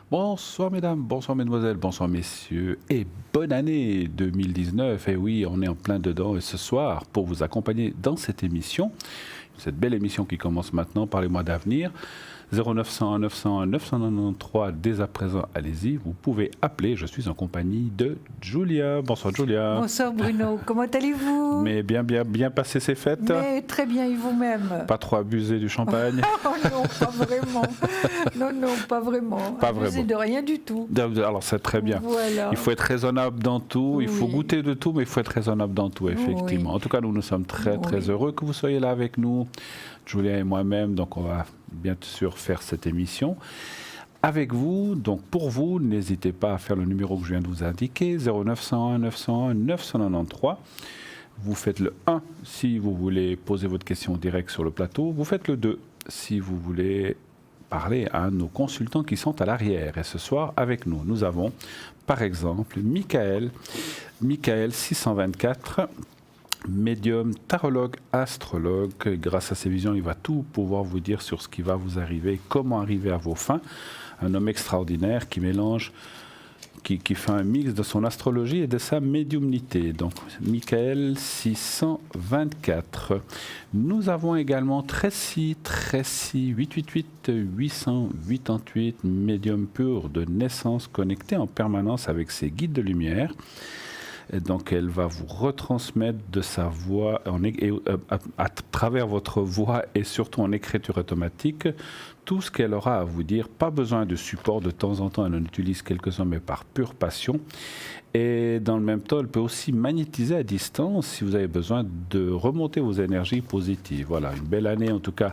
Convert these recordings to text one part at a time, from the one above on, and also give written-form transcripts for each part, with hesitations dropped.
Bonsoir mesdames, bonsoir mesdemoiselles, bonsoir messieurs et bonne année 2019. Et oui, on est en plein dedans et ce soir, pour vous accompagner dans cette émission, cette belle émission qui commence maintenant par les mois d'avenir, 0901 901 993 dès à présent, allez-y, vous pouvez appeler, je suis en compagnie de Julia. Bonsoir Julia. Bonsoir Bruno, comment allez-vous? Mais bien passé ces fêtes? Mais très bien, et vous-même? Pas trop abusé du champagne? Oh non, pas vraiment. Non, pas vraiment. Pas abusé vraiment. de rien du tout. Alors c'est très bien. Voilà. Il faut être raisonnable dans tout, il faut Oui. goûter de tout, mais il faut être raisonnable dans tout, effectivement. Oui. En tout cas, nous sommes très Oui. heureux que vous soyez là avec nous, Julien et moi-même. Donc on va bien sûr faire cette émission avec vous. Donc pour vous, n'hésitez pas à faire le numéro que je viens de vous indiquer, 0901 901 993. Vous faites le 1 si vous voulez poser votre question direct sur le plateau. Vous faites le 2 si vous voulez parler à nos consultants qui sont à l'arrière. Et ce soir, avec nous, nous avons par exemple Michael 624, médium, tarologue, astrologue. Grâce à ses visions, il va tout pouvoir vous dire sur ce qui va vous arriver, comment arriver à vos fins. Un homme extraordinaire qui mélange, qui fait un mix de son astrologie et de sa médiumnité. Donc, Michael 624. Nous avons également Tracy 888 888, médium pur de naissance, connecté en permanence avec ses guides de lumière. Et donc, elle va vous retransmettre de sa voix à travers votre voix et surtout en écriture automatique tout ce qu'elle aura à vous dire. Pas besoin de support de temps en temps. Elle en utilise quelques-uns, mais par pure passion. Et dans le même temps, elle peut aussi magnétiser à distance si vous avez besoin de remonter vos énergies positives. Voilà, une belle année en tout cas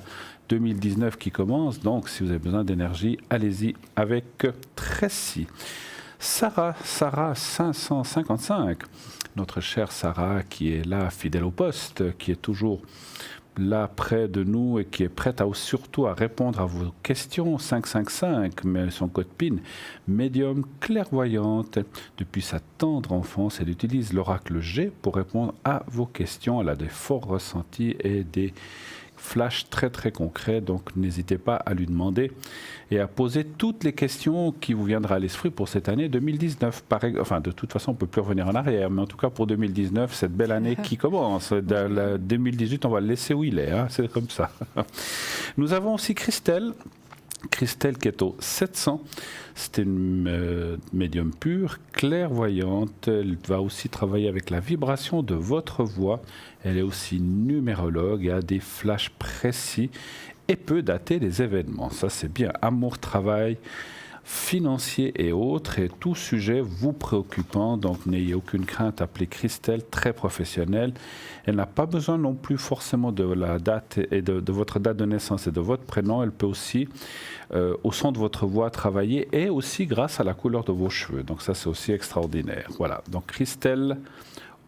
2019 qui commence. Donc, si vous avez besoin d'énergie, allez-y avec Tracy. Sarah 555, notre chère Sarah qui est là, fidèle au poste, qui est toujours là près de nous et qui est prête surtout à répondre à vos questions. 555, mais son code PIN, médium clairvoyante. Depuis sa tendre enfance, elle utilise l'oracle G pour répondre à vos questions. Elle a des forts ressentis et des flash très concret, donc n'hésitez pas à lui demander et à poser toutes les questions qui vous viendront à l'esprit pour cette année 2019. Enfin, de toute façon, on ne peut plus revenir en arrière, mais en tout cas pour 2019, cette belle année qui commence. 2018, on va le laisser où il est, hein, c'est comme ça. Nous avons aussi Christelle qui est au 700. C'est une médium pure, clairvoyante. Elle va aussi travailler avec la vibration de votre voix. Elle est aussi numérologue et a des flashs précis et peut dater les événements. Ça, c'est bien. Amour, travail, financier et autres, et tout sujet vous préoccupant. Donc, n'ayez aucune crainte. Appelez Christelle, très professionnelle. Elle n'a pas besoin non plus forcément de la date et de votre date de naissance et de votre prénom. Elle peut aussi, au son de votre voix, travailler et aussi grâce à la couleur de vos cheveux. Donc, ça, c'est aussi extraordinaire. Voilà. Donc, Christelle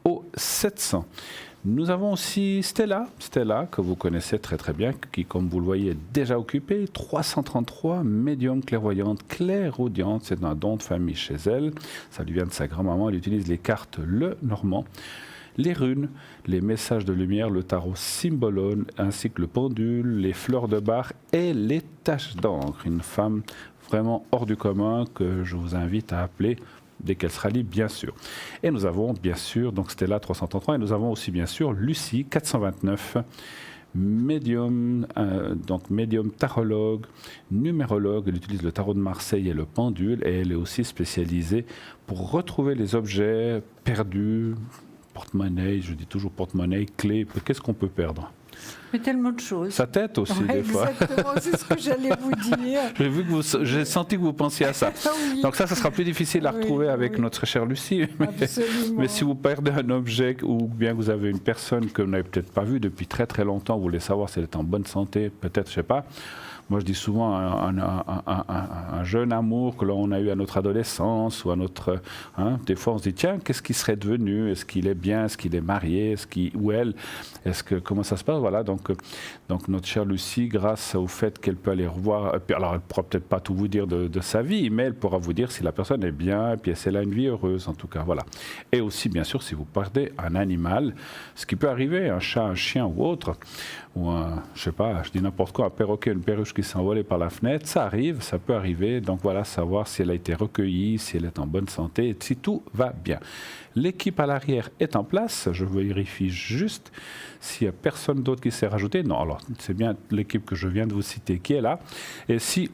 au 700. Nous avons aussi Stella, que vous connaissez très bien, qui, comme vous le voyez, est déjà occupée. 333, médium clairvoyante, clairaudiente. C'est un don de famille chez elle. Ça lui vient de sa grand-maman. Elle utilise les cartes Lenormand, les runes, les messages de lumière, le tarot Symbolone, ainsi que le pendule, les fleurs de bar et les taches d'encre. Une femme vraiment hors du commun que je vous invite à appeler dès qu'elle sera libre, bien sûr. Et nous avons, bien sûr, donc Stella 333, et nous avons aussi, bien sûr, Lucie 429, médium, donc médium tarologue, numérologue. Elle utilise le tarot de Marseille et le pendule, et elle est aussi spécialisée pour retrouver les objets perdus, porte-monnaie, je dis toujours porte-monnaie, clé, qu'est-ce qu'on peut perdre ? Mais tellement de choses. Sa tête aussi, des fois. Exactement, c'est ce que j'allais vous dire. J'ai senti que vous pensiez à ça. Oui. Donc ça sera plus difficile à retrouver avec notre chère Lucie. Mais si vous perdez un objet ou bien que vous avez une personne que vous n'avez peut-être pas vue depuis très longtemps, vous voulez savoir si elle est en bonne santé, peut-être, je ne sais pas. Moi, je dis souvent un jeune amour que l'on a eu à notre adolescence ou à notre... des fois, on se dit, tiens, qu'est-ce qu'il serait devenu? Est-ce qu'il est bien? Est-ce qu'il est marié? Ou elle? Comment ça se passe? Voilà, donc notre chère Lucie, grâce au fait qu'elle peut aller revoir... Alors, elle ne pourra peut-être pas tout vous dire de sa vie, mais elle pourra vous dire si la personne est bien, et puis si elle a une vie heureuse, en tout cas, voilà. Et aussi, bien sûr, si vous perdez un animal, ce qui peut arriver, un chat, un chien ou autre, ou je sais pas, je dis n'importe quoi, un perroquet, une perruche qui s'est envolée par la fenêtre, ça arrive, ça peut arriver. Donc voilà, savoir si elle a été recueillie, si elle est en bonne santé, et si tout va bien. L'équipe à l'arrière est en place. Je vérifie juste s'il n'y a personne d'autre qui s'est rajouté. Non, alors c'est bien l'équipe que je viens de vous citer qui est là. Et si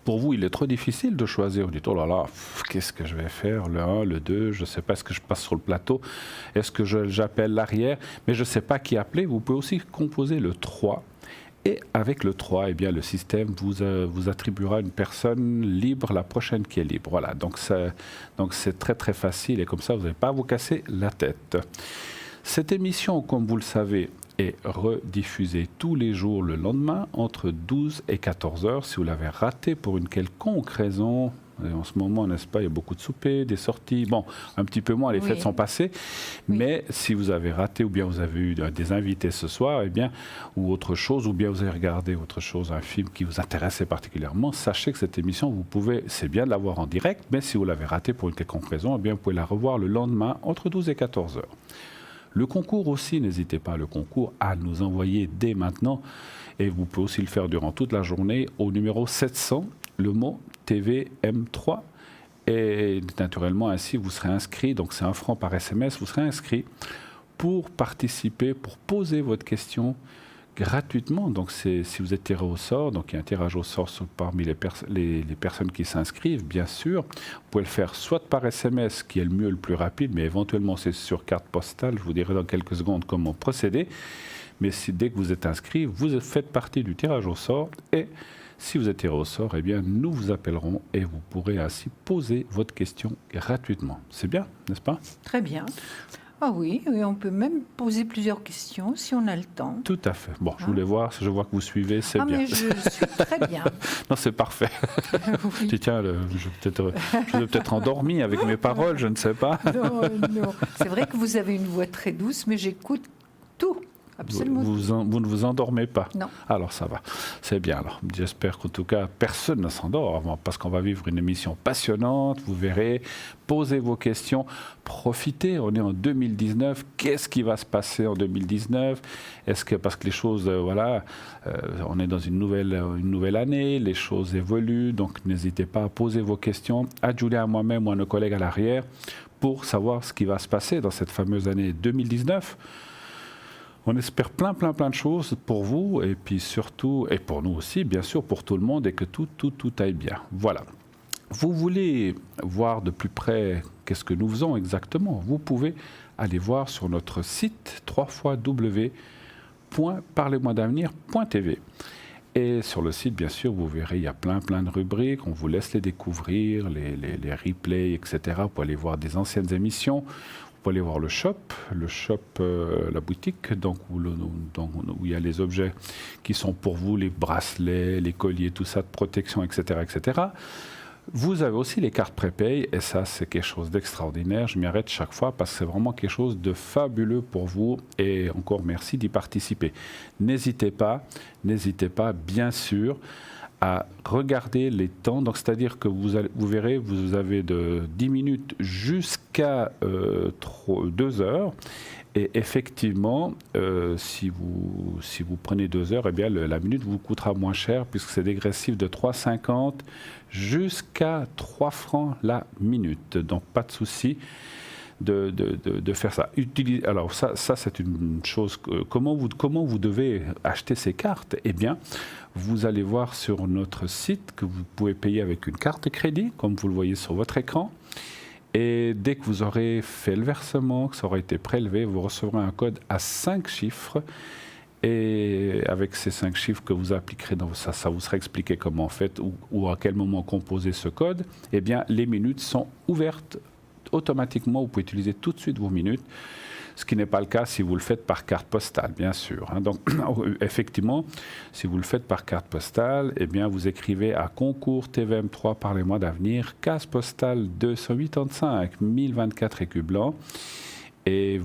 pour vous, il est trop difficile de choisir. Vous dites, oh là là, qu'est-ce que je vais faire? Le 1, le 2, je ne sais pas, est-ce que je passe sur le plateau? Est-ce que j'appelle l'arrière? Mais je ne sais pas qui appeler. Vous pouvez aussi composer le 3. Et avec le 3, eh bien, le système vous attribuera une personne libre, la prochaine qui est libre. Voilà, donc c'est très très facile et comme ça, vous n'allez pas à vous casser la tête. Cette émission, comme vous le savez, est rediffusée tous les jours le lendemain entre 12 et 14 heures. Si vous l'avez raté pour une quelconque raison, et en ce moment, n'est-ce pas, il y a beaucoup de soupers, des sorties. Bon, un petit peu moins, les fêtes sont passées. Oui. Mais si vous avez raté ou bien vous avez eu des invités ce soir, eh bien, ou autre chose, ou bien vous avez regardé autre chose, un film qui vous intéressait particulièrement, sachez que cette émission, vous pouvez, c'est bien de la voir en direct, mais si vous l'avez raté pour une quelconque raison, eh bien, vous pouvez la revoir le lendemain entre 12 et 14 heures. Le concours aussi, n'hésitez pas, le concours, à nous envoyer dès maintenant. Et vous pouvez aussi le faire durant toute la journée au numéro 700, le mot TVM3. Et naturellement, ainsi, vous serez inscrit, donc c'est 1 franc par SMS, vous serez inscrit pour participer, pour poser votre question gratuitement. Donc si vous êtes tiré au sort, donc il y a un tirage au sort parmi les personnes qui s'inscrivent, bien sûr. Vous pouvez le faire soit par SMS, qui est le mieux, le plus rapide, mais éventuellement c'est sur carte postale. Je vous dirai dans quelques secondes comment procéder. Mais dès que vous êtes inscrit, vous faites partie du tirage au sort. Et si vous êtes tiré au sort, eh bien, nous vous appellerons et vous pourrez ainsi poser votre question gratuitement. C'est bien, n'est-ce pas? Très bien. Ah oui, et on peut même poser plusieurs questions si on a le temps. Tout à fait. Bon, je voulais voir, je vois que vous suivez, c'est bien. Mais je suis très bien. Non, c'est parfait. Oui. Tiens, je vais peut-être endormi avec mes paroles, je ne sais pas. Non. C'est vrai que vous avez une voix très douce, mais j'écoute tout. Absolument. Vous ne vous endormez pas? Non. Alors ça va, c'est bien. Alors j'espère qu'en tout cas personne ne s'endort parce qu'on va vivre une émission passionnante. Vous verrez, posez vos questions, profitez. On est en 2019. Qu'est-ce qui va se passer en 2019? Est-ce que parce que les choses, on est dans une nouvelle année, les choses évoluent. Donc n'hésitez pas à poser vos questions à Julien, à moi-même ou à nos collègues à l'arrière pour savoir ce qui va se passer dans cette fameuse année 2019. On espère plein de choses pour vous et puis surtout, et pour nous aussi, bien sûr, pour tout le monde et que tout aille bien. Voilà. Vous voulez voir de plus près qu'est-ce que nous faisons exactement? Vous pouvez aller voir sur notre site www.parlez-moi-d'avenir.tv. Et sur le site, bien sûr, vous verrez, il y a plein de rubriques. On vous laisse les découvrir, les replays, etc. Vous pouvez aller voir des anciennes émissions. Vous pouvez aller voir le shop, la boutique, donc où il y a les objets qui sont pour vous, les bracelets, les colliers, tout ça de protection, etc., etc. Vous avez aussi les cartes prépay, et ça, c'est quelque chose d'extraordinaire. Je m'y arrête chaque fois parce que c'est vraiment quelque chose de fabuleux pour vous. Et encore merci d'y participer. N'hésitez pas, bien sûr, à regarder les temps. Donc, c'est-à-dire que vous verrez, vous avez de 10 minutes jusqu'à 2 heures. Et effectivement, si vous prenez 2 heures, eh bien, la minute vous coûtera moins cher puisque c'est dégressif de 3,50 jusqu'à 3 francs la minute. Donc, pas de souci de faire ça. Alors, ça c'est une chose. Comment vous devez acheter ces cartes? Eh bien, vous allez voir sur notre site que vous pouvez payer avec une carte de crédit, comme vous le voyez sur votre écran. Et dès que vous aurez fait le versement, que ça aura été prélevé, vous recevrez un code à 5 chiffres. Et avec ces 5 chiffres que vous appliquerez dans ça vous sera expliqué comment en fait ou à quel moment composer ce code. Eh bien, les minutes sont ouvertes automatiquement. Vous pouvez utiliser tout de suite vos minutes. Ce qui n'est pas le cas si vous le faites par carte postale, bien sûr. Donc, effectivement, si vous le faites par carte postale, eh bien, vous écrivez à concours TVM3 Parlez-moi d'avenir, case postale 285, 1024 écus blancs. Et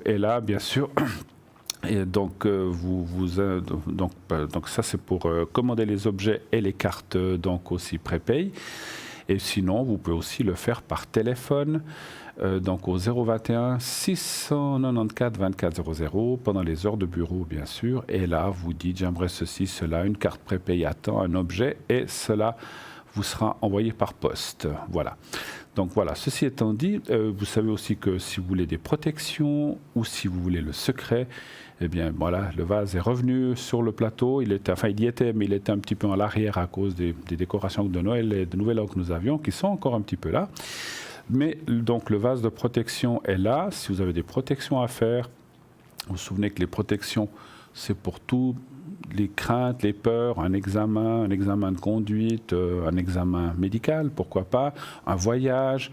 là, bien sûr, et donc, donc ça, c'est pour commander les objets et les cartes, donc aussi prépay. Et sinon, vous pouvez aussi le faire par téléphone, donc au 021 694 24 00, pendant les heures de bureau, bien sûr. Et là, vous dites, j'aimerais ceci, cela, une carte prépayée à temps, un objet, et cela vous sera envoyé par poste. Voilà. Donc voilà, ceci étant dit, vous savez aussi que si vous voulez des protections ou si vous voulez le secret, eh bien voilà, le vase est revenu sur le plateau. Il y était, mais il était un petit peu en l'arrière à cause des décorations de Noël et de Nouvel An que nous avions, qui sont encore un petit peu là. Mais donc le vase de protection est là. Si vous avez des protections à faire, vous vous souvenez que les protections, c'est pour tout. Les craintes, les peurs, un examen de conduite, un examen médical, pourquoi pas, un voyage,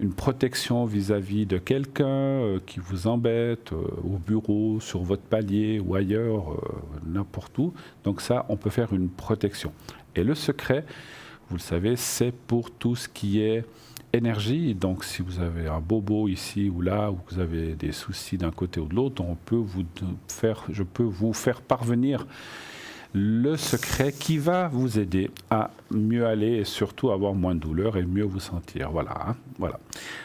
une protection vis-à-vis de quelqu'un qui vous embête au bureau, sur votre palier ou ailleurs, n'importe où. Donc ça, on peut faire une protection. Et le secret, vous le savez, c'est pour tout ce qui est énergie. Donc si vous avez un bobo ici ou là, ou que vous avez des soucis d'un côté ou de l'autre, je peux vous faire parvenir le secret qui va vous aider à mieux aller et surtout avoir moins de douleur et mieux vous sentir. Voilà. Hein, voilà.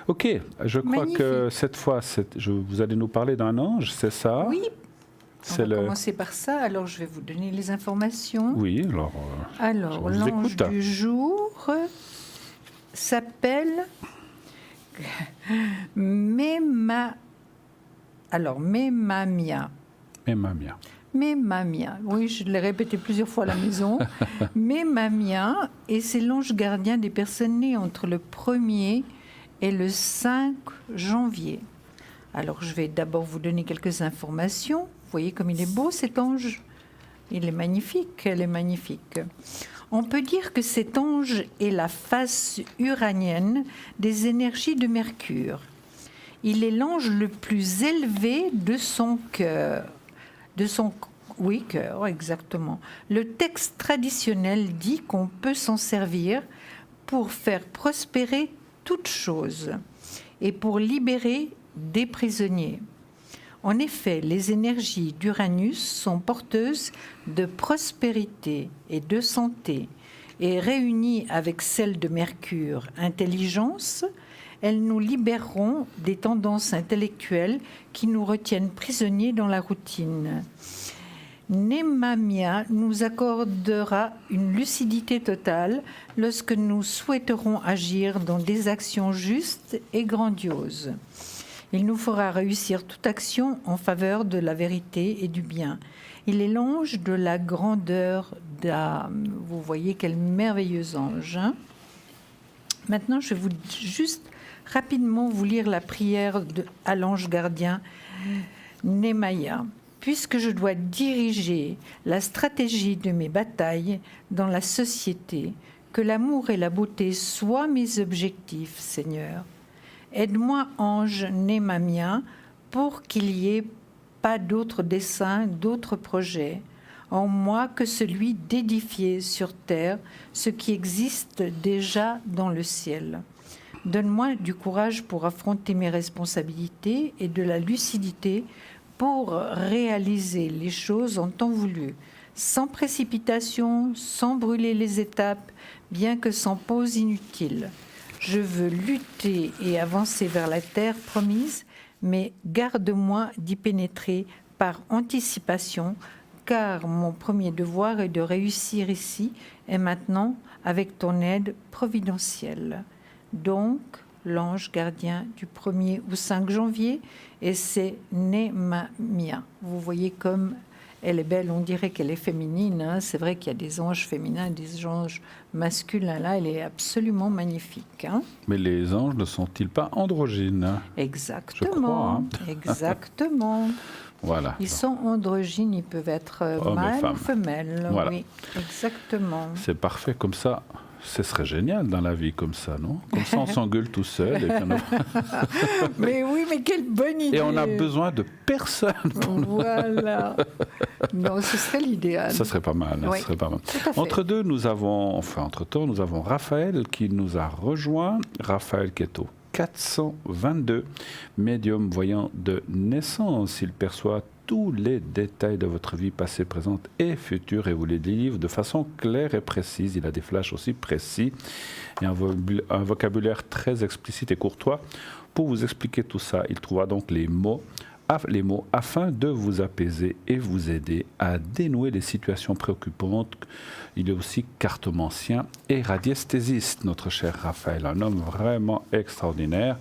Ok, je crois Magnifique. que cette fois, vous allez nous parler d'un ange, c'est ça? Oui, on va commencer par ça. Alors, je vais vous donner les informations. Oui, Alors, je vous l'ange écoute. du jour s'appelle Memamia. Memamia. Oui, je l'ai répété plusieurs fois à la maison. Memamia, et c'est l'ange gardien des personnes nées entre le 1er et le 5 janvier. Alors, je vais d'abord vous donner quelques informations. Vous voyez comme il est beau cet ange. Il est magnifique, elle est magnifique. On peut dire que cet ange est la face uranienne des énergies de Mercure. Il est l'ange le plus élevé de son cœur. Cœur, exactement. Le texte traditionnel dit qu'on peut s'en servir pour faire prospérer toute chose et pour libérer des prisonniers. En effet, les énergies d'Uranus sont porteuses de prospérité et de santé, et réunies avec celles de Mercure, intelligence, elles nous libéreront des tendances intellectuelles qui nous retiennent prisonniers dans la routine. Memamia nous accordera une lucidité totale lorsque nous souhaiterons agir dans des actions justes et grandioses. Il nous fera réussir toute action en faveur de la vérité et du bien. Il est l'ange de la grandeur d'âme. Vous voyez quel merveilleux ange. Hein? Maintenant, je vais juste rapidement vous lire la prière à l'ange gardien Nemaya. Puisque je dois diriger la stratégie de mes batailles dans la société, que l'amour et la beauté soient mes objectifs, Seigneur. Aide-moi, ange Nemamia, pour qu'il n'y ait pas d'autres desseins, d'autres projets en moi que celui d'édifier sur terre ce qui existe déjà dans le ciel. Donne-moi du courage pour affronter mes responsabilités et de la lucidité pour réaliser les choses en temps voulu, sans précipitation, sans brûler les étapes, bien que sans pause inutile. Je veux lutter et avancer vers la terre promise, mais garde-moi d'y pénétrer par anticipation, car mon premier devoir est de réussir ici et maintenant avec ton aide providentielle. Donc, l'ange gardien du 1er au 5 janvier, et c'est Nemamia. Vous voyez comme elle est belle, on dirait qu'elle est féminine. Hein. C'est vrai qu'il y a des anges féminins, des anges masculins. Là, elle est absolument magnifique. Hein. Mais les anges ne sont-ils pas androgynes, hein? Exactement. Je crois, hein. Exactement. Voilà. Ils sont androgynes, ils peuvent être mâles ou femelles. Voilà. Oui, exactement. C'est parfait comme ça. Ce serait génial dans la vie comme ça, non? Comme ça, on s'engueule tout seul. Et Mais oui, mais quelle bonne idée! Et on a besoin de personne. Voilà. Non, ce serait l'idéal. Ça serait pas mal. Oui, ça serait pas mal. tout à fait. Entre-temps, nous avons Raphaël qui nous a rejoint. Raphaël qui est au 422, médium voyant de naissance. Il perçoit tous les détails de votre vie passée, présente et future et vous les délivre de façon claire et précise. Il a des flashs aussi précis et un vocabulaire très explicite et courtois. Pour vous expliquer tout ça, il trouvera donc les mots afin de vous apaiser et vous aider à dénouer les situations préoccupantes. Il est aussi cartomancien et radiesthésiste, notre cher Raphaël, un homme vraiment extraordinaire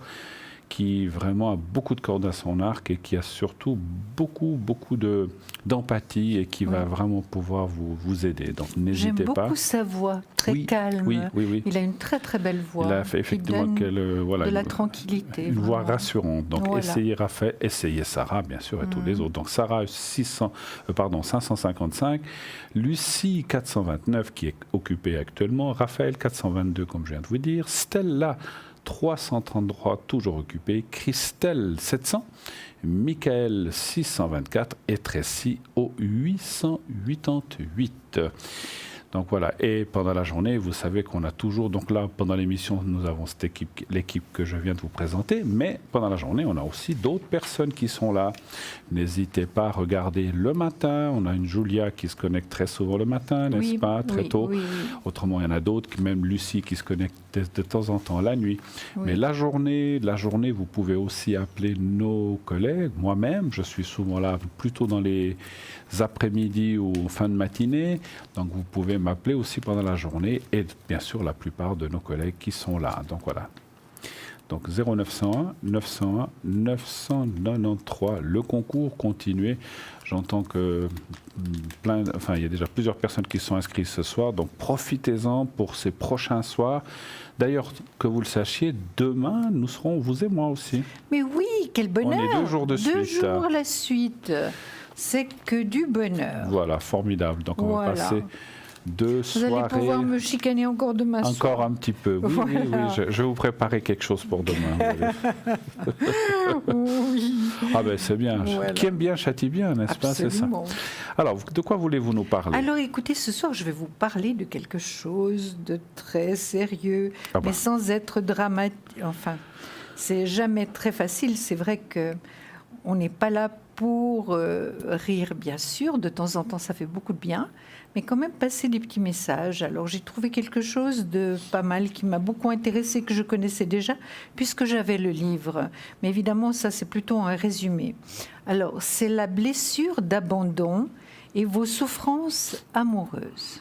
qui vraiment a beaucoup de cordes à son arc et qui a surtout beaucoup d'empathie et qui va vraiment pouvoir vous aider. Donc n'hésitez pas. J'aime beaucoup sa voix, très calme. Oui. Il a une très très belle voix. Il a fait effectivement de la tranquillité. Une voix rassurante. Donc voilà. essayez Raphaël, essayez Sarah bien sûr et tous les autres. Donc Sarah 555, Lucie 429 qui est occupée actuellement, Raphaël 422 comme je viens de vous dire, Stella 333 toujours occupé, Christelle 700, Michael 624 et Tracy au 888. Donc voilà, et pendant la journée, vous savez qu'on a toujours, donc là, pendant l'émission, nous avons cette équipe, l'équipe que je viens de vous présenter, mais pendant la journée, on a aussi d'autres personnes qui sont là. N'hésitez pas à regarder le matin. On a une Julia qui se connecte très souvent le matin, n'est-ce pas, très tôt. Oui. Autrement, il y en a d'autres, même Lucie qui se connecte de temps en temps la nuit. Oui. Mais la journée, vous pouvez aussi appeler nos collègues. Moi-même, je suis souvent là, plutôt dans les après-midi ou fin de matinée. Donc, vous pouvez m'appeler aussi pendant la journée et bien sûr la plupart de nos collègues qui sont là. Donc voilà. Donc 0901 901 993, le concours continué. J'entends que il y a déjà plusieurs personnes qui sont inscrites ce soir, donc profitez-en pour ces prochains soirs. D'ailleurs, que vous le sachiez, demain, nous serons, vous et moi aussi. Mais oui, quel bonheur! On est 2 jours de suite. 2 jours à la suite. C'est que du bonheur. Voilà, formidable. Donc on va passer 2 soirées. Vous allez pouvoir me chicaner encore demain soir. Encore un petit peu. Oui, voilà. oui. Je vais vous préparer quelque chose pour demain. Oui. Ah ben c'est bien. Voilà. Qui aime bien châtie bien, n'est-ce pas? C'est ça. Alors, de quoi voulez-vous nous parler? Alors écoutez, ce soir, je vais vous parler de quelque chose de très sérieux, mais sans être dramatique. Enfin, c'est jamais très facile. C'est vrai qu'on n'est pas là pour rire, bien sûr. De temps en temps, ça fait beaucoup de bien. Mais quand même passer des petits messages. Alors j'ai trouvé quelque chose de pas mal qui m'a beaucoup intéressée, que je connaissais déjà, puisque j'avais le livre. Mais évidemment, ça c'est plutôt un résumé. Alors, c'est la blessure d'abandon et vos souffrances amoureuses.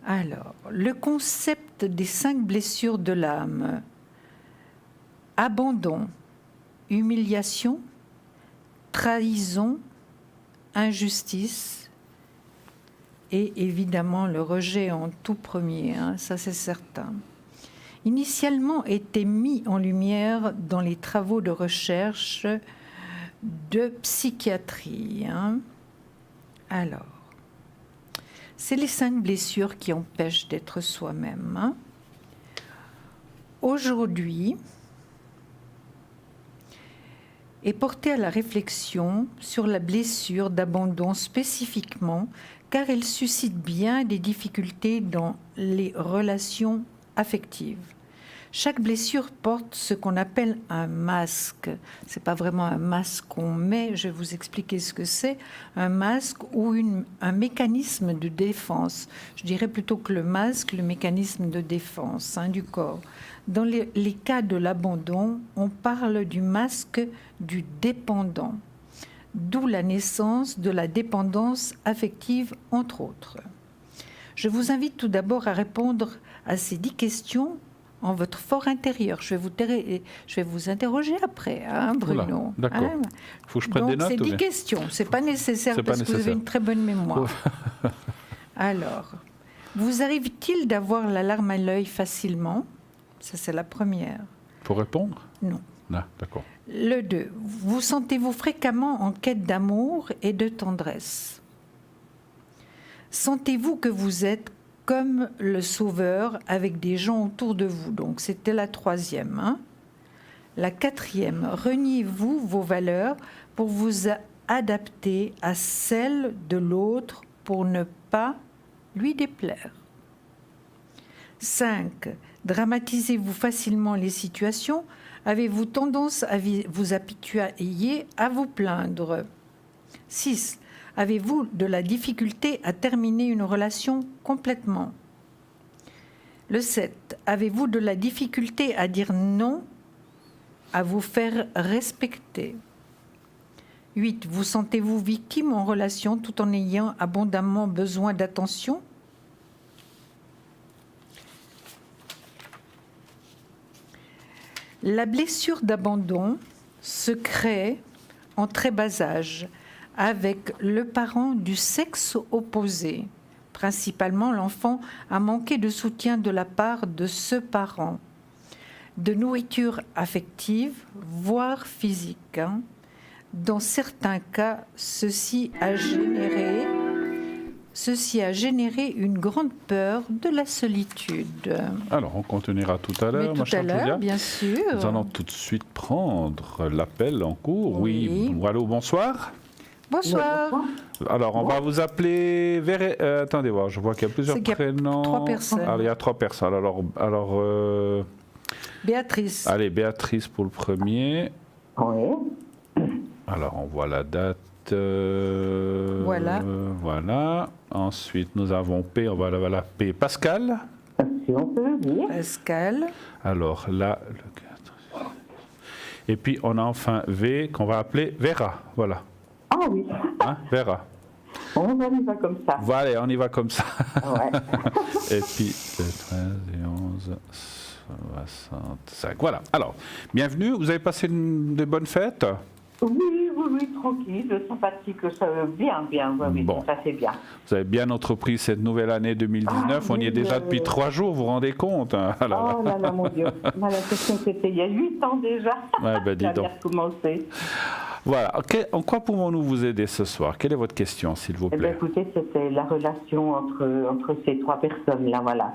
Alors, le concept des 5 blessures de l'âme. Abandon, humiliation, trahison, injustice et évidemment le rejet en tout premier, ça c'est certain. Initialement était mis en lumière dans les travaux de recherche de psychiatrie. Alors, c'est les 5 blessures qui empêchent d'être soi-même. Aujourd'hui, est portée à la réflexion sur la blessure d'abandon spécifiquement, car elle suscite bien des difficultés dans les relations affectives. Chaque blessure porte ce qu'on appelle un masque. Ce n'est pas vraiment un masque qu'on met, je vais vous expliquer ce que c'est. Un masque ou un mécanisme de défense. Je dirais plutôt que le masque, le mécanisme de défense du corps. Dans les cas de l'abandon, on parle du masque du dépendant, d'où la naissance de la dépendance affective, entre autres. Je vous invite tout d'abord à répondre à ces 10 questions en votre fort intérieur. Je vais vous interroger après, Bruno. D'accord. Il faut que je prenne des notes. Donc, c'est 10 questions. Ce n'est pas nécessaire parce que vous avez une très bonne mémoire. Alors, vous arrive-t-il d'avoir la larme à l'œil facilement? Ça, c'est la première. Pour répondre? Non. Ah, d'accord. Le 2. Vous sentez-vous fréquemment en quête d'amour et de tendresse? Sentez-vous que vous êtes comme le sauveur avec des gens autour de vous? Donc, c'était la 3e. La 4e. Reniez-vous vos valeurs pour vous adapter à celles de l'autre pour ne pas lui déplaire? 5. Dramatisez-vous facilement les situations Avez-vous tendance à vous habituer à vous plaindre? 6. Avez-vous de la difficulté à terminer une relation complètement? Le 7. Avez-vous de la difficulté à dire non, à vous faire respecter? 8. Vous sentez-vous victime en relation tout en ayant abondamment besoin d'attention? La blessure d'abandon se crée en très bas âge avec le parent du sexe opposé. Principalement, l'enfant a manqué de soutien de la part de ce parent, de nourriture affective, voire physique. Dans certains cas, ceci a généré une grande peur de la solitude. Alors, on continuera tout à l'heure, Mais tout à l'heure, bien sûr. Nous allons tout de suite prendre l'appel en cours. Oui. Allô, bonsoir. Bonsoir. Alors, on va vous appeler... attendez voir, je vois qu'il y a plusieurs prénoms. 3 personnes. Alors, il y a 3 personnes. Alors Béatrice. Allez, Béatrice pour le premier. Oui. Alors, on voit la date. Voilà. Voilà. Ensuite, nous avons P. On va la P. Pascal. Si on peut dire. Pascal. Alors, là... Et puis, on a enfin V, qu'on va appeler Vera. Voilà. Ah oui. Hein, Vera. On y va comme ça. Voilà, on y va comme ça. Ouais. Et puis, 13 et 11, 65. Voilà. Alors, bienvenue. Vous avez passé des bonnes fêtes? Oui, tranquille, sympathique, ça, bien, oui, Bon. ça c'est bien. Vous avez bien entrepris cette nouvelle année 2019. On y est déjà depuis 3 jours, vous vous rendez compte, hein? Oh là là, mon Dieu. Moi, la question c'était il y a 8 ans déjà. Ouais, ben, dis Ça a donc. bien recommencé. Voilà. En quoi pouvons-nous vous aider ce soir? Quelle est votre question, s'il vous Eh bien, plaît? écoutez, c'était la relation entre ces 3 personnes-là, voilà.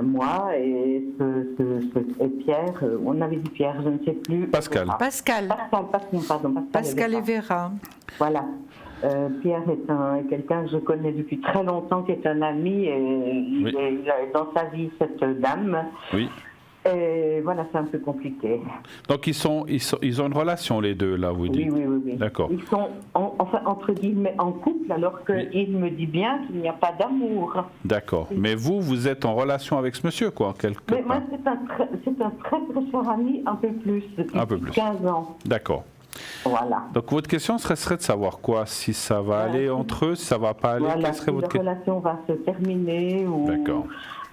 Moi et Pierre, on avait dit Pierre, je ne sais plus. Pascal. Pascal. Pascal et Vera. Voilà. Pierre est quelqu'un que je connais depuis très longtemps, qui est un ami, et il a dans sa vie cette dame. Oui. Et voilà, c'est un peu compliqué. Donc ils ont une relation les deux là, vous dites? Oui. D'accord. Ils sont enfin entre guillemets en couple, alors qu'il me dit bien qu'il n'y a pas d'amour. D'accord. Mais vous êtes en relation avec ce monsieur, quoi, quelque Mais moi, part. c'est un très très cher ami, un peu plus, depuis Un peu plus. 15 ans. D'accord. Voilà. Donc votre question serait de savoir quoi? Si ça va aller entre eux, si ça va pas aller, Voilà, quelle serait si votre la question? relation va se terminer ou... D'accord.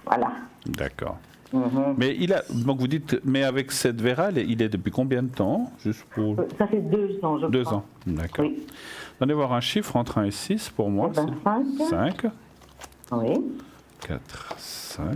Voilà. D'accord. Mhm. Mais donc vous dites, mais avec cette Vera, il est depuis combien de temps? Juste pour... Ça fait 2 ans, je crois. 2 ans, d'accord. Oui. Donnez voir un chiffre entre 1 et 6 pour moi. 5. 5, Oui. 4, 5.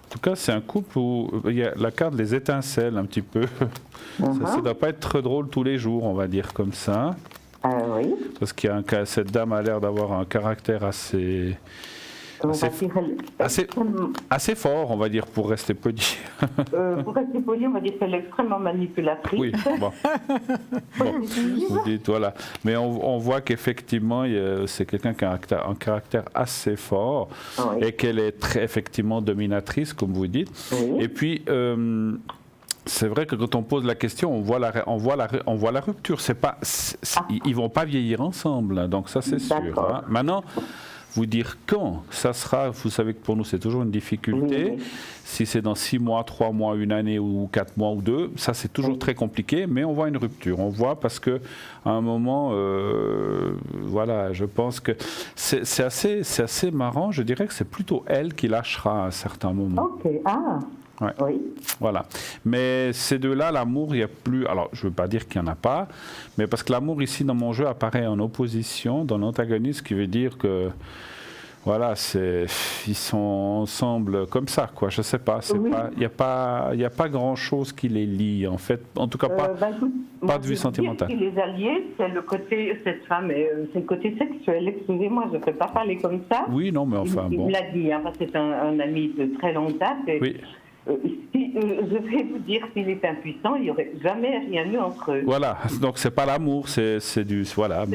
En tout cas, c'est un couple où il y a la carte des étincelles un petit peu. Ça ne doit pas être très drôle tous les jours, on va dire comme ça. Oui. Parce qu'il y a cette dame a l'air d'avoir un caractère assez fort, on va dire, pour rester poli. Pour rester poli, on va dire qu'elle est extrêmement manipulatrice. Oui, bon. Vous dites, voilà. Mais on voit qu'effectivement, c'est quelqu'un qui a un caractère assez fort et qu'elle est effectivement dominatrice, comme vous dites. Oui. Et puis... c'est vrai que quand on pose la question, on voit la rupture. Ils vont pas vieillir ensemble, donc ça c'est sûr. Hein. Maintenant, vous dire quand ça sera, vous savez que pour nous c'est toujours une difficulté. Oui. Si c'est dans 6 mois, 3 mois, 1 année ou 4 mois ou 2, ça c'est toujours très compliqué, mais on voit une rupture. On voit parce que à un moment, voilà, je pense que c'est assez marrant. Je dirais que c'est plutôt elle qui lâchera à un certain moment. Ok, Ouais. Oui. Voilà. Mais ces deux-là, l'amour, il n'y a plus... Alors, je ne veux pas dire qu'il n'y en a pas, mais parce que l'amour, ici, dans mon jeu, apparaît en opposition, dans l'antagonisme, ce qui veut dire que... Voilà, ils sont ensemble comme ça, quoi. Je ne sais pas. Il n'y a pas grand-chose qui les lie, en fait. En tout cas, pas de vue sentimentale. Ce qui les allie, c'est le côté... Cette femme, c'est le côté sexuel. Excusez-moi, je ne peux pas parler comme ça. Oui, non, mais enfin, bon. Il me l'a dit, hein, parce que c'est un ami de très longue date. Et, oui. Je vais vous dire, s'il est impuissant, il n'y aurait jamais rien eu entre eux. Voilà, donc c'est pas l'amour, c'est du... Voilà.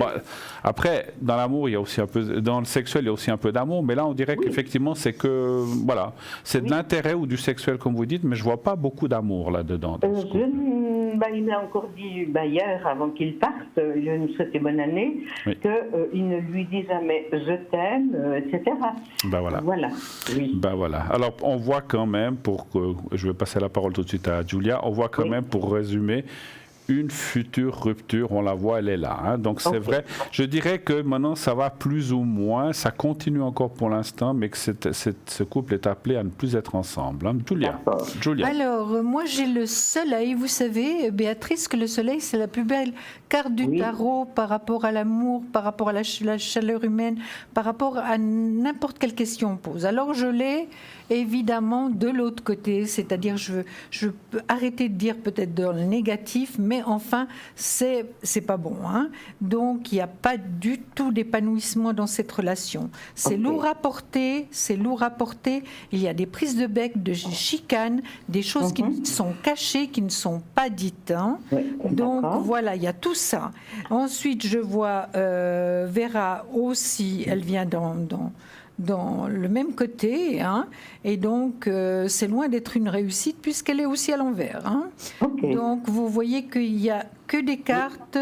Après, dans l'amour, il y a aussi un peu... Dans le sexuel, il y a aussi un peu d'amour, mais là, on dirait qu'effectivement, c'est que... Voilà, c'est de l'intérêt ou du sexuel, comme vous dites, mais je vois pas beaucoup d'amour là-dedans. Il m'a encore dit hier, avant qu'il parte, je lui souhaitais bonne année, qu'il ne lui dit jamais « je t'aime », etc. Voilà. Oui. Voilà. Alors, on voit quand même, je vais passer la parole tout de suite à Julia, on voit quand même, pour résumer, une future rupture, on la voit, elle est là. Hein. Donc c'est vrai, je dirais que maintenant ça va plus ou moins, ça continue encore pour l'instant, mais que ce couple est appelé à ne plus être ensemble. Hein. Julia. Alors, moi j'ai le soleil, vous savez, Béatrice, que le soleil c'est la plus belle carte du tarot par rapport à l'amour, par rapport à la chaleur humaine, par rapport à n'importe quelle question on pose. Alors je l'ai évidemment de l'autre côté, c'est-à-dire je peux arrêter de dire peut-être dans le négatif, mais enfin c'est pas bon. Hein. Donc il n'y a pas du tout d'épanouissement dans cette relation. C'est lourd à porter, il y a des prises de bec, de chicanes, des choses qui sont cachées, qui ne sont pas dites. Hein. Donc voilà, il y a tout ça. Ensuite je vois Vera aussi, elle vient dans le même côté, hein, et donc c'est loin d'être une réussite puisqu'elle est aussi à l'envers. Hein. Donc vous voyez qu'il n'y a que des cartes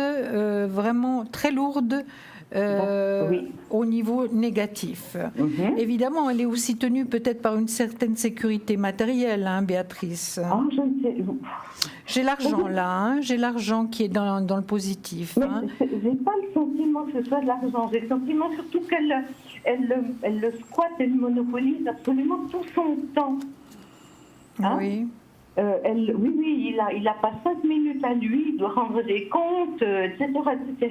vraiment très lourdes au niveau négatif. Évidemment, elle est aussi tenue peut-être par une certaine sécurité matérielle, hein, Béatrice. Je ne sais. J'ai l'argent là, hein, j'ai l'argent qui est dans le positif. Mais hein. j'ai pas le sentiment que ce soit de l'argent. J'ai le sentiment surtout qu'elle le squatte, elle monopolise absolument tout son temps. Hein? Oui. Il a pas 5 minutes à lui, il doit rendre des comptes, etc.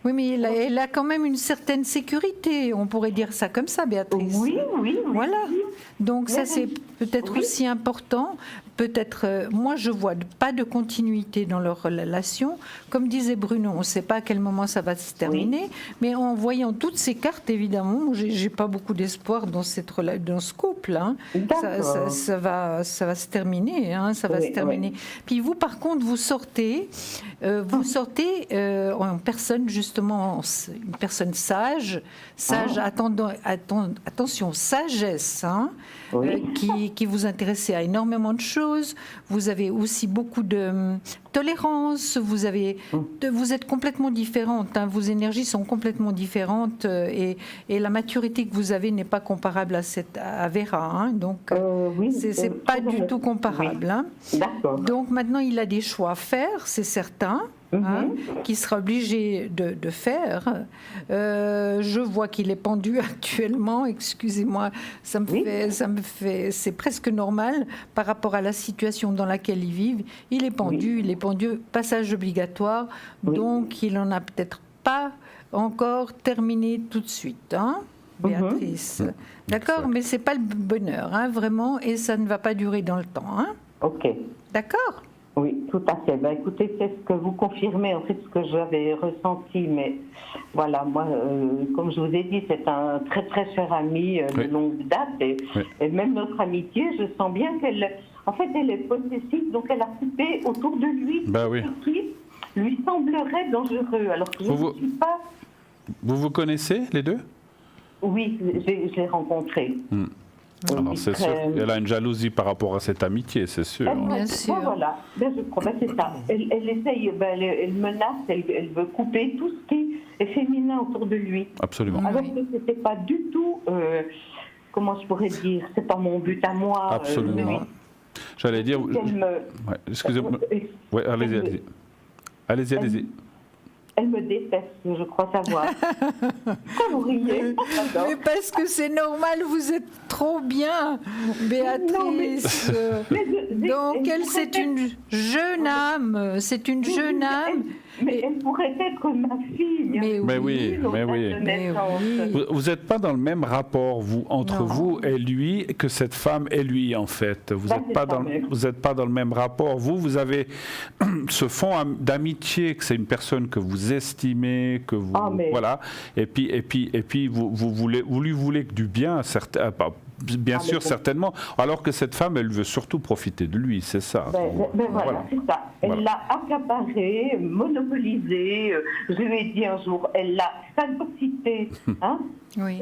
Oui, mais elle a quand même une certaine sécurité, on pourrait dire ça comme ça, Béatrice. Oui. Voilà. Donc ça, c'est peut-être aussi important. Peut-être, moi, je vois pas de continuité dans leur relation. Comme disait Bruno, on ne sait pas à quel moment ça va se terminer. Mais en voyant toutes ces cartes, évidemment, j'ai pas beaucoup d'espoir dans ce couple. Hein. Ça va se terminer. Hein, ça va se terminer. Puis vous, par contre, vous sortez en personne, justement, une personne sage, attention, sagesse, hein, qui vous intéressait à énormément de choses. Vous avez aussi beaucoup de tolérance, vous êtes complètement différente, hein, vos énergies sont complètement différentes et la maturité que vous avez n'est pas comparable à Vera, hein, donc c'est pas du tout comparable. Hein. D'accord. Donc maintenant il a des choix à faire, c'est certain. Hein, qu'il sera obligé de faire. Je vois qu'il est pendu actuellement, excusez-moi, ça me fait, c'est presque normal par rapport à la situation dans laquelle ils vivent. Il est pendu, passage obligatoire, donc il n'en a peut-être pas encore terminé tout de suite, hein, Béatrice. D'accord, mais c'est pas le bonheur, hein, vraiment, et ça ne va pas durer dans le temps. Hein. Ok. D'accord. Oui, tout à fait. Écoutez, c'est ce que vous confirmez, en fait, ce que j'avais ressenti. Mais voilà, moi, comme je vous ai dit, c'est un très très cher ami de longue date. Et même notre amitié, je sens bien qu'elle est possessive, donc elle a coupé autour de lui ce qui lui semblerait dangereux. Alors que je ne suis pas... Vous connaissez, les deux? Oui, je l'ai rencontré. Alors c'est sûr, elle a une jalousie par rapport à cette amitié, c'est sûr. Bien sûr. Voilà, je crois, c'est ça. Elle essaye, elle menace, elle veut couper tout ce qui est féminin autour de lui. Absolument. Alors que c'était pas du tout, comment je pourrais dire, c'est pas mon but à moi. Absolument. J'allais dire... excusez-moi. Allez-y. Elle me déteste, je crois savoir. Quand vous riez, mais parce que c'est normal, vous êtes trop bien, Béatrice. Donc elle, c'est une jeune âme, Mais elle pourrait être ma fille. Mais oui. Vous n'êtes pas dans le même rapport, vous, entre vous et lui, que cette femme et lui, en fait. Vous n'êtes pas dans le même rapport. Vous avez ce fond d'amitié, que c'est une personne que vous estimez, que vous... Voilà. Et puis vous lui voulez du bien, bien sûr, bon. certainement. Alors que cette femme, elle veut surtout profiter de lui, c'est ça. Voilà, c'est ça. Elle l'a accaparé, monopolisé. Je lui ai dit un jour, elle l'a phagocyté. Hein. Oui.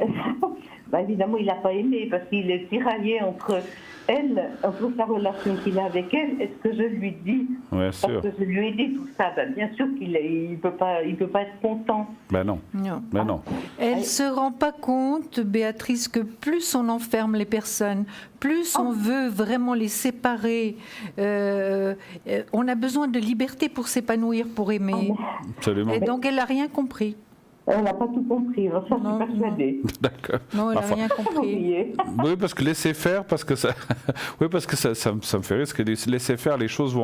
Évidemment, il n'a pas aimé parce qu'il est tiraillé entre elle, entre sa relation qu'il a avec elle et ce que je lui dis. Ouais, sûr. Parce que je lui ai dit tout ça. Bien sûr qu'il ne peut pas être content. Ben non. Non. Ben non. Elle ne se rend pas compte, Béatrice, que plus on enferme les personnes, plus on veut vraiment les séparer. On a besoin de liberté pour s'épanouir, pour aimer. Absolument. Et donc, elle n'a rien compris. Elle n'a pas tout compris, ça je suis persuadée. D'accord. Non, elle n'a rien compris. Oui, parce que laisser faire, parce que ça, oui, parce que ça me fait rire, parce que laisser faire, les choses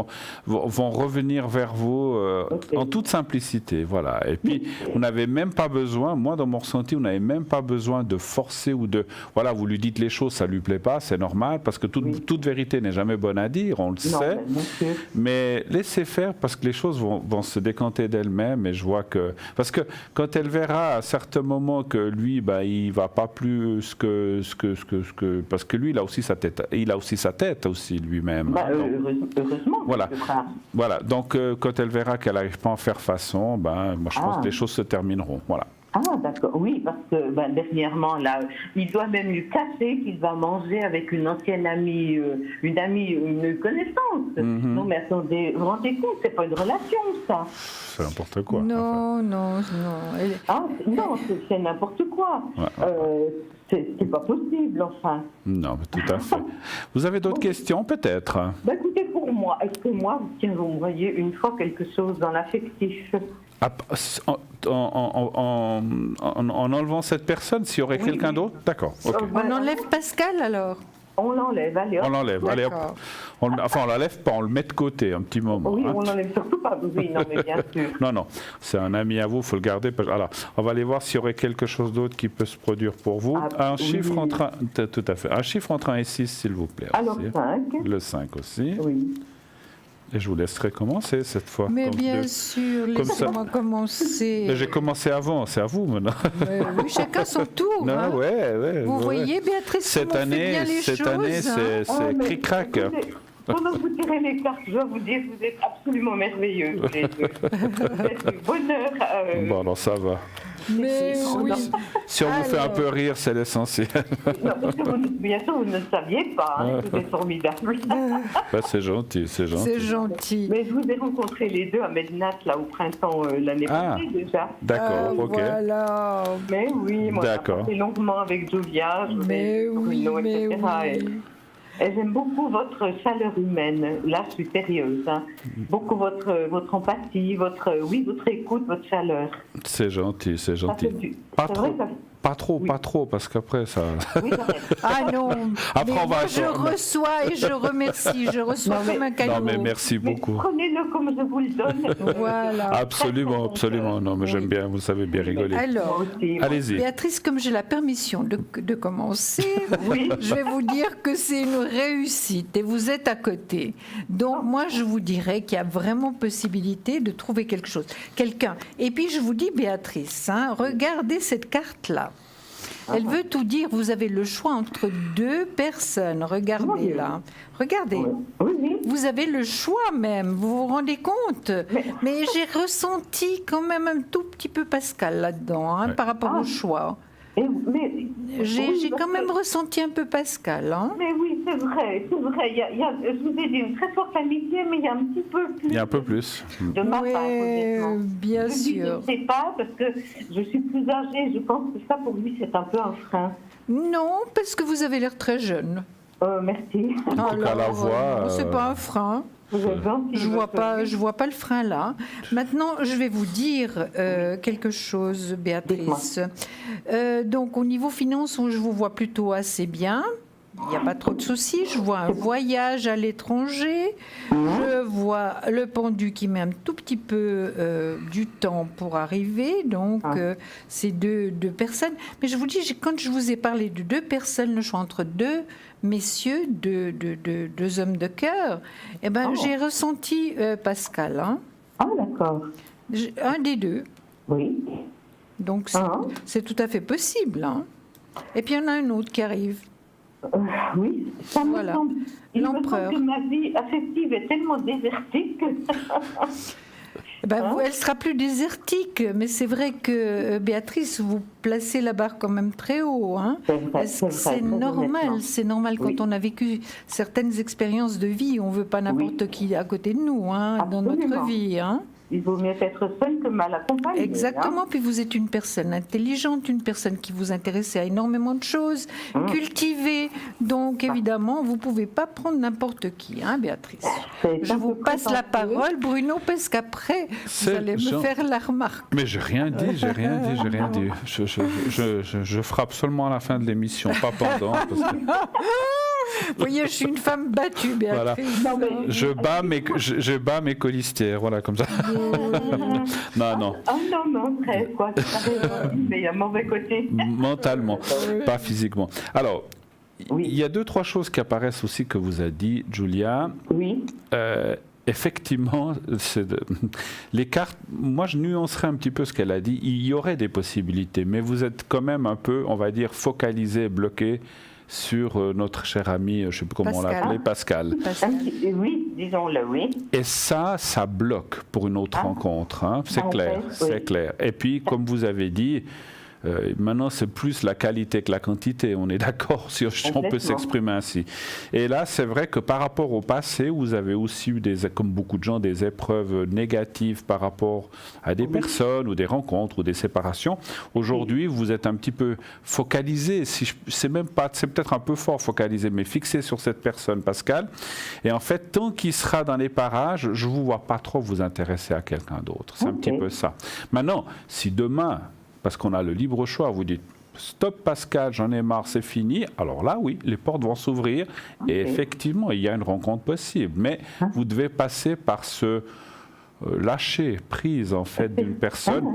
vont revenir vers vous en toute simplicité, voilà. Et puis, on n'avait même pas besoin, moi dans mon ressenti, on n'avait même pas besoin de forcer ou de, voilà, vous lui dites les choses, ça lui plaît pas, c'est normal, parce que toute vérité n'est jamais bonne à dire, on le sait. Mais laissez faire, parce que les choses vont se décanter d'elles-mêmes, et je vois que, parce que quand elle verra à certains moments que lui, il va pas plus que parce que lui, il a aussi sa tête aussi lui-même. Heureusement. Voilà. Donc quand elle verra qu'elle n'arrive pas à en faire façon, moi je pense que les choses se termineront. Voilà. Ah d'accord, oui, parce que dernièrement, là, il doit même lui cacher qu'il va manger avec une ancienne amie, une connaissance. Non mais attendez, vous vous rendez compte, c'est pas une relation ça. C'est n'importe quoi. Non. Non, c'est n'importe quoi. C'est pas possible, enfin. Non, mais tout à fait. Vous avez d'autres questions peut-être? Écoutez, pour moi, est-ce que moi, vous me voyez une fois quelque chose dans l'affectif? En enlevant cette personne, s'il y aurait quelqu'un d'autre? D'accord. Okay. On enlève Pascal alors? On l'enlève, allez hop. On l'enlève, allez hop. On l'enlève pas, on le met de côté un petit moment. Oui, on l'enlève surtout pas. Oui, non, mais bien sûr. Non, c'est un ami à vous, il faut le garder. Alors, on va aller voir s'il y aurait quelque chose d'autre qui peut se produire pour vous. Chiffre entre tout à fait. Un chiffre entre 1 et 6, s'il vous plaît. Alors, 5. Le 5 aussi. Oui. Et je vous laisserai commencer cette fois. Mais bien sûr, laissez-moi commencer. Mais j'ai commencé avant, c'est à vous maintenant. Oui, chacun son tour. Non, vous voyez, Béatrice, cette année, c'est cric-crac. Pendant que vous tirez les cartes, je dois vous dire que vous êtes absolument merveilleux. Vous êtes du bonheur. Bon, alors ça va. Mais oui. Si on vous fait un peu rire, c'est l'essentiel. Non, parce que bien sûr, vous ne le saviez pas. C'était formidable. C'est gentil, c'est gentil. C'est gentil. Mais je vous ai rencontrés les deux à Mednat, là, au printemps l'année passée déjà. D'accord, ok. Voilà. Mais oui, moi, j'ai parlé longuement avec Julia, Bruno, etc. Et j'aime beaucoup votre chaleur humaine. Là, je suis sérieuse. Beaucoup votre empathie, votre écoute, votre chaleur. C'est gentil, c'est gentil. Pas trop, parce qu'après ça. Oui, non. Après, on va. Je reçois et je remercie. Je reçois comme un cadeau. Non, mais merci beaucoup. Prenez-le comme je vous le donne. Voilà. Absolument. Non, mais j'aime bien, vous savez bien rigoler. Alors, allez-y. Béatrice, comme j'ai la permission de commencer, je vais vous dire que c'est une réussite et vous êtes à côté. Donc, moi, je vous dirais qu'il y a vraiment possibilité de trouver quelque chose, quelqu'un. Et puis, je vous dis, Béatrice, regardez cette carte-là. Elle veut tout dire. Vous avez le choix entre deux personnes. Regardez là. Regardez. Oui. Vous avez le choix même. Vous vous rendez compte? Mais j'ai ressenti quand même un tout petit peu Pascal là-dedans, par rapport au choix. J'ai quand même ressenti un peu Pascal. Mais oui, c'est vrai. Je vous ai dit une très forte amitié, mais il y a un petit peu plus. Il y a un peu plus. De ma part, honnêtement. Bien sûr. Je ne sais pas, parce que je suis plus âgée. Je pense que ça, pour lui, c'est un peu un frein. Non, parce que vous avez l'air très jeune. Merci. Alors, la voix, c'est pas un frein. Je vois pas le frein là. Maintenant, je vais vous dire quelque chose, Béatrice. Donc, au niveau finance, je vous vois plutôt assez bien. Il n'y a pas trop de soucis. Je vois un voyage à l'étranger. Je vois le pendu qui met un tout petit peu du temps pour arriver. Donc, c'est deux personnes. Mais je vous dis, quand je vous ai parlé de deux personnes, le choix entre deux messieurs, deux hommes de cœur, j'ai ressenti Pascal. D'accord. Un des deux. Oui. Donc, c'est tout à fait possible. Et puis, il y en a un autre qui arrive. Oui, ça me Voilà. semble. Il me L'empereur. semble que ma vie affective est tellement désertique. Ben, elle sera plus désertique, mais c'est vrai que Béatrice, vous placez la barre quand même très haut. Hein. C'est normal, c'est normal quand on a vécu certaines expériences de vie, on veut pas n'importe qui à côté de nous, hein, dans notre vie. Hein. Il vaut mieux être seul que mal accompagné. Exactement, puis vous êtes une personne intelligente, une personne qui vous intéresse à énormément de choses, cultivée, donc évidemment, vous ne pouvez pas prendre n'importe qui, hein, Béatrice. Je vous passe la parole, Bruno, parce qu'après, vous allez me faire la remarque. Mais j'ai rien dit. Je frappe seulement à la fin de l'émission, pas pendant. Parce que... Vous voyez, je suis une femme battue, Béatrice. Voilà. Je bats mes colistières, voilà, comme ça. Non. Non, très, quoi. Mais il y a un mauvais côté. Mentalement, pas physiquement. Alors, il y a 2-3 choses qui apparaissent aussi que vous a dit, Julia. Oui. Effectivement, les cartes, moi je nuancerais un petit peu ce qu'elle a dit. Il y aurait des possibilités, mais vous êtes quand même un peu, on va dire, focalisé, bloqué sur notre cher ami, je ne sais plus comment on l'appelait, Pascal. Oui, disons-le, oui. Et ça bloque pour une autre rencontre, hein. C'est clair, c'est clair. Et puis, comme vous avez dit, maintenant c'est plus la qualité que la quantité, on est d'accord, si on peut s'exprimer ainsi. Et là, c'est vrai que par rapport au passé, vous avez aussi eu, comme beaucoup de gens, des épreuves négatives par rapport à des personnes ou des rencontres ou des séparations. Aujourd'hui, vous êtes un petit peu focalisé, c'est peut-être un peu fort focalisé, mais fixé sur cette personne, Pascal. Et en fait, tant qu'il sera dans les parages, je ne vous vois pas trop vous intéresser à quelqu'un d'autre. C'est un petit peu ça. Maintenant, si demain, parce qu'on a le libre choix, vous dites stop Pascal, j'en ai marre, c'est fini. Alors là, oui, les portes vont s'ouvrir et effectivement, il y a une rencontre possible. Mais vous devez passer par ce lâcher prise en fait d'une personne.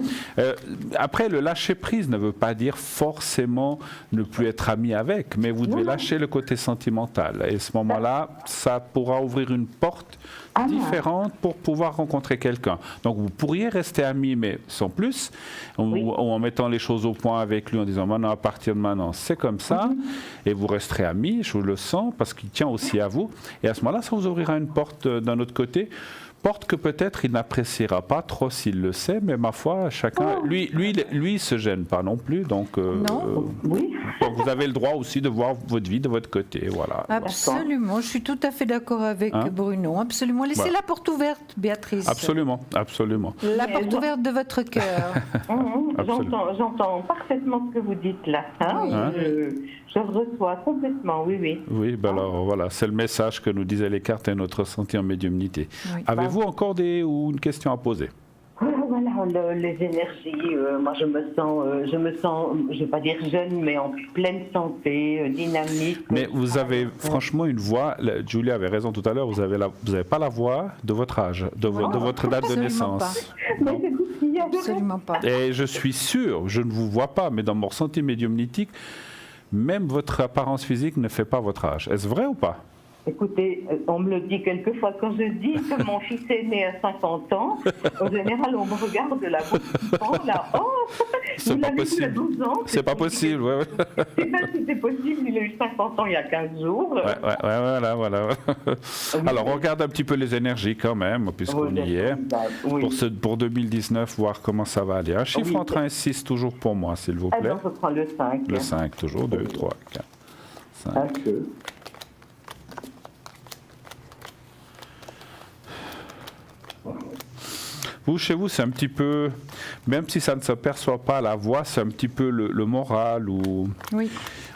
Après, le lâcher prise ne veut pas dire forcément ne plus être ami avec, mais vous devez lâcher le côté sentimental. Et à ce moment-là, ça pourra ouvrir une porte différente pour pouvoir rencontrer quelqu'un. Donc vous pourriez rester ami, mais sans plus, ou en mettant les choses au point avec lui, en disant maintenant, à partir de maintenant, c'est comme ça, et vous resterez amis, je le sens, parce qu'il tient aussi à vous. Et à ce moment-là, ça vous ouvrira une porte d'un autre côté. Porte que peut-être il n'appréciera pas trop s'il le sait, mais ma foi, chacun, lui se gêne pas non plus, donc, donc vous avez le droit aussi de voir votre vie de votre côté, voilà. Absolument, je suis tout à fait d'accord avec Bruno, absolument. Laissez la porte ouverte, Béatrice. Absolument. La porte ouverte de votre cœur. J'entends parfaitement ce que vous dites là. Je reçois complètement, oui. Oui, ben alors voilà, c'est le message que nous disaient les cartes et notre ressenti en médiumnité. Oui. Avez-vous encore une question à poser? Voilà, les énergies, moi je me sens, je ne vais pas dire jeune, mais en pleine santé, dynamique. Mais vous avez franchement une voix, Julia avait raison tout à l'heure, vous n'avez pas la voix de votre âge, de votre date de naissance. Pas. Absolument pas. Et je suis sûr, je ne vous vois pas, mais dans mon ressenti médiumnitique, même votre apparence physique ne fait pas votre âge. Est-ce vrai ou pas? Écoutez, on me le dit quelquefois. Quand je dis que mon fils est né à 50 ans, en général, on me regarde de la bouche qui pend, là. Oh, c'est pas possible. 12 ans, c'est pas possible, ouais. C'est pas si c'est possible, il a eu 50 ans il y a 15 jours. Voilà. Alors, on regarde un petit peu les énergies quand même, puisqu'on y est. Pour 2019, voir comment ça va aller. Un chiffre entre 1 et 6, toujours pour moi, s'il vous plaît. Alors, je prends le 5. Le 5, toujours. 2, 3, 4, 5. Vous, chez vous, c'est un petit peu, même si ça ne se perçoit pas, la voix, c'est un petit peu le moral ou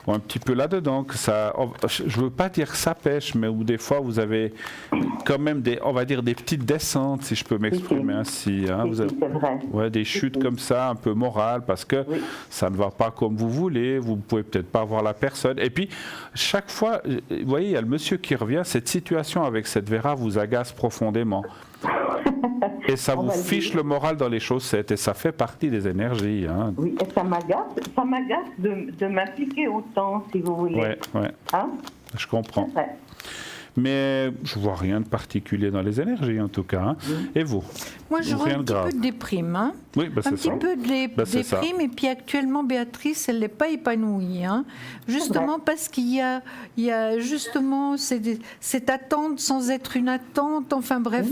un petit peu là-dedans. Que ça, je ne veux pas dire que ça pêche, mais où des fois, vous avez quand même on va dire des petites descentes, si je peux m'exprimer ainsi. Hein. Vous avez, des chutes comme ça, un peu morales, parce que ça ne va pas comme vous voulez, vous ne pouvez peut-être pas voir la personne. Et puis, chaque fois, vous voyez, il y a le monsieur qui revient, cette situation avec cette Vera vous agace profondément. Et ça vous fiche le moral dans les chaussettes, et ça fait partie des énergies. Hein. Oui, et ça m'agace de m'impliquer autant, si vous voulez. Oui. Hein? Je comprends. Mais je vois rien de particulier dans les énergies, en tout cas. Hein. Et vous? Moi, je vois Rien un de petit grave. peu de déprime. Hein. Oui, Un petit peu de c'est ça. déprime. Et puis actuellement, Béatrice, elle n'est pas épanouie. Hein. Justement parce qu'il y a justement cette attente sans être une attente. Enfin bref,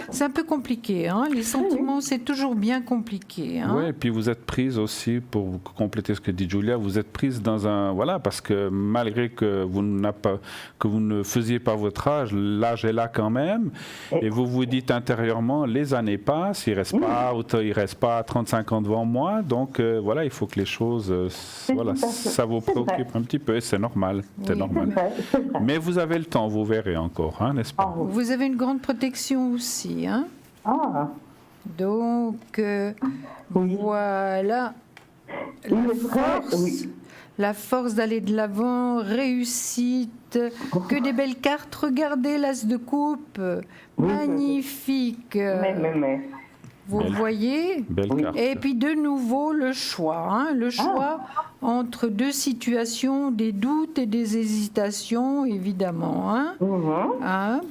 c'est un peu compliqué. Hein. Les sentiments, c'est toujours bien compliqué. Hein. Oui, et puis vous êtes prise aussi, pour compléter ce que dit Julia, vous êtes prise dans un... Voilà, parce que malgré que vous ne faisiez pas votre âge, l'âge est là quand même. Et vous vous dites intérieurement, les années passent, il ne reste pas 35 ans devant moi. Donc voilà, il faut que les choses, ça vous préoccupe un petit peu et c'est normal. C'est normal. C'est vrai. Mais vous avez le temps, vous verrez encore, hein, n'est-ce pas? Vous avez une grande protection aussi. Hein. Ah, Donc, voilà. il est vrai, oui. La force d'aller de l'avant, réussite, que des belles cartes. Regardez l'as de coupe, magnifique. Mais. Vous voyez? Belle carte. Et puis de nouveau le choix. Hein, le choix entre deux situations, des doutes et des hésitations, évidemment. Hein. Hein.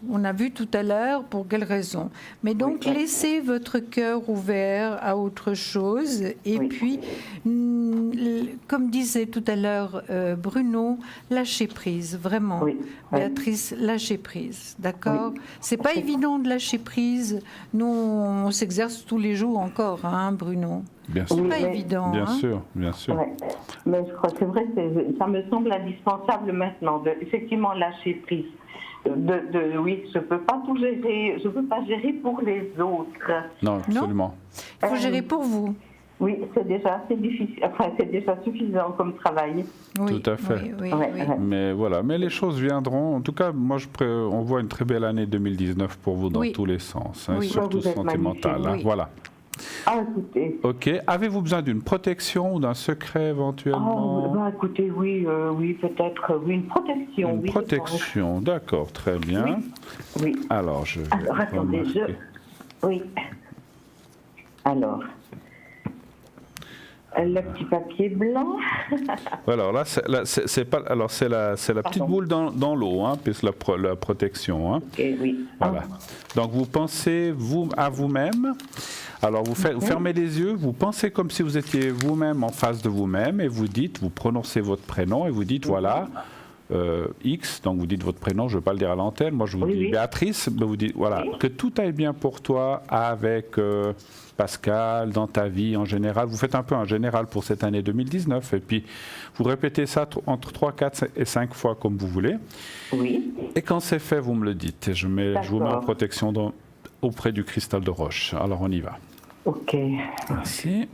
On a vu tout à l'heure pour quelle raison. Mais donc, laissez votre cœur ouvert à autre chose. Et puis, comme disait tout à l'heure Bruno, lâchez prise, vraiment. Béatrice, lâchez prise, d'accord? C'est pas évident de lâcher prise. Nous, on s'exerce tous les jours encore, hein, Bruno? Bien sûr. C'est pas évident. Bien hein. sûr, bien sûr. Ouais. Mais je crois, c'est vrai, ça me semble indispensable maintenant, effectivement, lâcher prise. Oui, je peux pas tout gérer, je peux pas gérer pour les autres. Non, absolument. Il faut gérer pour vous. Oui, c'est déjà assez difficile, enfin, c'est déjà suffisant comme travail. Oui, tout à fait. oui. Mais voilà, mais les choses viendront. En tout cas, moi, on voit une très belle année 2019 pour vous dans tous les sens, hein, surtout sentimental. Hein, voilà. Ah, écoutez. Ok. Avez-vous besoin d'une protection ou d'un secret éventuellement? Écoutez, oui, peut-être, une protection. Une protection, d'accord, très bien. Oui. Alors, je vais attendez, Oui. Alors, le petit papier blanc. Alors là, c'est la petite boule dans l'eau, hein, puis la protection. Hein. Okay, oui. Voilà. Donc vous pensez à vous-même. Alors vous fermez les yeux, vous pensez comme si vous étiez vous-même en face de vous-même et vous prononcez votre prénom et vous dites voilà. X, donc vous dites votre prénom, je ne vais pas le dire à l'antenne, moi je vous dis Béatrice, vous dites voilà, que tout aille bien pour toi avec Pascal, dans ta vie en général. Vous faites un peu un général pour cette année 2019 et puis vous répétez ça entre 3, 4 et 5 fois comme vous voulez. Oui. Et quand c'est fait, vous me le dites et je vous mets en protection auprès du cristal de roche. Alors on y va. Ok. Merci.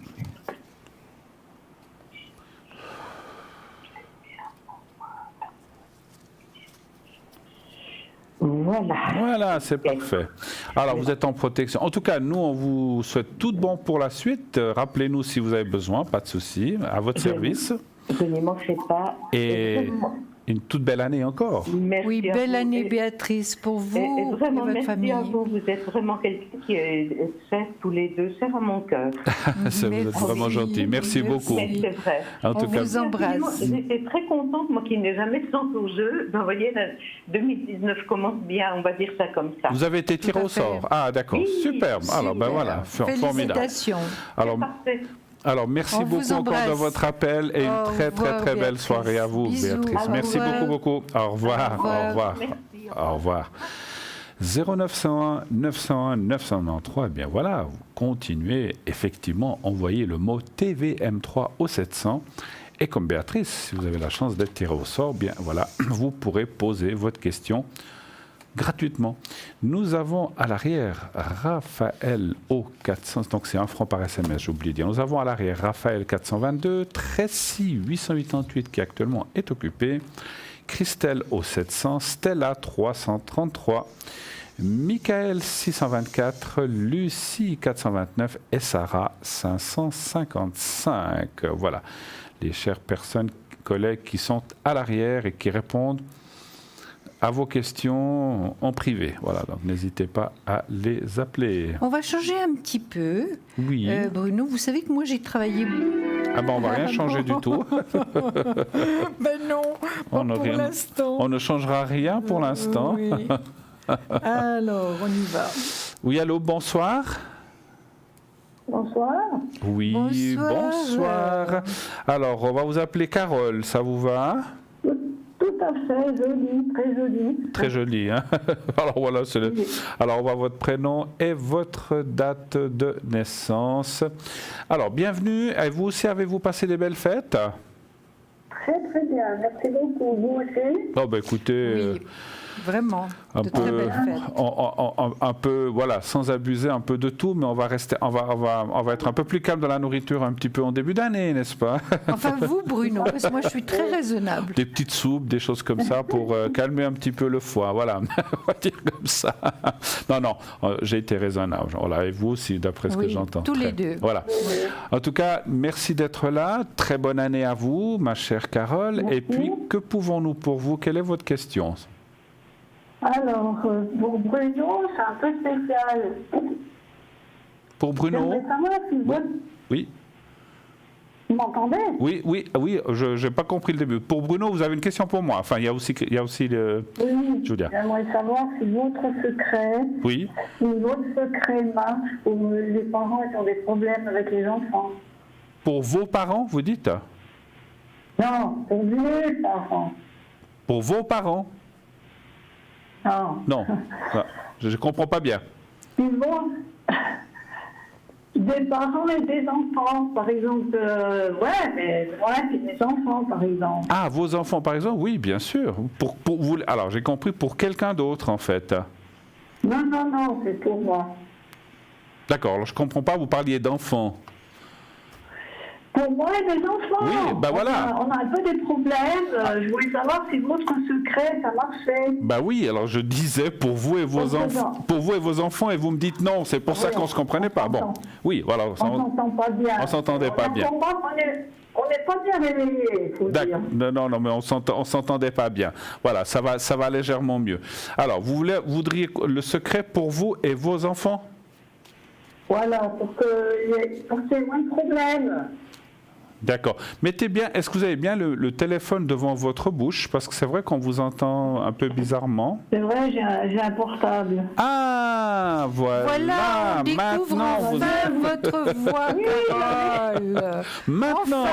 Voilà, c'est parfait. Alors, vous êtes en protection. En tout cas, nous, on vous souhaite tout de bon pour la suite. Rappelez-nous si vous avez besoin, pas de souci, à votre service. Je n'y manquerai pas. Et une toute belle année encore. Merci. Oui, belle année, Béatrice, pour vous et vraiment, votre famille. Merci à vous. Vous êtes vraiment quelqu'un qui est cher, tous les deux, cher à mon cœur. Vous êtes vraiment gentil. Merci beaucoup. Mais c'est vrai. En tout cas, vous embrasse. J'étais très contente, moi qui n'ai jamais de sens au jeu. Vous voyez, 2019 commence bien, on va dire ça comme ça. Vous avez été tiré au sort. Ah, d'accord. Oui, superbe. Alors, ben voilà, formidable. Félicitations. Alors, merci beaucoup encore de votre appel et une très belle soirée à vous, Béatrice. Merci beaucoup. Au revoir. Au revoir. 0901 901 993. Eh bien voilà, vous continuez effectivement à envoyer le mot TVM3 au 700. Et comme Béatrice, si vous avez la chance d'être tiré au sort, bien voilà, vous pourrez poser votre question gratuitement. Nous avons à l'arrière Raphaël au 400, donc c'est 1 franc par SMS, j'ai oublié de dire. Nous avons à l'arrière Raphaël 422, Tracy 888 qui actuellement est occupé, Christelle au 700, Stella 333, Michael 624, Lucie 429 et Sarah 555. Voilà, les chères personnes, collègues qui sont à l'arrière et qui répondent à vos questions en privé. Voilà, donc n'hésitez pas à les appeler. On va changer un petit peu. Oui. Bruno, vous savez que moi j'ai travaillé... Ah ben on va rien changer du tout. Ben non, pas pour l'instant. On ne changera rien pour l'instant. Oui. Alors, on y va. Oui, allô, bonsoir. Bonsoir. Oui, bonsoir. Alors, on va vous appeler Carole, ça vous va? Tout à fait, joli, très joli. Très joli, hein? Alors voilà, alors on va votre prénom et votre date de naissance. Alors, bienvenue. Et vous aussi, avez-vous passé des belles fêtes? Très très bien, merci beaucoup. Vous aussi? Oh, ben écoutez... Oui. Vraiment, un de peu, très belles fêtes. un peu, voilà, sans abuser un peu de tout, mais on va être un peu plus calme dans la nourriture un petit peu en début d'année, n'est-ce pas? Enfin, vous, Bruno, parce que moi, je suis très raisonnable. Des petites soupes, des choses comme ça pour calmer un petit peu le foie, voilà, on va dire comme ça. Non, j'ai été raisonnable, voilà, et vous aussi, d'après ce que j'entends. Tous les deux. Voilà. En tout cas, merci d'être là, très bonne année à vous, ma chère Carole, merci. Et puis, que pouvons-nous pour vous? Quelle est votre question? Alors, pour Bruno, c'est un peu spécial. Pour Bruno? J'aimerais savoir si Oui. Vous m'entendez? Oui, je n'ai pas compris le début. Pour Bruno, vous avez une question pour moi. Enfin, il y a aussi le... Oui, Julia. J'aimerais savoir si votre secret, Oui. si votre secret marche pour les parents qui ont des problèmes avec les enfants. Pour vos parents, vous dites? Non, pour les parents. Pour vos parents? Non, je ne comprends pas bien. Ils vont des parents et des enfants, par exemple. C'est mes enfants, par exemple. Ah, vos enfants, par exemple? Oui, bien sûr. Pour vous, alors, j'ai compris pour quelqu'un d'autre, en fait. Non, c'est pour moi. D'accord, alors je ne comprends pas, vous parliez d'enfants. Pour moi et des enfants. Oui, ben voilà. On a un peu des problèmes. Je voulais savoir si votre secret, ça marchait. Bah oui, alors je disais pour vous et vos enfants, et vous me dites non, c'est pour ça qu'on ne se comprenait pas. Bon, oui, voilà. On s'entend pas bien. On s'entendait pas bien. On n'est pas bien réveillés, faut dire. Non, mais on s'entendait pas bien. Voilà, ça va légèrement mieux. Alors, vous voudriez le secret pour vous et vos enfants? Voilà, pour qu'il y ait moins de problèmes. D'accord. Mettez bien, est-ce que vous avez bien le téléphone devant votre bouche? Parce que c'est vrai qu'on vous entend un peu bizarrement. C'est vrai, j'ai un portable. Ah, voilà. On découvre enfin votre voix, Carole. Maintenant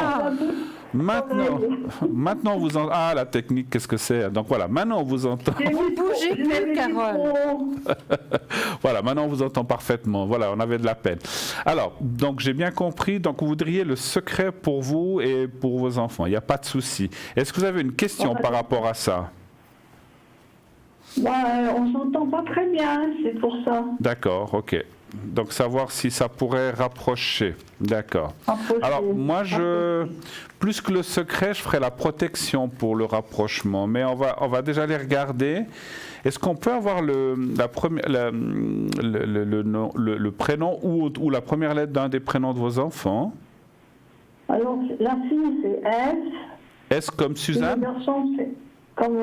vous entendez. Ah, la technique, qu'est-ce que c'est? Donc voilà, maintenant on vous entend. Vous bougez plus, Carole. Voilà, maintenant on vous entend parfaitement. Voilà, on avait de la peine. Alors, donc j'ai bien compris. Donc vous voudriez le secret pour vous et pour vos enfants. Il n'y a pas de souci. Est-ce que vous avez une question par rapport à ça? On s'entend pas très bien, c'est pour ça. D'accord, ok. Donc savoir si ça pourrait rapprocher. D'accord. Alors moi, plus que le secret, je ferai la protection pour le rapprochement. Mais on va déjà les regarder. Est-ce qu'on peut avoir le prénom ou la première lettre d'un des prénoms de vos enfants? Alors la fille c'est S. S comme Suzanne? Le garçon c'est comme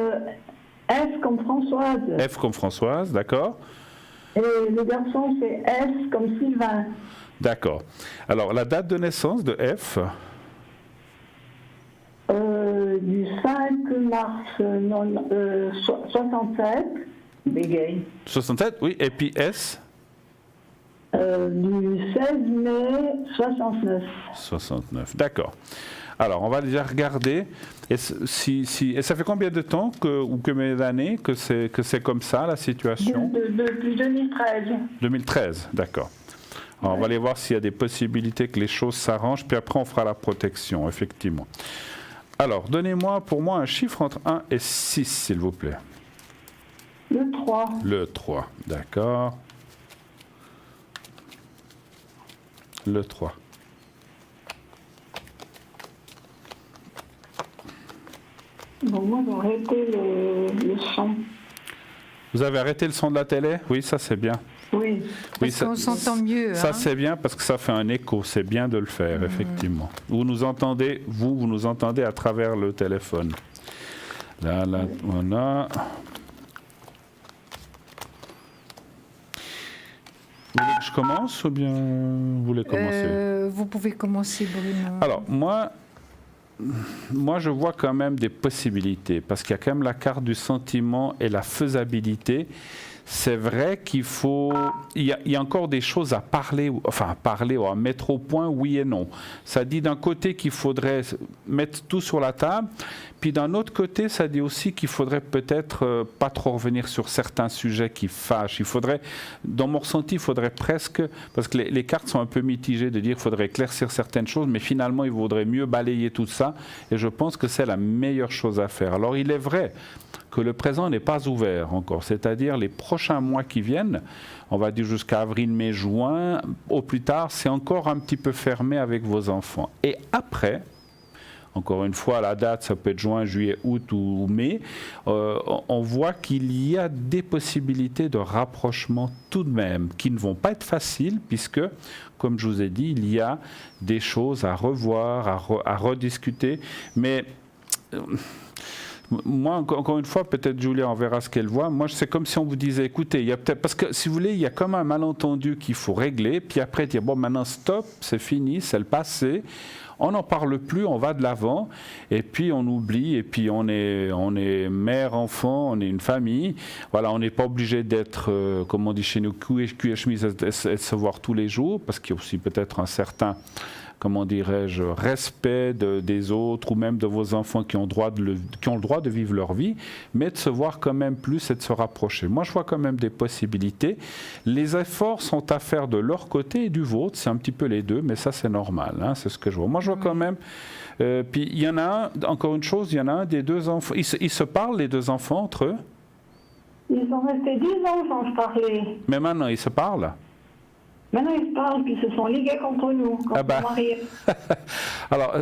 F comme Françoise. F comme Françoise, d'accord. Et le garçon, c'est S comme Sylvain. D'accord. Alors, la date de naissance de F? Du 5 mars 67. Bégaye. 67, oui. Et puis S? Du 16 mai 69. 69, d'accord. Alors, on va déjà regarder. Et ça fait combien de temps ou combien d'années que c'est comme ça, la situation? Depuis 2013. 2013, d'accord. Alors, on va aller voir s'il y a des possibilités que les choses s'arrangent, puis après on fera la protection, effectivement. Alors, donnez-moi pour moi un chiffre entre 1 et 6, s'il vous plaît. Le 3. Le 3, d'accord. Le 3. Bon, moi, j'ai arrêté le son. Vous avez arrêté le son de la télé? Oui, ça c'est bien. Oui. Parce qu'on s'entend mieux. Ça c'est bien parce que ça fait un écho. C'est bien de le faire, effectivement. Vous nous entendez à travers le téléphone. Là, voilà. Vous voulez que je commence ou bien vous voulez commencer? Vous pouvez commencer, Bruno. Alors, moi, je vois quand même des possibilités, parce qu'il y a quand même la carte du sentiment et la faisabilité. C'est vrai qu'il faut... Il y a encore des choses à parler, enfin à parler ou à mettre au point, oui et non. Ça dit d'un côté qu'il faudrait mettre tout sur la table, puis d'un autre côté, ça dit aussi qu'il faudrait peut-être pas trop revenir sur certains sujets qui fâchent. Il faudrait, dans mon ressenti, il faudrait presque, parce que les cartes sont un peu mitigées, de dire qu'il faudrait éclaircir certaines choses, mais finalement, il vaudrait mieux balayer tout ça, et je pense que c'est la meilleure chose à faire. Alors, il est vrai que le présent n'est pas ouvert encore, c'est-à-dire les prochains mois qui viennent, on va dire jusqu'à avril, mai, juin, au plus tard, c'est encore un petit peu fermé avec vos enfants. Et après, encore une fois, la date, ça peut être juin, juillet, août ou mai, on voit qu'il y a des possibilités de rapprochement tout de même, qui ne vont pas être faciles, puisque, comme je vous ai dit, il y a des choses à revoir, à rediscuter, mais... Moi, encore une fois, peut-être Julia, on verra ce qu'elle voit. Moi, c'est comme si on vous disait, écoutez, il y a peut-être, parce que si vous voulez, il y a comme un malentendu qu'il faut régler, puis après dire, bon, maintenant, stop, c'est fini, c'est le passé, on n'en parle plus, on va de l'avant, et puis on oublie, et puis on est mère, enfant, on est une famille. Voilà, on n'est pas obligé d'être, comme on dit chez nous, cul et chemise, et de se voir tous les jours, parce qu'il y a aussi peut-être un certain... comment dirais-je, respect des autres ou même de vos enfants qui ont le droit de vivre leur vie, mais de se voir quand même plus et de se rapprocher. Moi, je vois quand même des possibilités. Les efforts sont à faire de leur côté et du vôtre, c'est un petit peu les deux, mais ça, c'est normal, hein, c'est ce que je vois. Moi, je vois quand même... puis, il y en a un, encore une chose, il y en a un des deux enfants... Ils se parlent, les deux enfants, entre eux? Ils sont restés 10 ans sans se parler. Mais maintenant, ils se parlent? Maintenant, ils se parlent, puis ils se sont ligués contre nous, contre mon mari. Alors,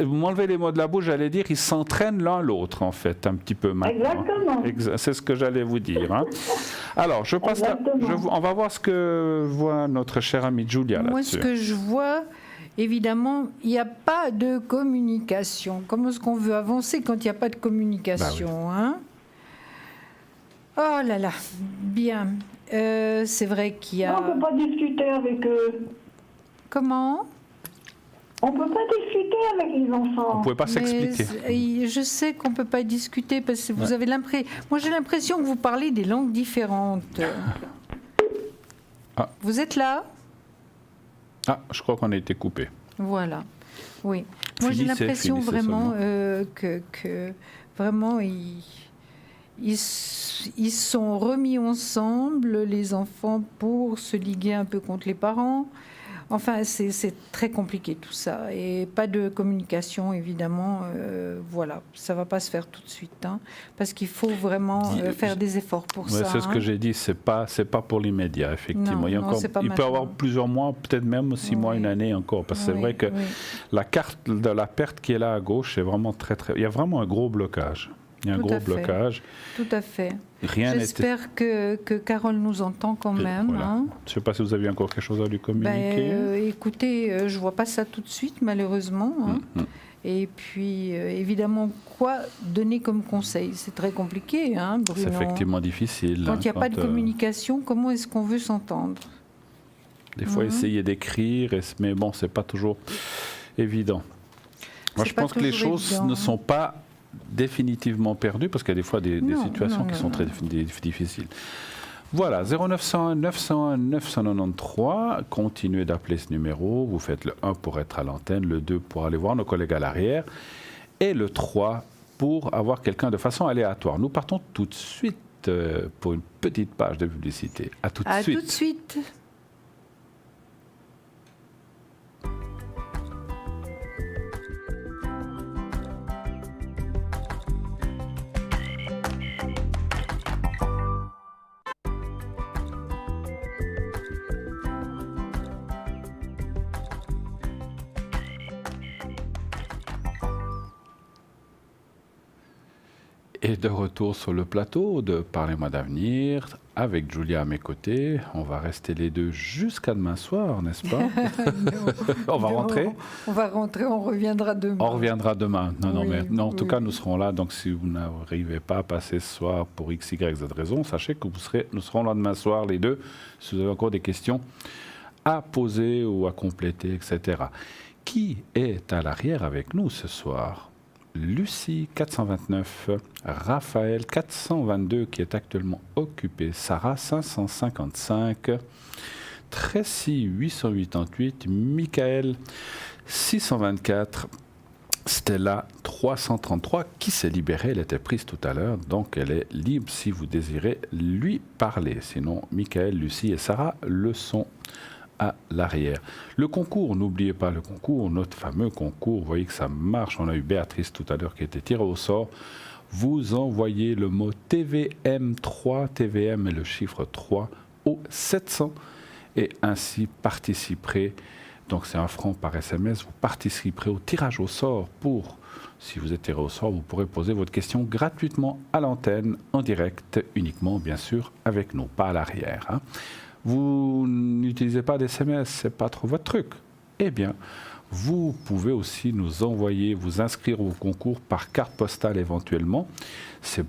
vous m'enlevez les mots de la bouche, j'allais dire, ils s'entraînent l'un l'autre, en fait, un petit peu maintenant. Exactement. C'est ce que j'allais vous dire. Hein. Alors, je passe on va voir ce que voit notre chère amie Julia là-dessus. Moi, ce que je vois, évidemment, il n'y a pas de communication. Comment est-ce qu'on veut avancer quand il n'y a pas de communication, oui. hein? Oh là là, bien. C'est vrai qu'il y a... On ne peut pas discuter avec eux. Comment? On ne peut pas discuter avec les enfants. On ne pouvait pas s'expliquer. Je sais qu'on ne peut pas discuter parce que vous avez l'impression... Moi, j'ai l'impression que vous parlez des langues différentes. Ah. Vous êtes là? Ah, je crois qu'on a été coupé. Voilà, oui. Moi, j'ai l'impression vraiment que vraiment, ils sont remis ensemble, les enfants, pour se liguer un peu contre les parents. Enfin, c'est très compliqué tout ça. Et pas de communication, évidemment. Voilà, ça ne va pas se faire tout de suite. Hein, parce qu'il faut vraiment faire des efforts pour ça. C'est ce que j'ai dit, c'est pas pour l'immédiat, effectivement. Non, il peut y avoir plusieurs mois, peut-être même 6 mois, une année encore. Parce que c'est vrai que la carte de la perte qui est là à gauche, c'est vraiment très... Il y a vraiment un gros blocage. Il y a un gros blocage. Tout à fait. J'espère que Carole nous entend quand même. Voilà. Hein. Je ne sais pas si vous aviez encore quelque chose à lui communiquer. Écoutez, je ne vois pas ça tout de suite, malheureusement. Hein. Et puis, évidemment, quoi donner comme conseil? C'est très compliqué, hein, Bruno. C'est effectivement difficile. Quand il n'y a pas de communication, comment est-ce qu'on veut s'entendre? Des fois, essayer d'écrire, mais bon, ce n'est pas toujours évident. Moi, je pense que les choses ne sont pas définitivement perdues, parce qu'il y a des fois des situations qui sont très difficiles. Voilà, 0901 901 993, continuez d'appeler ce numéro, vous faites le 1 pour être à l'antenne, le 2 pour aller voir nos collègues à l'arrière, et le 3 pour avoir quelqu'un de façon aléatoire. Nous partons tout de suite pour une petite page de publicité. À tout de suite. À tout de suite. Et de retour sur le plateau de Parlez-moi d'avenir, avec Julia à mes côtés. On va rester les deux jusqu'à demain soir, n'est-ce pas? On va rentrer? On va rentrer, on reviendra demain. On reviendra demain. Non, Oui, mais non, en tout oui. cas, nous serons là. Donc, si vous n'arrivez pas à passer ce soir pour X, Y, Z raison, sachez que nous serons là demain soir, les deux, si vous avez encore des questions à poser ou à compléter, etc. Qui est à l'arrière avec nous ce soir? Lucie 429, Raphaël 422 qui est actuellement occupé, Sarah 555, Tracy 888, Michael 624, Stella 333 qui s'est libérée, elle était prise tout à l'heure, donc elle est libre si vous désirez lui parler. Sinon, Michael, Lucie et Sarah le sont à l'arrière. Le concours, n'oubliez pas le concours, notre fameux concours, vous voyez que ça marche. On a eu Béatrice tout à l'heure qui était tirée au sort. Vous envoyez le mot TVM3, TVM et le chiffre 3 au 700 et ainsi participerez, donc c'est 1 franc par SMS, vous participerez au tirage au sort pour, si vous êtes tiré au sort, vous pourrez poser votre question gratuitement à l'antenne, en direct, uniquement bien sûr avec nous, pas à l'arrière, hein. Vous n'utilisez pas d'SMS, c'est pas trop votre truc. Eh bien, vous pouvez aussi nous envoyer, vous inscrire au concours par carte postale éventuellement. C'est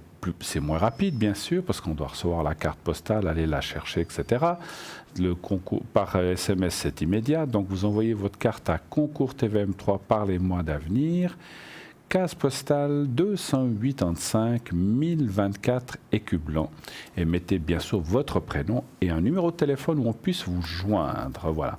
moins rapide, bien sûr, parce qu'on doit recevoir la carte postale, aller la chercher, etc. Le concours par SMS, c'est immédiat. Donc, vous envoyez votre carte à Concours TVM3 Parlez-moi d'avenir. Case postale 285 1024 Écublanc et mettez bien sûr votre prénom et un numéro de téléphone où on puisse vous joindre. Voilà.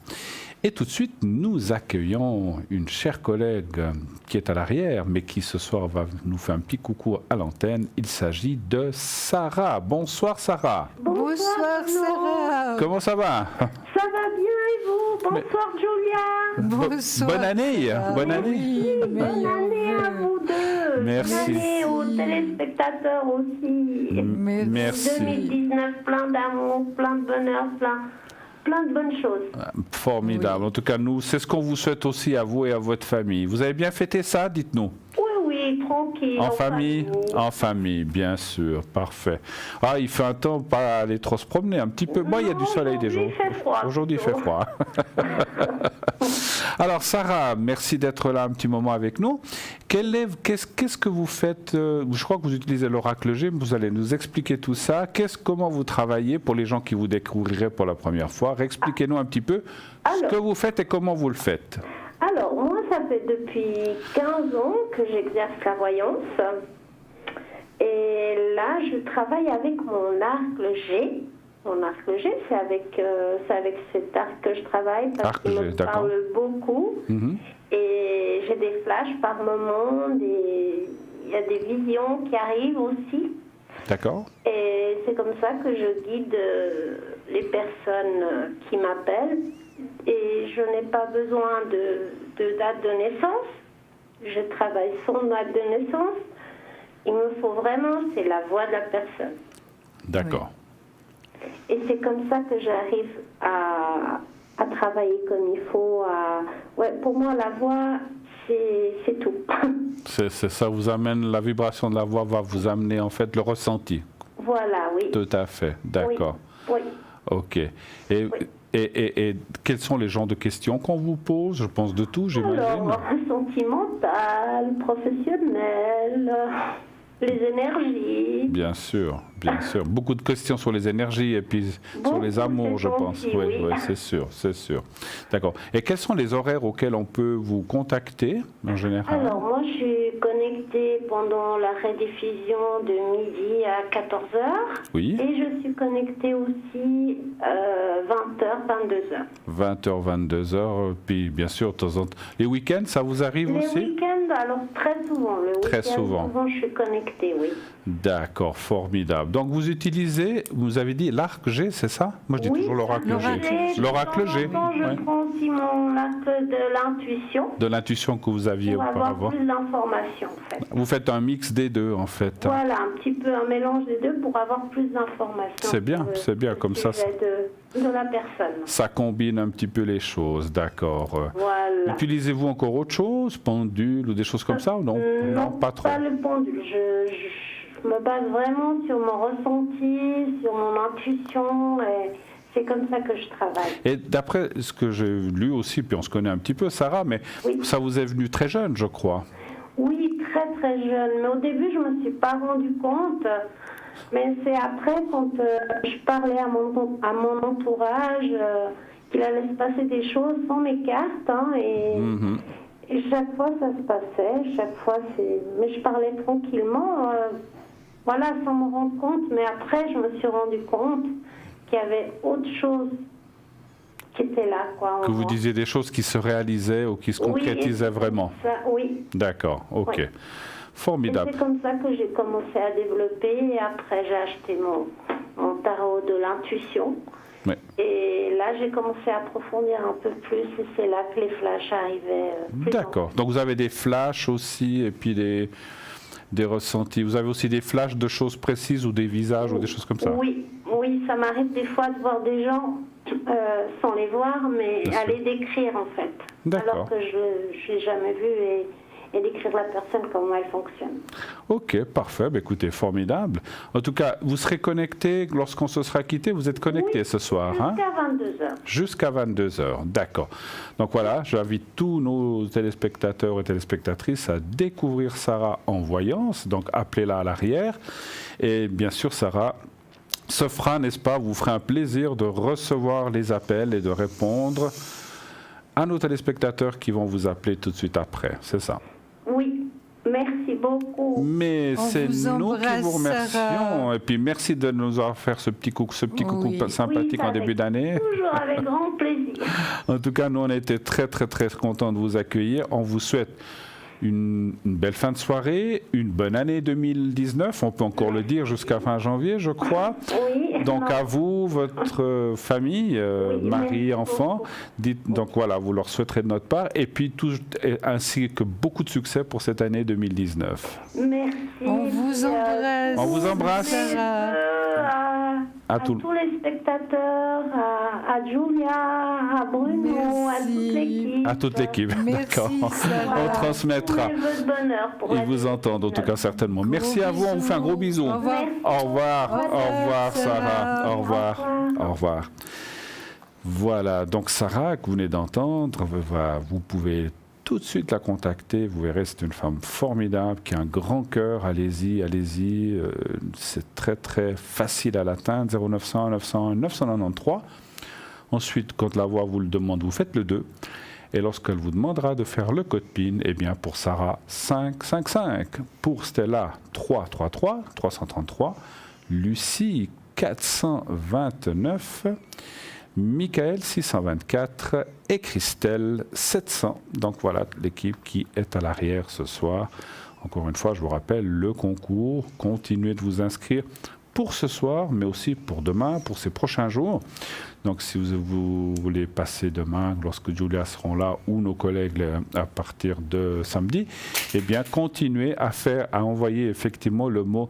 Et tout de suite, nous accueillons une chère collègue qui est à l'arrière, mais qui ce soir va nous faire un petit coucou à l'antenne. Il s'agit de Sarah. Bonsoir Sarah. Bonsoir Sarah. Comment ça va? Ça va bien et vous? Bonsoir Julia. Bonsoir. Bonne année. Sarah. Bonne année. Oui, Bonne année à vous deux. Merci. Bonne année aux téléspectateurs aussi. Merci. 2019, plein d'amour, plein de bonheur, plein de bonnes choses. Formidable. Oui. En tout cas, nous, c'est ce qu'on vous souhaite aussi à vous et à votre famille. Vous avez bien fêté ça, dites-nous? Oui, tranquille. En famille? En famille, bien sûr. Parfait. Ah, il fait un temps pas aller trop se promener, un petit peu. Bon, il y a du soleil des jours. Aujourd'hui, il fait froid. Aujourd'hui, il fait froid. Alors, Sarah, merci d'être là un petit moment avec nous. Qu'est-ce que vous faites? Je crois que vous utilisez l'Oracle G. Vous allez nous expliquer tout ça. Comment vous travaillez pour les gens qui vous découvriraient pour la première fois? Expliquez-nous un petit peu ce que vous faites et comment vous le faites. Alors, moi, ça fait depuis 15 ans que j'exerce la voyance. Et là, je travaille avec mon arc G. Mon arc G, c'est avec cet arc que je travaille parce qu'il me parle beaucoup. Mm-hmm. Et j'ai des flashs par moment, il y a des visions qui arrivent aussi. D'accord. Et c'est comme ça que je guide les personnes qui m'appellent. Et je n'ai pas besoin de date de naissance. Je travaille sans date de naissance. Il me faut vraiment, c'est la voix de la personne. D'accord. Oui. Et c'est comme ça que j'arrive à travailler comme il faut. Ouais, pour moi, la voix, c'est tout. Ça vous amène, la vibration de la voix va vous amener en fait le ressenti. Voilà, oui. Tout à fait, d'accord. Oui. Ok. Et quels sont les genres de questions qu'on vous pose? Je pense de tout, j'imagine. Alors, sentimental, professionnel, les énergies. Bien sûr, bien sûr. Beaucoup de questions sur les énergies et puis sur les amours, je pense. Oui, c'est sûr, c'est sûr. D'accord. Et quels sont les horaires auxquels on peut vous contacter en général? Alors, moi, je suis connectée pendant la rediffusion de midi à 14h. Oui. Et je suis connectée aussi 20h, 22h. 20h, 22h, puis bien sûr, de temps en temps. Les week-ends, ça vous arrive aussi? Les week-ends, alors très souvent. Très souvent. Souvent, je suis connectée, oui. D'accord, formidable. Donc vous utilisez, vous avez dit l'arc G, c'est ça? Moi je dis toujours l'oracle G. L'oracle G. Je prends aussi mon arc de l'intuition. De l'intuition que vous aviez auparavant. Pour avoir plus d'informations en fait. Vous faites un mix des deux en fait. Voilà, un petit peu un mélange des deux pour avoir plus d'informations. C'est bien comme ça. De la personne. Ça combine un petit peu les choses, d'accord. Voilà. Utilisez-vous encore autre chose, pendule ou des choses comme ça ou non? Non, pas trop. Pas le pendule. je me base vraiment sur mon ressenti, sur mon intuition, et c'est comme ça que je travaille. Et d'après ce que j'ai lu aussi, puis on se connaît un petit peu, Sarah, mais ça vous est venu très jeune, je crois. Oui, très très jeune. Mais au début, je ne me suis pas rendu compte. Mais c'est après, quand je parlais à mon entourage, qu'il allait se passer des choses sans mes cartes. Hein, et chaque fois, ça se passait. Chaque fois, mais je parlais tranquillement, voilà, sans me rendre compte. Mais après, je me suis rendu compte qu'il y avait autre chose qui était là. Quoi, que vous disiez des choses qui se réalisaient ou qui se concrétisaient vraiment. Ça, oui. D'accord, ok. Oui. Formidable. Et c'est comme ça que j'ai commencé à développer. Et après, j'ai acheté mon tarot de l'intuition. Oui. Et là, j'ai commencé à approfondir un peu plus. Et c'est là que les flashs arrivaient. D'accord. Donc vous avez des flashs aussi et puis des ressentis. Vous avez aussi des flashs de choses précises ou des visages ou des choses comme ça? Oui, ça m'arrive des fois de voir des gens sans les voir, mais à les décrire en fait. D'accord. Alors que je n'ai jamais vu et décrire la personne, comment elle fonctionne. Ok, parfait. Ben, écoutez, formidable. En tout cas, vous serez connecté lorsqu'on se sera quitté. Vous êtes connecté ce soir, jusqu'à 22h. Jusqu'à 22h, d'accord. Donc voilà, j'invite tous nos téléspectateurs et téléspectatrices à découvrir Sarah en voyance. Donc appelez-la à l'arrière. Et bien sûr, Sarah se fera, n'est-ce pas, vous ferez un plaisir de recevoir les appels et de répondre à nos téléspectateurs qui vont vous appeler tout de suite après. C'est ça? Oui, merci beaucoup. Mais c'est nous qui vous remercions. Sarah. Et puis merci de nous avoir fait ce petit coucou sympathique en début d'année. Toujours avec grand plaisir. En tout cas, nous on était très très très contents de vous accueillir. On vous souhaite une belle fin de soirée, une bonne année 2019, on peut encore le dire jusqu'à fin janvier, je crois. Oui. Donc à vous, votre famille, mari, enfant, donc voilà, vous leur souhaiterez de notre part, et puis ainsi que beaucoup de succès pour cette année 2019. Merci. On vous embrasse. On vous embrasse. À tous les spectateurs, à Julia, à Bruno, à toute l'équipe. À toute l'équipe, d'accord. On transmettra. Tous les bonheur pour ils vous entendent en tout cas certainement. Merci à vous, on vous fait un gros bisou. Au revoir. Au revoir, au revoir Sarah. Au revoir. Au revoir. Voilà, donc Sarah que vous venez d'entendre, vous pouvez tout de suite la contacter. Vous verrez, c'est une femme formidable qui a un grand cœur. Allez-y, allez-y. C'est très très facile à l'atteindre. 0900 901 993. Ensuite, quand la voix vous le demande, vous faites le 2. Et lorsqu'elle vous demandera de faire le code PIN, eh bien pour Sarah, 555. Pour Stella, 333. Lucie, 429. Michael, 624. Et Christelle, 700. Donc voilà l'équipe qui est à l'arrière ce soir. Encore une fois, je vous rappelle, le concours. Continuez de vous inscrire pour ce soir, mais aussi pour demain, pour ces prochains jours. Donc si vous voulez passer demain, lorsque Julia seront là, ou nos collègues à partir de samedi, eh bien continuez à envoyer effectivement le mot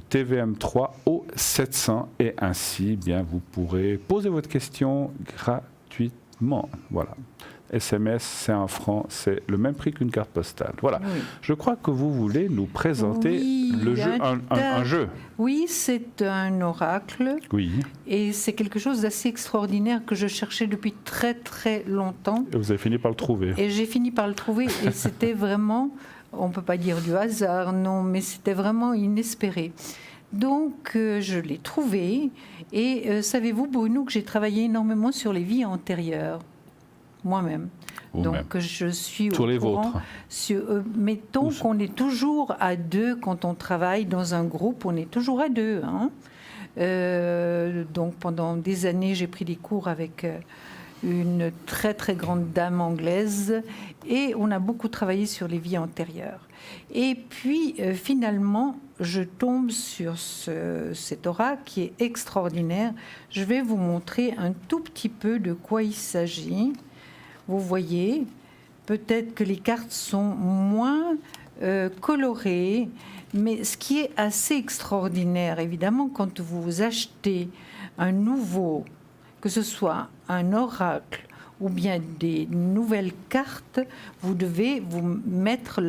TVM3 au 700 et ainsi, bien vous pourrez poser votre question gratuitement. Voilà. SMS, c'est 1 franc, c'est le même prix qu'une carte postale. Voilà. Oui. Je crois que vous voulez nous présenter le jeu, un jeu. Oui, c'est un oracle. Oui. Et c'est quelque chose d'assez extraordinaire que je cherchais depuis très très longtemps. Et vous avez fini par le trouver. Et j'ai fini par le trouver. Et c'était vraiment, on ne peut pas dire du hasard, non, mais c'était vraiment inespéré. Donc, je l'ai trouvé. Et savez-vous, Bruno, que j'ai travaillé énormément sur les vies antérieures. Moi-même. Donc je suis sur au les courant. vôtres. Mettons qu'on est toujours à deux quand on travaille dans un groupe, on est toujours à deux. Hein. Donc pendant des années, j'ai pris des cours avec une très très grande dame anglaise et on a beaucoup travaillé sur les vies antérieures. Et puis finalement, je tombe sur cet oracle qui est extraordinaire. Je vais vous montrer un tout petit peu de quoi il s'agit. Vous voyez, peut-être que les cartes sont moins colorées, mais ce qui est assez extraordinaire, évidemment, quand vous achetez un nouveau, que ce soit un oracle ou bien des nouvelles cartes, vous devez vous mettre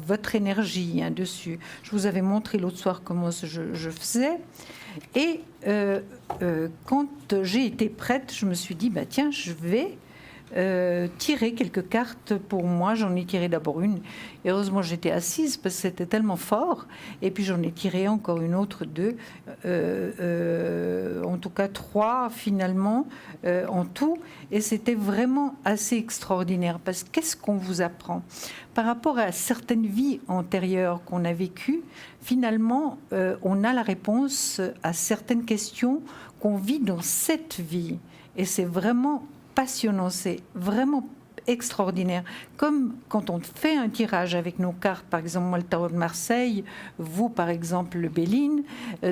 votre énergie dessus. Je vous avais montré l'autre soir comment je faisais. Et quand j'ai été prête, je me suis dit, tiens, je vais tirer quelques cartes pour moi. J'en ai tiré d'abord une. Et heureusement, j'étais assise parce que c'était tellement fort. Et puis, j'en ai tiré encore une autre, 2. En tout cas, 3 finalement en tout. Et c'était vraiment assez extraordinaire. Parce que qu'est-ce qu'on vous apprend ? Par rapport à certaines vies antérieures qu'on a vécues, finalement, on a la réponse à certaines questions qu'on vit dans cette vie. Et c'est vraiment passionnant, c'est vraiment extraordinaire. Comme quand on fait un tirage avec nos cartes, par exemple moi le tarot de Marseille, vous par exemple le Béline,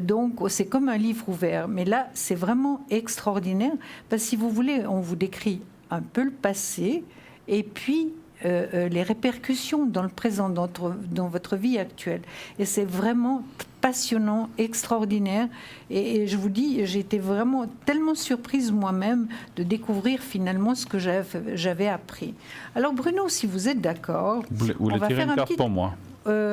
donc c'est comme un livre ouvert. Mais là c'est vraiment extraordinaire parce que si vous voulez, on vous décrit un peu le passé et puis les répercussions dans le présent, dans votre vie actuelle. Et c'est vraiment passionnant, extraordinaire. Et je vous dis, j'ai été vraiment tellement surprise moi-même de découvrir finalement ce que j'avais appris. Alors Bruno, si vous êtes d'accord, vous voulez tirer une carte pour moi?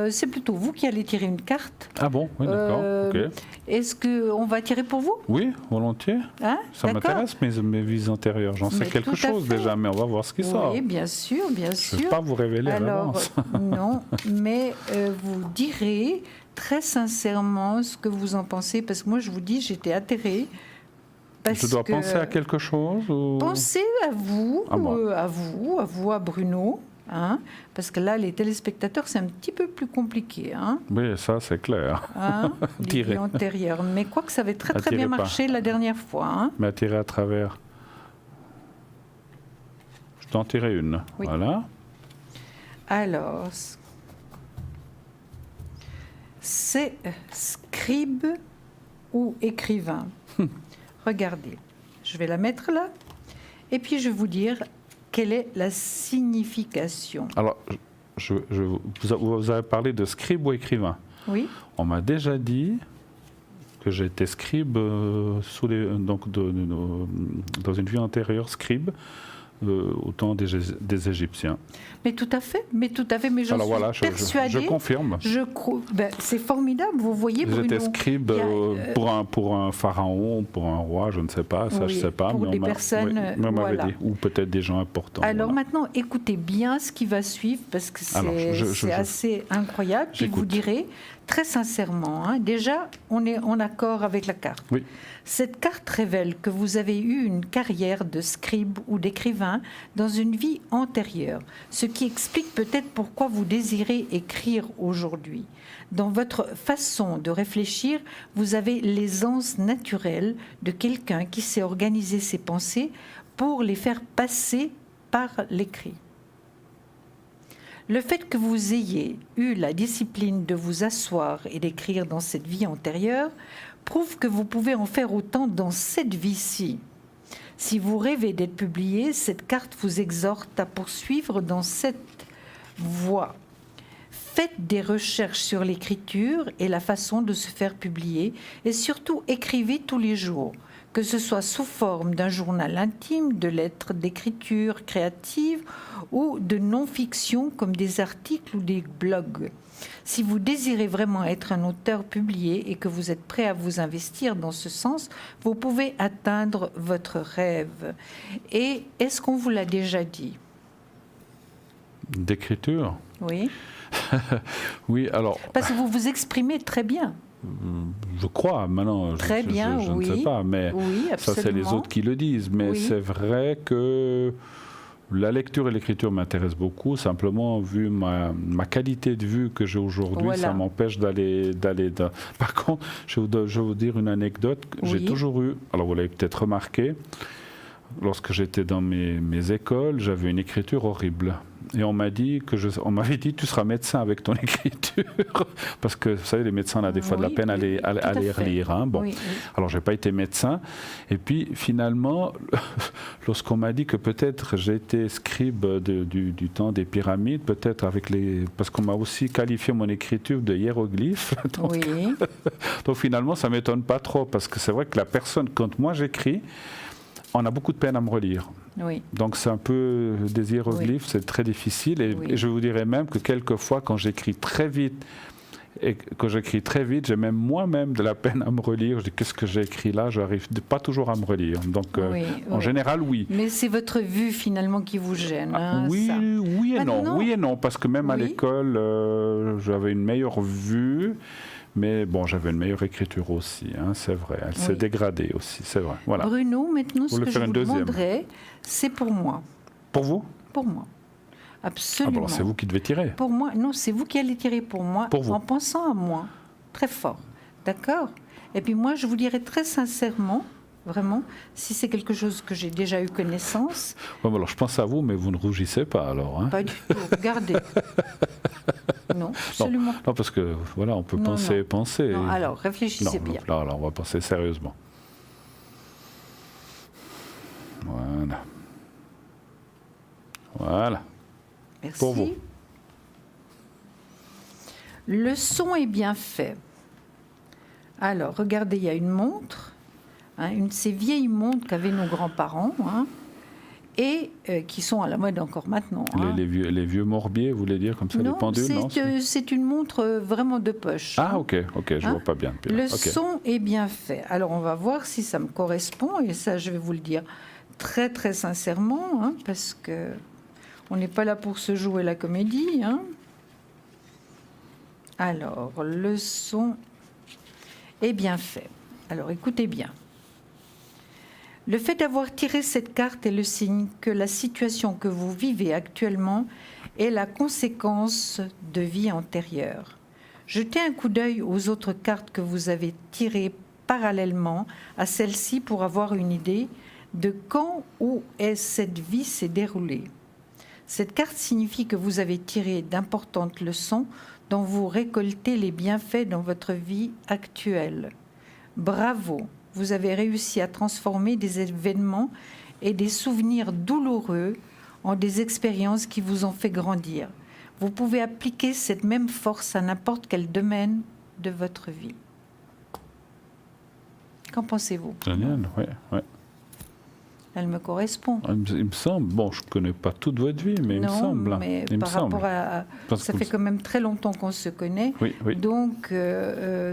C'est plutôt vous qui allez tirer une carte. Ah bon, oui, d'accord. Okay. Est-ce qu'on va tirer pour vous? Oui, volontiers. Hein, ça m'intéresse, mes vies antérieures. J'en sais quelque chose déjà, mais on va voir ce qui sort. Oui, bien sûr, bien sûr. Je ne vais pas vous révéler à l'avance. Non, mais vous direz très sincèrement ce que vous en pensez, parce que moi, je vous dis, j'étais atterrée. Je dois penser à quelque chose ou... Pensez à vous, à Bruno. Hein, parce que là, les téléspectateurs, c'est un petit peu plus compliqué. Hein. Oui, ça, c'est clair. Hein, les vies antérieures. Mais quoi que ça avait très bien marché la dernière fois. Hein. Mais à tirer à travers. Je t'en tirer une. Oui. Voilà. Alors, c'est scribe ou écrivain. Regardez, je vais la mettre là. Et puis, je vais vous dire... Quelle est la signification? Alors, vous avez parlé de scribe ou écrivain. Oui. On m'a déjà dit que j'étais scribe dans une vie antérieure, scribe au temps des Égyptiens. Mais tout à fait, mais j'en suis persuadée. Je confirme. C'est formidable, vous voyez, Bruno. J'étais scribe pour un pharaon, pour un roi, je ne sais pas, ça je ne sais pas. Pour des personnes, dit, ou peut-être des gens importants. Alors maintenant, écoutez bien ce qui va suivre, parce que c'est assez incroyable. Puis vous direz, très sincèrement, hein, déjà, on est en accord avec la carte. Oui. Cette carte révèle que vous avez eu une carrière de scribe ou d'écrivain dans une vie antérieure, ce qui explique peut-être pourquoi vous désirez écrire aujourd'hui. Dans votre façon de réfléchir, vous avez l'aisance naturelle de quelqu'un qui sait organiser ses pensées pour les faire passer par l'écrit. Le fait que vous ayez eu la discipline de vous asseoir et d'écrire dans cette vie antérieure prouve que vous pouvez en faire autant dans cette vie-ci. Si vous rêvez d'être publié, cette carte vous exhorte à poursuivre dans cette voie. Faites des recherches sur l'écriture et la façon de se faire publier et surtout écrivez tous les jours, que ce soit sous forme d'un journal intime, de lettres d'écriture créative ou de non-fiction comme des articles ou des blogs. Si vous désirez vraiment être un auteur publié et que vous êtes prêt à vous investir dans ce sens, vous pouvez atteindre votre rêve. Et est-ce qu'on vous l'a déjà dit? D'écriture? Oui. Oui, alors... Parce que vous vous exprimez très bien. Je crois, maintenant, très bien, je oui. ne sais pas, mais oui, ça c'est les autres qui le disent. Mais oui. C'est vrai que la lecture et l'écriture m'intéressent beaucoup. Simplement, vu ma qualité de vue que j'ai aujourd'hui, voilà. Ça m'empêche d'aller. Par contre, je vais vous dire une anecdote. Oui. J'ai toujours eu, alors vous l'avez peut-être remarqué, lorsque j'étais dans mes écoles, j'avais une écriture horrible. Et on m'avait dit, tu seras médecin avec ton écriture. Parce que, vous savez, les médecins, on a des fois de la peine à les relire. Hein. Bon. Oui. Alors, je n'ai pas été médecin. Et puis, finalement, lorsqu'on m'a dit que peut-être j'étais scribe du temps des pyramides, peut-être parce qu'on m'a aussi qualifié mon écriture de hiéroglyphe. Donc, oui. Donc, finalement, ça ne m'étonne pas trop. Parce que c'est vrai que la personne, quand moi j'écris, on a beaucoup de peine à me relire. Oui. Donc c'est un peu des hiéroglyphes, c'est très difficile. Et je vous dirais même que quelquefois, quand j'écris très vite, j'ai même moi-même de la peine à me relire. Je dis qu'est-ce que j'ai écrit là? Je n'arrive pas toujours à me relire. Donc en général, oui. Mais c'est votre vue finalement qui vous gêne. Oui, ça. Oui et non, parce que même à l'école, j'avais une meilleure vue. Mais bon, j'avais une meilleure écriture aussi, hein, c'est vrai. Elle s'est dégradée aussi, c'est vrai. Voilà. Bruno, maintenant, ce que je vous demanderais, c'est pour moi. Pour vous? Pour moi. Absolument. Ah bon, c'est vous qui devez tirer. Pour moi, non, c'est vous qui allez tirer pour moi, en pensant à moi, très fort. D'accord? Et puis moi, je vous dirais très sincèrement, vraiment, si c'est quelque chose que j'ai déjà eu connaissance. Bon, alors je pense à vous, mais vous ne rougissez pas alors. Hein? Pas du tout. Regardez. Non, absolument. Non, parce que voilà, on peut penser. Non, alors, réfléchissez bien. Là, on va penser sérieusement. Voilà. Voilà. Merci. Pour vous. Le son est bien fait. Alors, regardez, il y a une montre, hein, une de ces vieilles montres qu'avaient nos grands-parents, hein, et qui sont à la mode encore maintenant. Les vieux morbiers, vous voulez dire, comme ça, les pendules? Non, c'est une montre vraiment de poche. Ah, ok, je vois pas bien. Le son est bien fait. Alors, on va voir si ça me correspond, et ça, je vais vous le dire très, très sincèrement, hein, parce que on n'est pas là pour se jouer la comédie. Hein. Alors, le son est bien fait. Alors, écoutez bien. Le fait d'avoir tiré cette carte est le signe que la situation que vous vivez actuellement est la conséquence de vie antérieure. Jetez un coup d'œil aux autres cartes que vous avez tirées parallèlement à celle-ci pour avoir une idée de quand ou est cette vie s'est déroulée. Cette carte signifie que vous avez tiré d'importantes leçons dont vous récoltez les bienfaits dans votre vie actuelle. Bravo, vous avez réussi à transformer des événements et des souvenirs douloureux en des expériences qui vous ont fait grandir. Vous pouvez appliquer cette même force à n'importe quel domaine de votre vie. Qu'en pensez-vous? Génial, oui. Elle me correspond. Il me semble, bon, je ne connais pas toute votre vie, mais il me semble. Non, mais par rapport à... Ça fait quand même très longtemps qu'on se connaît. Oui. Donc,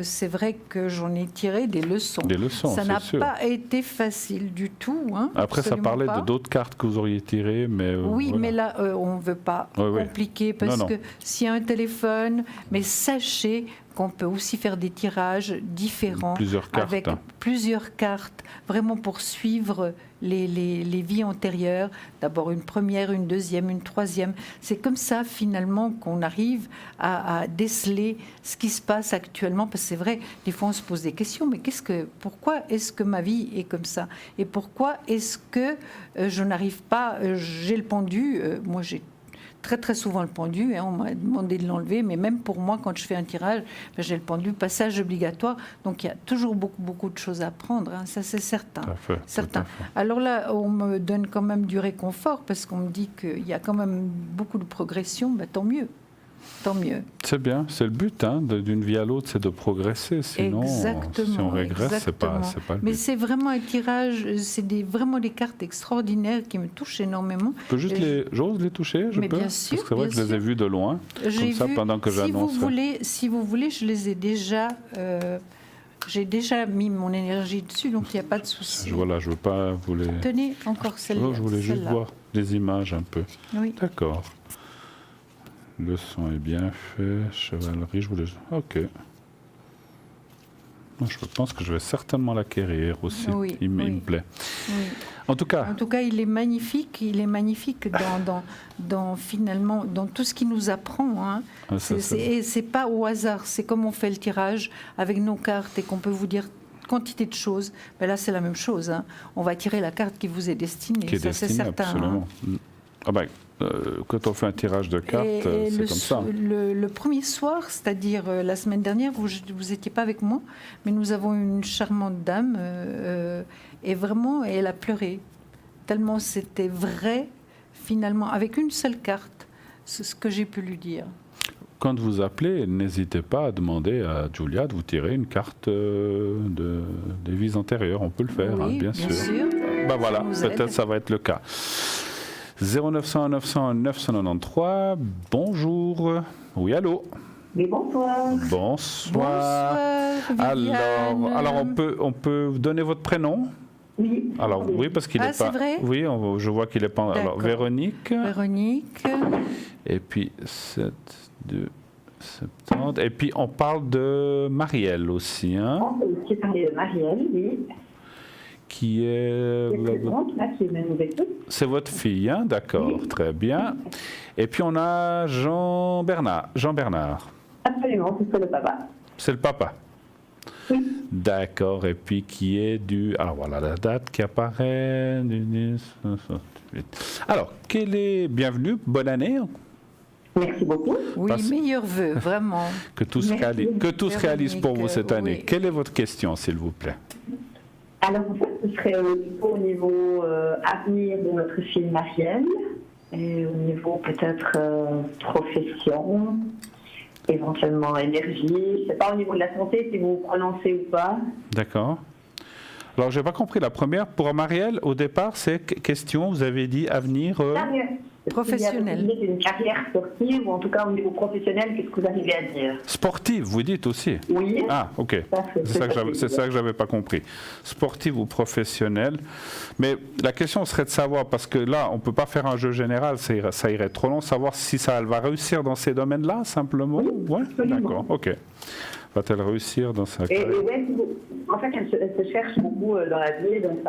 c'est vrai que j'en ai tiré des leçons. Des leçons, ça n'a pas été facile du tout. Hein, après, ça parlait de d'autres cartes que vous auriez tirées, mais... oui, voilà. Mais là, on ne veut pas compliquer, parce que s'il y a un téléphone, mais sachez qu'on peut aussi faire des tirages différents, avec plusieurs cartes, vraiment pour suivre les vies antérieures. D'abord une première, une deuxième, une troisième. C'est comme ça, finalement, qu'on arrive à déceler ce qui se passe actuellement. Parce que c'est vrai, des fois, on se pose des questions. Mais pourquoi est-ce que ma vie est comme ça? Et pourquoi est-ce que je n'arrive pas... j'ai le pendu. Moi, j'ai très très souvent le pendu, hein, on m'a demandé de l'enlever, mais même pour moi, quand je fais un tirage, j'ai le pendu, passage obligatoire, donc il y a toujours beaucoup de choses à apprendre, hein, ça c'est certain. Tout à fait. Alors là, on me donne quand même du réconfort, parce qu'on me dit qu'il y a quand même beaucoup de progression, ben, tant mieux. C'est bien, c'est le but d'une vie à l'autre, c'est de progresser. Sinon, si on régresse, c'est pas le but. Mais c'est vraiment un tirage, c'est vraiment des cartes extraordinaires qui me touchent énormément. J'ose les toucher, je peux? Bien sûr, parce que c'est vrai que je les ai vus de loin, comme ça, pendant que j'annonce. Si vous voulez, je les ai déjà... j'ai déjà mis mon énergie dessus, donc il n'y a pas de souci. Voilà, je ne veux pas vous les... Tenez, encore celle-là. Je voulais juste voir des images un peu. Oui. D'accord. Le son est bien fait, chevalerie, je voulais... Ok. Je pense que je vais certainement l'acquérir aussi. Oui, il me plaît. Oui. En tout cas, il est magnifique. Il est magnifique finalement dans tout ce qu'il nous apprend. Hein. Et c'est pas au hasard. C'est comme on fait le tirage avec nos cartes et qu'on peut vous dire quantité de choses. Ben là, c'est la même chose. Hein. On va tirer la carte qui vous est destinée. C'est certain. Absolument. Hein. Ah ben, quand on fait un tirage de cartes, c'est comme ça. Le premier soir, c'est-à-dire la semaine dernière, vous n'étiez pas avec moi, mais nous avons une charmante dame, et vraiment, elle a pleuré. Tellement c'était vrai, finalement, avec une seule carte, c'est ce que j'ai pu lui dire. Quand vous appelez, n'hésitez pas à demander à Julia de vous tirer une carte des vies antérieures. On peut le faire, oui, bien sûr. Ben voilà, peut-être ça va être le cas. 0900 900 993, bonjour. Oui, allô? Oui, bonsoir. Bonsoir. Alors on peut donner votre prénom? Oui. Alors oui, parce qu'il n'est pas. Vrai? Oui, je vois qu'il n'est pas. Alors Véronique. Et puis 7, 2, 70. Et puis on parle de Marielle aussi, hein? On peut aussi parler de Marielle, oui. Qui est. C'est votre fille, hein? D'accord, oui. Très bien. Et puis on a Jean Bernard. Absolument, c'est le papa. C'est le papa. Oui. D'accord, et puis qui est du... Alors voilà la date qui apparaît. Alors, bienvenue, bonne année. Merci beaucoup. Oui, meilleurs vœux, vraiment. Que tout se réalise pour vous cette année. Oui. Quelle est votre question, s'il vous plaît? Alors, en fait, ce serait au niveau avenir de notre fille Marielle, et au niveau peut-être profession, éventuellement énergie. Je ne sais pas au niveau de la santé si vous vous prononcez ou pas. D'accord. Alors, je n'ai pas compris. La première, pour Marielle, au départ, c'est question, vous avez dit avenir professionnel. Une carrière sportive, ou en tout cas au niveau professionnel, qu'est-ce que vous arrivez à dire? Sportive, vous dites aussi? Oui. Ah, ok. C'est ça que je n'avais pas compris. Sportive ou professionnelle. Mais la question serait de savoir, parce que là, on ne peut pas faire un jeu général, ça irait trop long, savoir si elle va réussir dans ces domaines-là, simplement? Oui, d'accord, ok. Va-t-elle réussir dans sa carrière? En fait, elle se cherche beaucoup dans la vie, donc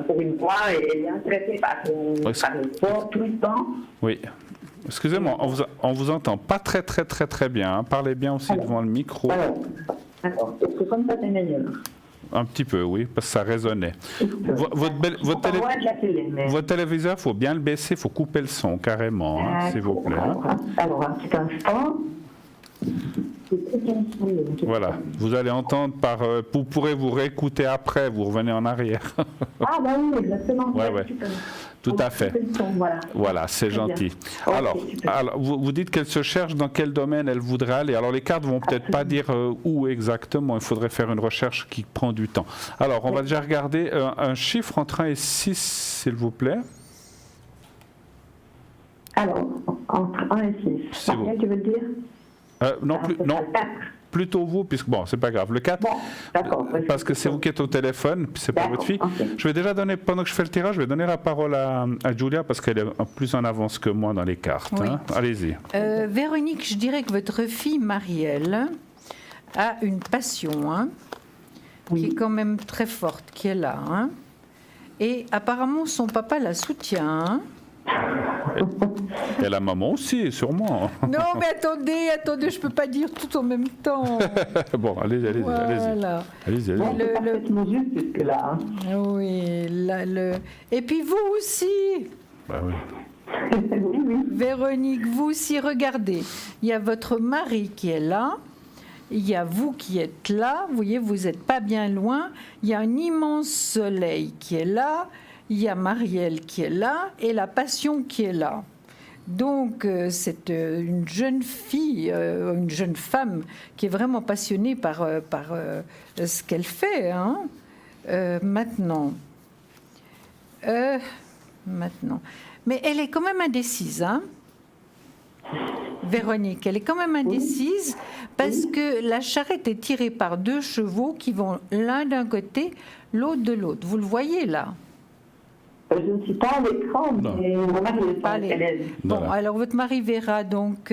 pour une fois, et elle est intéressée par le sport tout le temps. Oui. Excusez-moi, on vous entend pas très bien. Hein. Parlez bien aussi devant le micro. D'accord. Est-ce que comme ça, c'est meilleur? Un petit peu, oui, parce que ça résonnait. Votre téléviseur, il faut bien le baisser, il faut couper le son carrément, hein, s'il vous plaît. Alors, un petit instant. Voilà, vous allez entendre vous pourrez vous réécouter après, vous revenez en arrière. Ah bah oui, exactement. Ouais. Tout à fait. Voilà, c'est gentil. Alors, vous dites qu'elle se cherche dans quel domaine elle voudrait aller. Alors les cartes vont peut-être pas dire où exactement, il faudrait faire une recherche qui prend du temps. Alors, on va déjà regarder un chiffre entre 1 et 6, s'il vous plaît. Alors, entre 1 et 6. Marielle, tu veux le dire? Non, plutôt vous, puisque bon, c'est pas grave. Le 4, parce que c'est vous qui êtes au téléphone, puis c'est pas votre fille. Okay. Je vais déjà donner, pendant que je fais le tirage, je vais donner la parole à Julia, parce qu'elle est plus en avance que moi dans les cartes. Oui. Hein. Allez-y. Véronique, je dirais que votre fille Marielle a une passion, hein, qui est quand même très forte, qui est là. Hein, et apparemment, son papa la soutient. Hein. Et la maman aussi, sûrement. Non, mais attendez, je peux pas dire tout en même temps. Bon, allez-y. Voilà. Allez-y. Oui, et puis vous aussi. Bah oui. Oui. Véronique, vous aussi, regardez. Il y a votre mari qui est là. Il y a vous qui êtes là. Vous voyez, vous n'êtes pas bien loin. Il y a un immense soleil qui est là. Il y a Marielle qui est là et la passion qui est là. Donc, c'est une jeune fille, une jeune femme qui est vraiment passionnée par ce qu'elle fait. Hein. Maintenant. Mais elle est quand même indécise. Hein. Véronique, elle est quand même indécise parce que la charrette est tirée par 2 chevaux qui vont l'un d'un côté, l'autre de l'autre. Vous le voyez là? Je ne suis pas à l'écran, mais mon mari n'est pas à l'écran. Bon, alors votre mari verra, donc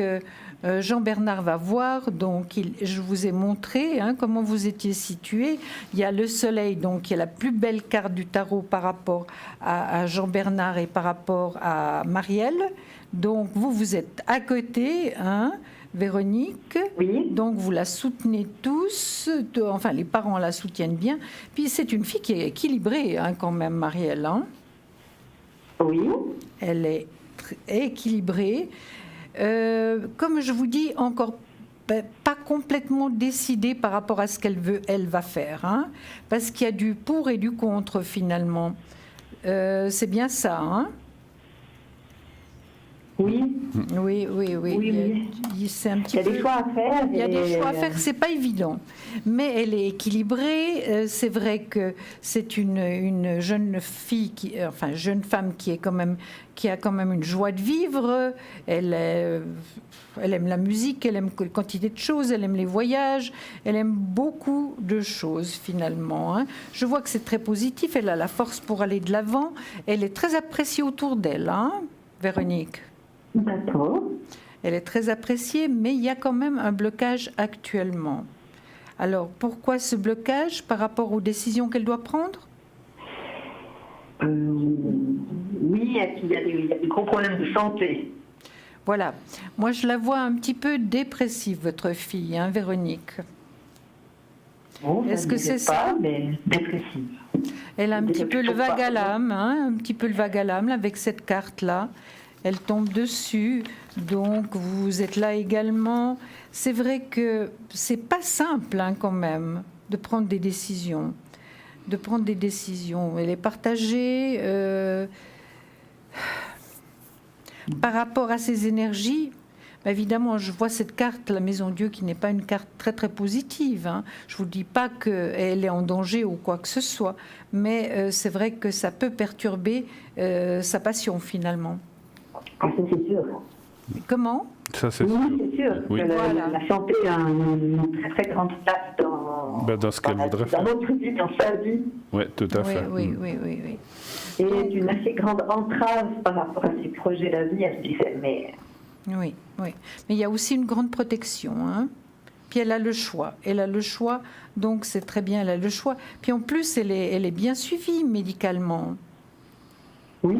Jean-Bernard va voir, donc je vous ai montré comment vous étiez situé. Il y a le soleil, donc qui est la plus belle carte du tarot par rapport à Jean-Bernard et par rapport à Marielle. Donc vous êtes à côté, Véronique. Oui. Donc vous la soutenez tous, enfin les parents la soutiennent bien. Puis c'est une fille qui est équilibrée quand même, Marielle. Oui. Elle est équilibrée. Comme je vous dis, encore pas complètement décidée par rapport à ce qu'elle va faire. Parce qu'il y a du pour et du contre, finalement. C'est bien ça, Oui. Oui. C'est un petit peu... Il y a des choix à faire. Il y a des choix à faire, c'est pas évident. Mais elle est équilibrée. C'est vrai que c'est une jeune fille, jeune femme qui a quand même une joie de vivre. Elle aime la musique, elle aime une quantité de choses, elle aime les voyages, elle aime beaucoup de choses finalement. Hein. Je vois que c'est très positif, elle a la force pour aller de l'avant. Elle est très appréciée autour d'elle, hein, Véronique. D'accord. Elle est très appréciée, mais il y a quand même un blocage actuellement. Alors, pourquoi ce blocage par rapport aux décisions qu'elle doit prendre ? Oui, il y a des gros problèmes de santé. Voilà. Moi, je la vois un petit peu dépressive, votre fille, hein, Véronique. Bon, est-ce que c'est ça ? Mais dépressive. Elle a un petit peu le vague à l'âme, hein, un petit peu le vague à l'âme avec cette carte-là. Elle tombe dessus, donc vous êtes là également. C'est vrai que c'est pas simple hein, quand même de prendre des décisions. Elle est partagée par rapport à ses énergies. Évidemment, je vois cette carte, la Maison Dieu, qui n'est pas une carte très très positive. Hein. Je ne vous dis pas qu'elle est en danger ou quoi que ce soit, mais c'est vrai que ça peut perturber sa passion finalement. Ah, c'est sûr. Comment ? Ça, c'est oui, sûr. c'est sûr. Oui. Voilà. La santé a une très très grande place dans ce qu'elle voudrait faire. Dans notre vie, dans sa vie. Oui, tout à fait. Oui. Et une assez grande entrave par rapport à ses projets de vie, elle se disait, mais... Oui. Mais il y a aussi une grande protection. Hein. Puis elle a le choix. Donc c'est très bien, elle a le choix. Puis en plus, elle est bien suivie médicalement. Oui.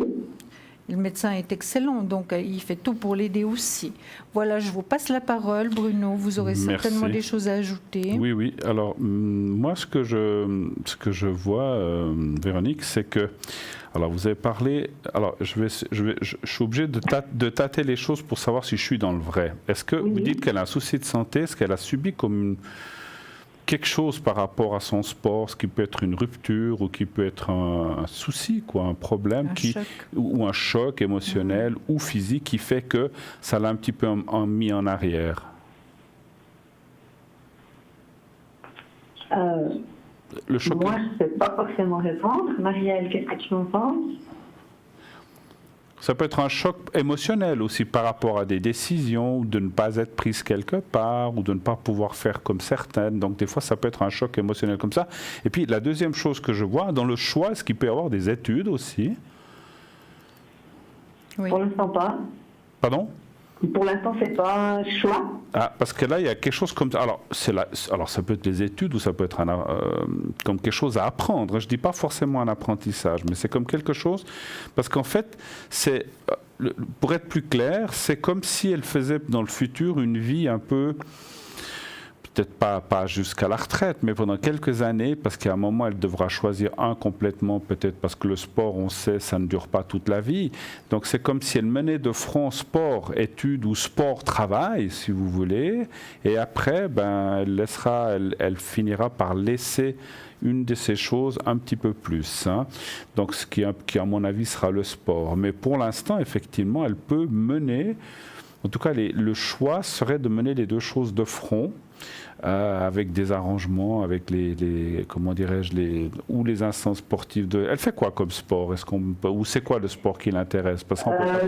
Le médecin est excellent, donc il fait tout pour l'aider aussi. Voilà, je vous passe la parole, Bruno. Vous aurez certainement des choses à ajouter. Oui. Alors, moi, ce que je vois, Véronique, c'est que... Alors, vous avez parlé... Alors, je suis obligé de tâter les choses pour savoir si je suis dans le vrai. Est-ce que vous dites qu'elle a un souci de santé? Est-ce qu'elle a subi comme quelque chose par rapport à son sport, ce qui peut être une rupture ou qui peut être un souci, un problème, ou un choc émotionnel ou physique qui fait que ça l'a un petit peu mis en arrière? Le choc. Moi, je ne sais pas forcément répondre. Marielle, qu'est-ce que tu en penses? Ça peut être un choc émotionnel aussi par rapport à des décisions, ou de ne pas être prise quelque part, ou de ne pas pouvoir faire comme certaines. Donc des fois, ça peut être un choc émotionnel comme ça. Et puis la deuxième chose que je vois, dans le choix, est-ce qu'il peut y avoir des études aussi? Oui. Pour l'instant, pas. Pardon? Pour l'instant, c'est pas un choix. Ah, parce que là, il y a quelque chose comme ça. Alors, ça peut être des études ou ça peut être comme quelque chose à apprendre. Je ne dis pas forcément un apprentissage, mais c'est comme quelque chose. Parce qu'en fait, pour être plus clair, c'est comme si elle faisait dans le futur une vie un peu... Peut-être pas jusqu'à la retraite, mais pendant quelques années, parce qu'à un moment, elle devra choisir un complètement, peut-être parce que le sport, on sait, ça ne dure pas toute la vie. Donc c'est comme si elle menait de front sport, études ou sport-travail, si vous voulez, et après, elle finira par laisser une de ces choses un petit peu plus. Hein. Donc ce qui, à mon avis, sera le sport. Mais pour l'instant, effectivement, elle peut mener... En tout cas, le choix serait de mener les deux choses de front, avec des arrangements, avec comment dirais-je, les instances sportives. Elle fait quoi comme sport? Ou c'est quoi le sport qui l'intéresse? Parce qu'on peut pas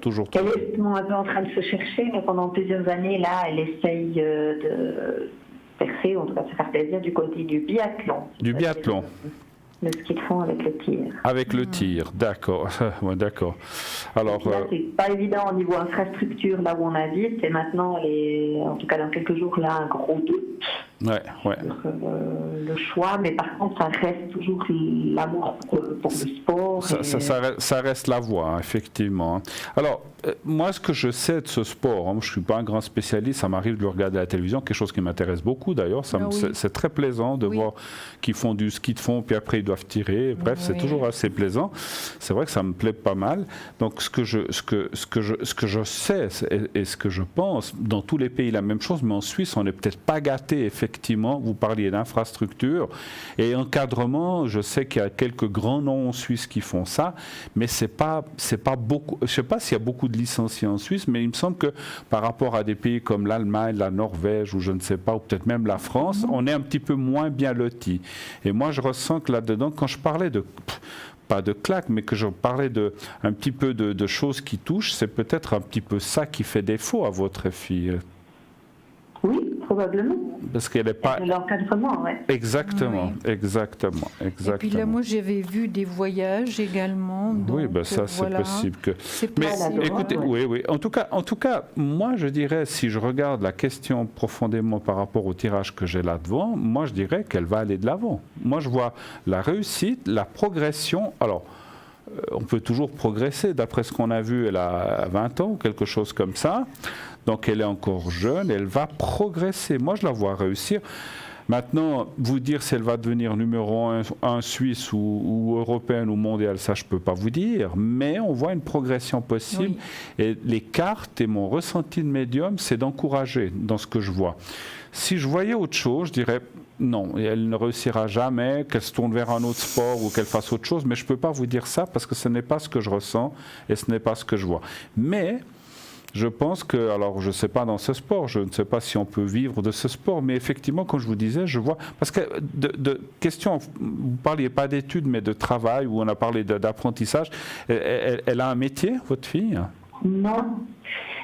toujours. Elle est justement un peu en train de se chercher, mais pendant plusieurs années, là, elle essaye de percer, en tout cas de se faire plaisir du côté du biathlon. Du biathlon. De ce qu'ils font avec le tir. Avec le tir, d'accord. Ouais, d'accord. Alors, là, c'est pas évident au niveau infrastructure, là où on habite, et maintenant, en tout cas dans quelques jours, là, un gros doute. Ouais. Le choix, mais par contre, ça reste toujours l'amour pour le sport. Ça reste la voie, hein, effectivement. Alors, moi, ce que je sais de ce sport, je ne suis pas un grand spécialiste, ça m'arrive de le regarder à la télévision, quelque chose qui m'intéresse beaucoup d'ailleurs. C'est très plaisant de voir qu'ils font du ski de fond, puis après ils doivent tirer. Bref, c'est toujours assez plaisant. C'est vrai que ça me plaît pas mal. Donc, ce que je sais et ce que je pense, dans tous les pays la même chose, mais en Suisse, on n'est peut-être pas gâté effectivement effectivement, vous parliez d'infrastructure et encadrement. Je sais qu'il y a quelques grands noms en Suisse qui font ça, mais c'est pas beaucoup. Je ne sais pas s'il y a beaucoup de licenciés en Suisse, mais il me semble que par rapport à des pays comme l'Allemagne, la Norvège ou je ne sais pas, ou peut-être même la France, on est un petit peu moins bien lotis. Et moi, je ressens que là-dedans, quand je parlais pas de claque, mais que je parlais un petit peu de choses qui touchent, c'est peut-être un petit peu ça qui fait défaut à votre fille. Oui, probablement. Parce qu'elle n'est pas... L'encadrement, oui. Exactement, oui. exactement. Et puis là, moi, j'avais vu des voyages également. Donc, oui, ben ça, voilà. c'est possible que... Mais écoutez, oui. En tout cas, moi, je dirais, si je regarde la question profondément par rapport au tirage que j'ai là devant, moi, je dirais qu'elle va aller de l'avant. Moi, je vois la réussite, la progression. Alors, on peut toujours progresser. D'après ce qu'on a vu, elle a 20 ans ou quelque chose comme ça. Donc, elle est encore jeune, elle va progresser. Moi, je la vois réussir. Maintenant, vous dire si elle va devenir numéro 1 Suisse ou européenne ou mondiale, ça, je ne peux pas vous dire. Mais on voit une progression possible. Oui. Et les cartes et mon ressenti de médium, c'est d'encourager dans ce que je vois. Si je voyais autre chose, je dirais non, elle ne réussira jamais, qu'elle se tourne vers un autre sport ou qu'elle fasse autre chose. Mais je ne peux pas vous dire ça parce que ce n'est pas ce que je ressens et ce n'est pas ce que je vois. Mais... je pense que, alors je ne sais pas dans ce sport, je ne sais pas si on peut vivre de ce sport, mais effectivement, comme je vous disais, je vois, parce que de question, vous ne parliez pas d'études, mais de travail, où on a parlé d'apprentissage, elle a un métier, votre fille? Non,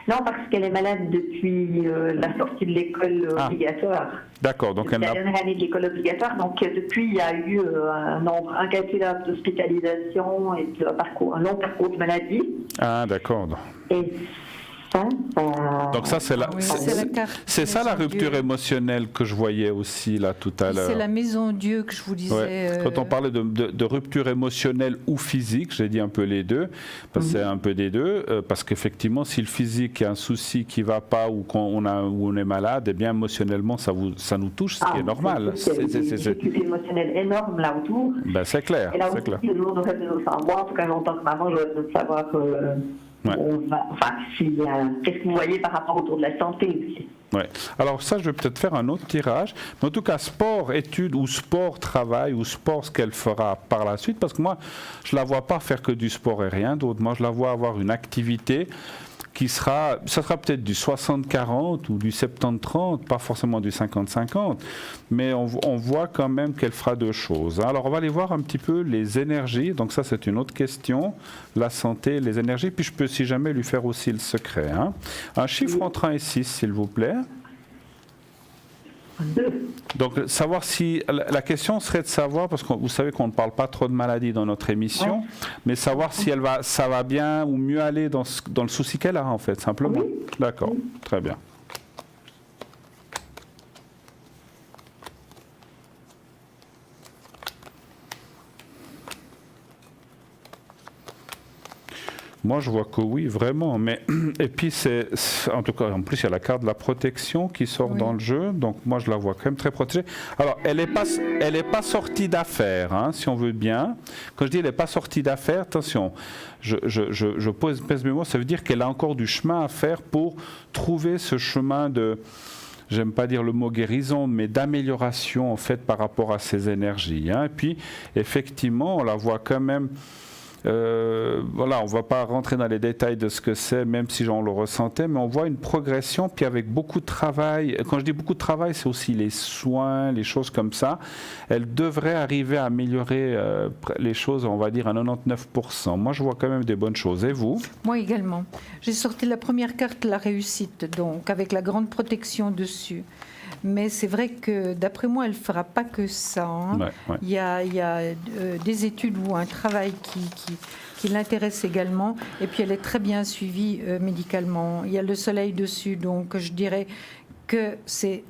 parce qu'elle est malade depuis la sortie de l'école obligatoire. D'accord, donc elle la dernière année de l'école obligatoire, donc depuis il y a eu un nombre incalculable d'hospitalisation et un long parcours de maladie. Ah, d'accord. Et donc ça, c'est ça la rupture émotionnelle que je voyais aussi là tout à l'heure. C'est la maison Dieu que je vous disais. Ouais. Quand on parlait de rupture émotionnelle ou physique, j'ai dit un peu les deux, parce que c'est un peu des deux, parce qu'effectivement, si le physique a un souci qui ne va pas ou on est malade, eh bien émotionnellement, ça nous touche, ce qui est normal. C'est une émotionnelle énorme là autour. Ben, c'est clair. Et là aussi, le jour de moi, en tout cas, en tant que maman, je veux savoir que... Ouais. Qu'est-ce que vous voyez par rapport autour de la santé aussi? Ouais. Alors ça, je vais peut-être faire un autre tirage. Mais en tout cas, sport, études ou sport, travail ou sport, ce qu'elle fera par la suite. Parce que moi, je ne la vois pas faire que du sport et rien d'autre. Moi, je la vois avoir une activité ça sera peut-être du 60-40 ou du 70-30, pas forcément du 50-50, mais on voit quand même qu'elle fera deux choses. Alors on va aller voir un petit peu les énergies, donc ça c'est une autre question, la santé, les énergies, puis je peux si jamais lui faire aussi le secret. Hein. Un chiffre entre 1 et 6 s'il vous plaît. 2. Donc, savoir si... La question serait de savoir, parce que vous savez qu'on ne parle pas trop de maladies dans notre émission, mais savoir si ça va bien ou mieux aller dans le souci qu'elle a, en fait, simplement. Oui. D'accord, très bien. Moi, je vois que oui, vraiment. Mais, et puis, en tout cas, en plus, il y a la carte de la protection qui sort dans le jeu. Donc, moi, je la vois quand même très protégée. Alors, elle n'est pas sortie d'affaires, hein, si on veut bien. Quand je dis elle n'est pas sortie d'affaires, attention, je pèse mes mots, ça veut dire qu'elle a encore du chemin à faire pour trouver ce chemin de... j'aime pas dire le mot guérison, mais d'amélioration, en fait, par rapport à ses énergies. Hein. Et puis, effectivement, on la voit quand même... voilà, on ne va pas rentrer dans les détails de ce que c'est, même si on le ressentait, mais on voit une progression, puis avec beaucoup de travail. Quand je dis beaucoup de travail, c'est aussi les soins, les choses comme ça. Elle devrait arriver à améliorer les choses, on va dire, à 99%. Moi, je vois quand même des bonnes choses. Et vous? Moi également. J'ai sorti la première carte, la réussite, donc, avec la grande protection dessus. Mais c'est vrai que, d'après moi, elle ne fera pas que ça. Hein. Il y a des études ou un travail qui l'intéresse également. Et puis, elle est très bien suivie médicalement. Il y a le soleil dessus, donc je dirais que c'est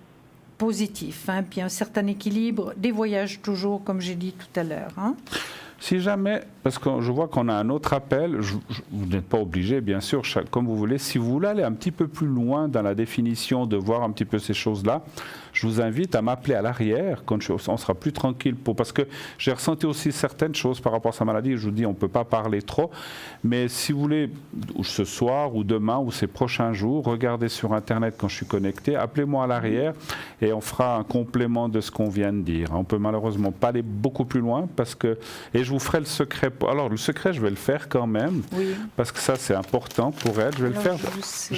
positif. Hein. Puis, un certain équilibre, des voyages toujours, comme j'ai dit tout à l'heure. Hein. Si jamais, parce que je vois qu'on a un autre appel, vous n'êtes pas obligé, bien sûr, comme vous voulez. Si vous voulez aller un petit peu plus loin dans la définition, de voir un petit peu ces choses-là, je vous invite à m'appeler à l'arrière quand on sera plus tranquille, parce que j'ai ressenti aussi certaines choses par rapport à sa maladie. Je vous dis, on ne peut pas parler trop, mais si vous voulez, ce soir ou demain ou ces prochains jours, regardez sur Internet quand je suis connecté, appelez-moi à l'arrière et on fera un complément de ce qu'on vient de dire. On peut malheureusement pas aller beaucoup plus loin et je vous ferai le secret. Alors le secret, je vais le faire quand même, parce que ça c'est important pour elle. Je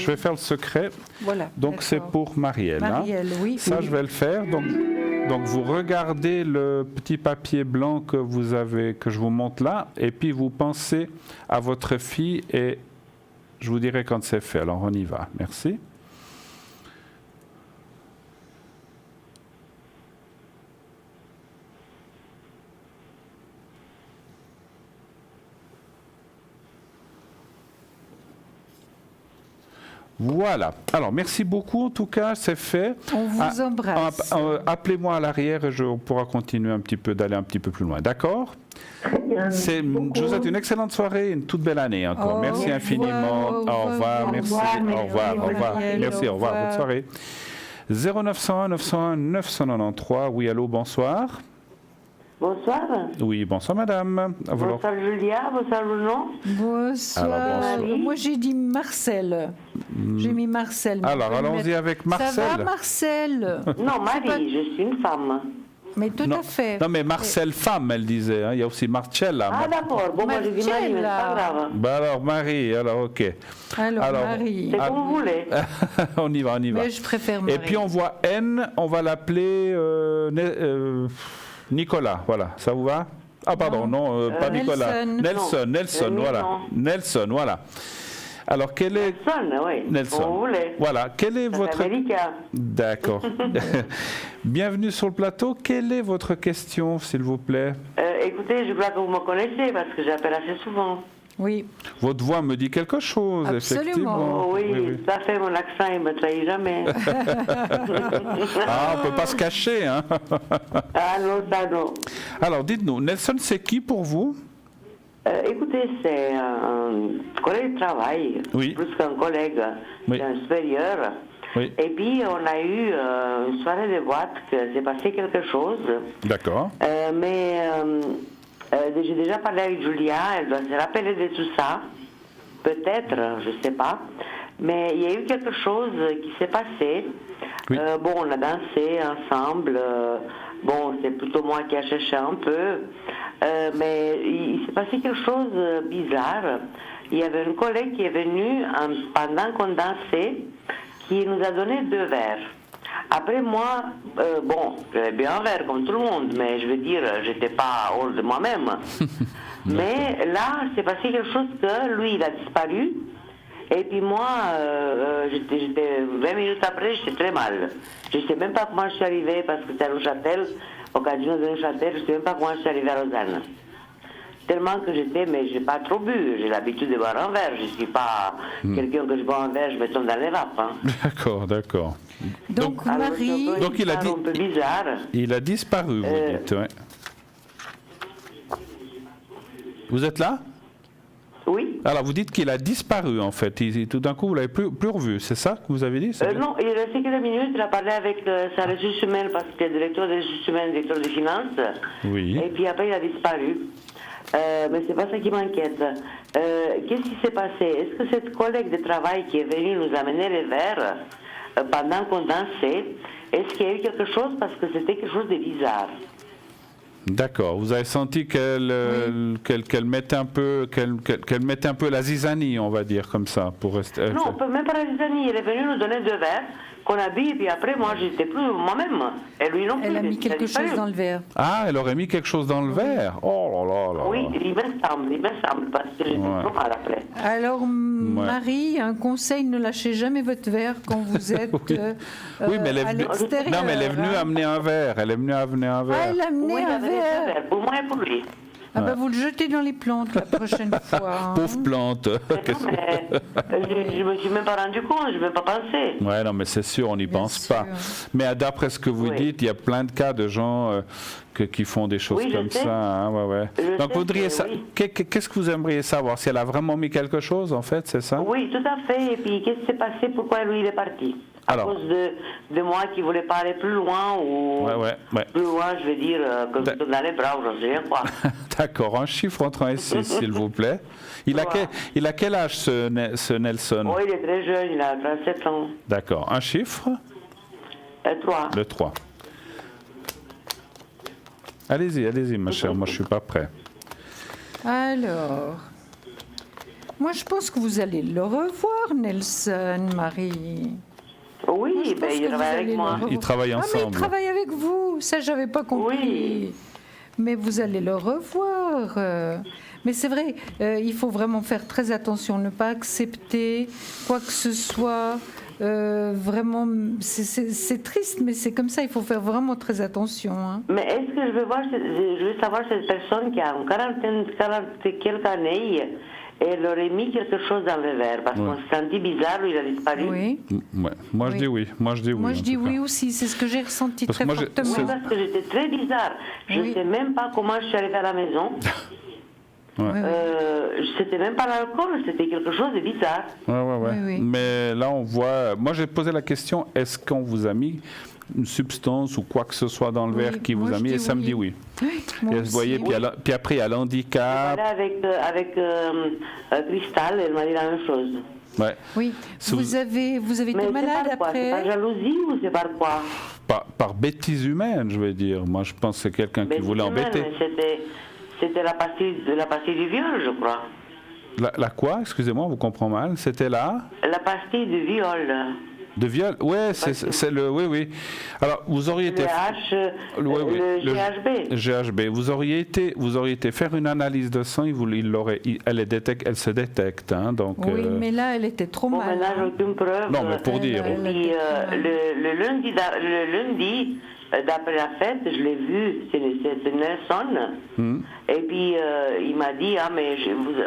vais faire le secret. Voilà, donc c'est pour Marielle. Marielle, oui. Ça, je vais le faire. Donc vous regardez le petit papier blanc que je vous montre là, et puis vous pensez à votre fille et je vous dirai quand c'est fait. Alors on y va. Merci. Voilà. Alors, merci beaucoup. En tout cas, c'est fait. On vous embrasse. Appelez-moi à l'arrière et on pourra continuer d'aller un petit peu plus loin. D'accord ? Très bien. Je vous souhaite une excellente soirée et une toute belle année encore. Merci infiniment. Au revoir. Merci. Au revoir. Au revoir. Merci. Au revoir. Bonne soirée. 0901 901 993. Oui, allô, bonsoir. Bonsoir. Oui, bonsoir madame. Bonsoir Julia, bonsoir Bruno. Bonsoir. Alors, moi j'ai dit Marcel. J'ai mis Marcel. Alors allons-y avec Marcel. Ça va Marcel? Non, Marie, je suis une femme. Mais tout à fait. Non mais Marcel femme, elle disait. Hein. Il y a aussi Marcella. Ah d'accord, bon moi j'ai dit Marie, mais c'est pas grave. Bah alors Marie, alors ok. Alors Marie. C'est comme vous voulez. On y va. Mais je préfère Marie. Et puis on voit N, on va l'appeler Nicolas, voilà, ça vous va? Ah pardon, non, pas Nicolas. Nelson, voilà. Nelson, voilà. Alors, quel est... Nelson, oui. Nelson. Vous voulez. Voilà, quel est votre... Américain. D'accord. Bienvenue sur le plateau. Quelle est votre question, s'il vous plaît? Écoutez, je crois que vous me connaissez parce que j'appelle assez souvent. Oui. Votre voix me dit quelque chose, absolument. Effectivement. Oh, oui, ça fait mon accent, il ne me trahit jamais. Ah, on ne peut pas se cacher, hein. Ah non, ça non. Alors, dites-nous, Nelson, c'est qui pour vous? Écoutez, c'est un collègue de travail, plus qu'un collègue, c'est un supérieur. Oui. Et puis, on a eu une soirée de boîte, que s'est passé quelque chose. D'accord. J'ai déjà parlé avec Julia, elle doit se rappeler de tout ça. Peut-être, je ne sais pas. Mais il y a eu quelque chose qui s'est passé. Oui. Bon, on a dansé ensemble. Bon, c'est plutôt moi qui ai cherché un peu. Mais il s'est passé quelque chose de bizarre. Il y avait une collègue qui est venue pendant qu'on dansait, qui nous a donné 2 verres. Après moi, bon, j'avais bien un verre comme tout le monde, mais je veux dire, j'étais pas hors de moi-même. Mais là, c'est passé quelque chose que lui, il a disparu. Et puis moi, j'étais 20 minutes après, j'étais très mal. Je ne sais même pas comment je suis arrivée, parce que c'est à Neuchâtel, occasion de Neuchâtel, je ne sais même pas comment je suis arrivée à Lausanne. Tellement que mais je n'ai pas trop bu. J'ai l'habitude de boire un verre. Je ne suis pas quelqu'un que je bois un verre, je me tombe dans les vapes. Hein. D'accord. Donc Marie... Donc il a dit... un peu bizarre. Il a disparu, vous dites, ouais. Vous êtes là? Oui. Alors vous dites qu'il a disparu en fait. Tout d'un coup, vous ne l'avez plus revu, c'est ça que vous avez dit? Non, il est resté quelques minutes, il a parlé avec sa ressource humaine parce qu'il est directeur des ressources humaines, directeur des finances. Oui. Et puis après, il a disparu. Mais c'est pas ça qui m'inquiète. Qu'est-ce qui s'est passé? Est-ce que cette collègue de travail qui est venue nous amener les verres pendant qu'on dansait, est-ce qu'il y a eu quelque chose parce que c'était quelque chose de bizarre? D'accord. Vous avez senti qu'elle mettait un peu la zizanie, on va dire comme ça, pour rester. Non, même pas la zizanie. Elle est venue nous donner 2 verres qu'on a bu, et puis après, moi, j'étais plus moi-même. Et lui non plus. Elle a mis quelque chose dans le verre. Ah, elle aurait mis quelque chose dans le verre. Oh là là. Oui, il me semble, parce que j'étais trop mal après. Alors, Marie, un conseil, ne lâchez jamais votre verre quand vous êtes oui, mais elle est venue... Non, mais elle est venue amener un verre. Elle est venue amener un verre. Ah, elle a amené un verre. Pour moi et pour lui. Ah bah vous le jetez dans les plantes la prochaine fois. Hein. Pauvre plante. Je me suis même pas rendu compte, je ne vais pas penser. Ouais, non, mais c'est sûr, on n'y pense pas. Mais d'après ce que vous dites, il y a plein de cas de gens qui font des choses comme ça. Hein, donc, qu'est-ce que vous aimeriez savoir? Si elle a vraiment mis quelque chose, en fait, c'est ça? Oui, tout à fait. Et puis, qu'est-ce qui s'est passé? Pourquoi lui, il est parti? à cause de moi qui voulais pas aller plus loin ou plus loin, je vais dire, que dans les bras, j'en sais rien quoi. D'accord, un chiffre entre 1 et 6, s'il vous plaît. Il a quel âge ce Nelson? Oh, il est très jeune, il a 37 ans. D'accord, un chiffre? 3. Le 3. Allez-y, ma chère, moi je suis pas prêt. Alors, moi je pense que vous allez le revoir, Nelson, Marie. Oui, il travaille avec moi. Ils travaillent ensemble. Ah, mais il travaille avec vous, ça j'avais pas compris. Oui. Mais vous allez le revoir. Mais c'est vrai, il faut vraiment faire très attention, ne pas accepter quoi que ce soit. Vraiment, c'est triste, mais c'est comme ça, il faut faire vraiment très attention. Hein. Mais est-ce que je veux savoir cette personne qui a une quarantaine, quelques années, et elle aurait mis quelque chose dans le verre, parce qu'on se sentit bizarre, il a disparu. Oui. Ouais. Moi je dis oui. Moi je dis oui aussi, c'est ce que j'ai ressenti très fortement. Oui, parce que j'étais très bizarre. Je ne sais même pas comment je suis arrivée à la maison. C'était même pas l'alcool, c'était quelque chose de bizarre. Oui. Mais là, on voit. Moi, j'ai posé la question, est-ce qu'on vous a mis une substance ou quoi que ce soit dans le verre qui vous a mis? Et ça me dit oui. Et vous voyez, puis après, il y a l'handicap. Avec Cristal, elle m'a dit la même chose. Ouais. Oui. Vous avez été malade après? C'est par jalousie ou c'est par quoi? Par bêtise humaine, je vais dire. Moi, je pense que c'est quelqu'un qui voulait embêter. C'était la pastille du viol, je crois. La quoi? Excusez-moi, vous comprenez mal. C'était la pastille du viol. De viol? Ouais, c'est le... Oui. Alors, vous auriez été... Le GHB. GHB. Vous auriez été faire une analyse de sang, elle se détecte. Hein, donc, oui, mais là, elle était trop mal. Mais là, j'ai aucune preuve. Non, mais pour dire... Puis, le lundi, d'après la fête, je l'ai vu, c'est Nelson. Et puis, il m'a dit, mais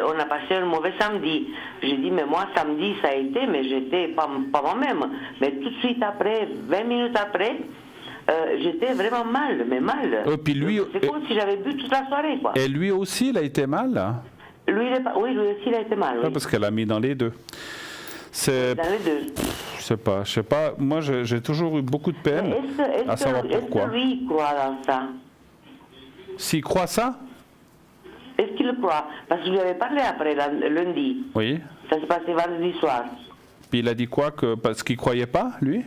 on a passé un mauvais samedi. J'ai dit, mais moi, samedi, ça a été, mais j'étais pas moi-même. Mais tout de suite après, 20 minutes après, j'étais vraiment mal, mais mal. Puis lui, c'est comme si j'avais bu toute la soirée, quoi. Et lui aussi, il a été mal, hein? Oui, lui aussi, il a été mal. Oui. Parce qu'elle a mis dans les deux. Dans les deux. Je sais pas. Moi, j'ai toujours eu beaucoup de peine à savoir pourquoi. Est-ce que lui croit dans ça? S'il croit ça? Est-ce qu'il le croit? Parce que je lui avais parlé après, lundi. Oui. Ça se passait vendredi soir. Puis il a dit quoi? Parce qu'il ne croyait pas, lui?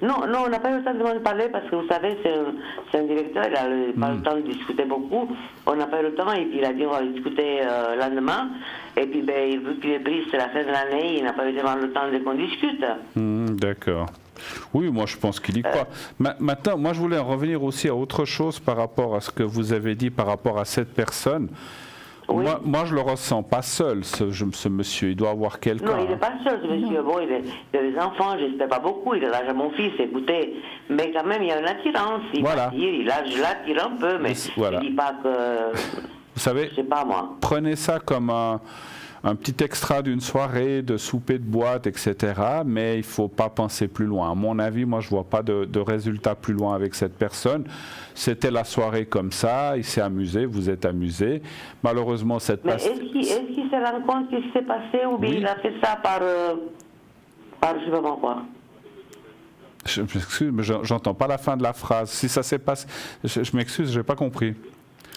Non, on n'a pas eu le temps de m'en parler parce que vous savez, c'est un directeur, il n'a pas le temps de discuter beaucoup. On n'a pas eu le temps et puis il a dit on va discuter le lendemain. Et puis vu qu'il est pris, c'est la fin de l'année, il n'a pas eu vraiment le temps de qu'on discute. D'accord. Oui, moi je pense qu'il y croit. Maintenant, moi je voulais en revenir aussi à autre chose par rapport à ce que vous avez dit par rapport à cette personne. Oui. Moi, je le ressens pas seul, ce monsieur. Il doit avoir quelqu'un. Non, il n'est pas seul, ce monsieur. Bon, il a des enfants, j'espère pas beaucoup. Il a l'âge à mon fils, écoutez. Mais quand même, il y a une attirance. Je l'attire un peu, mais je dis pas que... Vous savez, je sais pas, moi. Prenez ça comme un petit extra d'une soirée, de souper de boîte, etc. Mais il ne faut pas penser plus loin. À mon avis, moi, je ne vois pas de résultat plus loin avec cette personne. C'était la soirée comme ça, il s'est amusé, vous êtes amusé. Malheureusement, cette personne... Mais est-ce qu'il se rend compte ce qui s'est passé ou bien il a fait ça par je ne sais pas quoi? Je m'excuse, mais j'entends pas la fin de la phrase. Si ça s'est passé... Je m'excuse, je n'ai pas compris.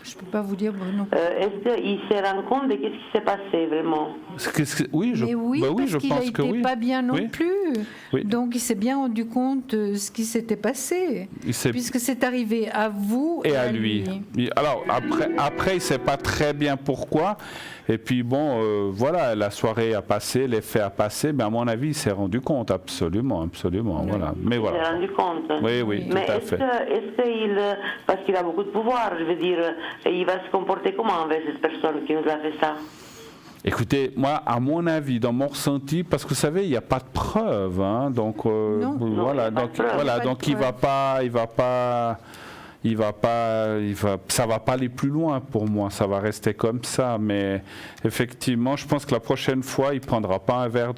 Je ne peux pas vous dire, Bruno. Est-ce qu'il se rend compte de ce qui s'est passé vraiment? Oui, parce qu'il n'était pas bien non plus. Oui. Donc il s'est bien rendu compte de ce qui s'était passé, puisque c'est arrivé à vous et à lui. Alors après il ne sait pas très bien pourquoi. Et puis bon, voilà, la soirée a passé, l'effet a passé, mais à mon avis, il s'est rendu compte, absolument, oui. Voilà. Mais voilà. Il s'est rendu compte. Oui, tout à fait. Est-ce qu'il, parce qu'il a beaucoup de pouvoir, je veux dire, il va se comporter comment avec cette personne qui nous a fait ça? Écoutez, moi, à mon avis, dans mon ressenti, parce que vous savez, il n'y a pas de preuve, hein, donc voilà, donc il va pas ça va pas aller plus loin pour moi, ça va rester comme ça, mais effectivement, je pense que la prochaine fois, il prendra pas un verre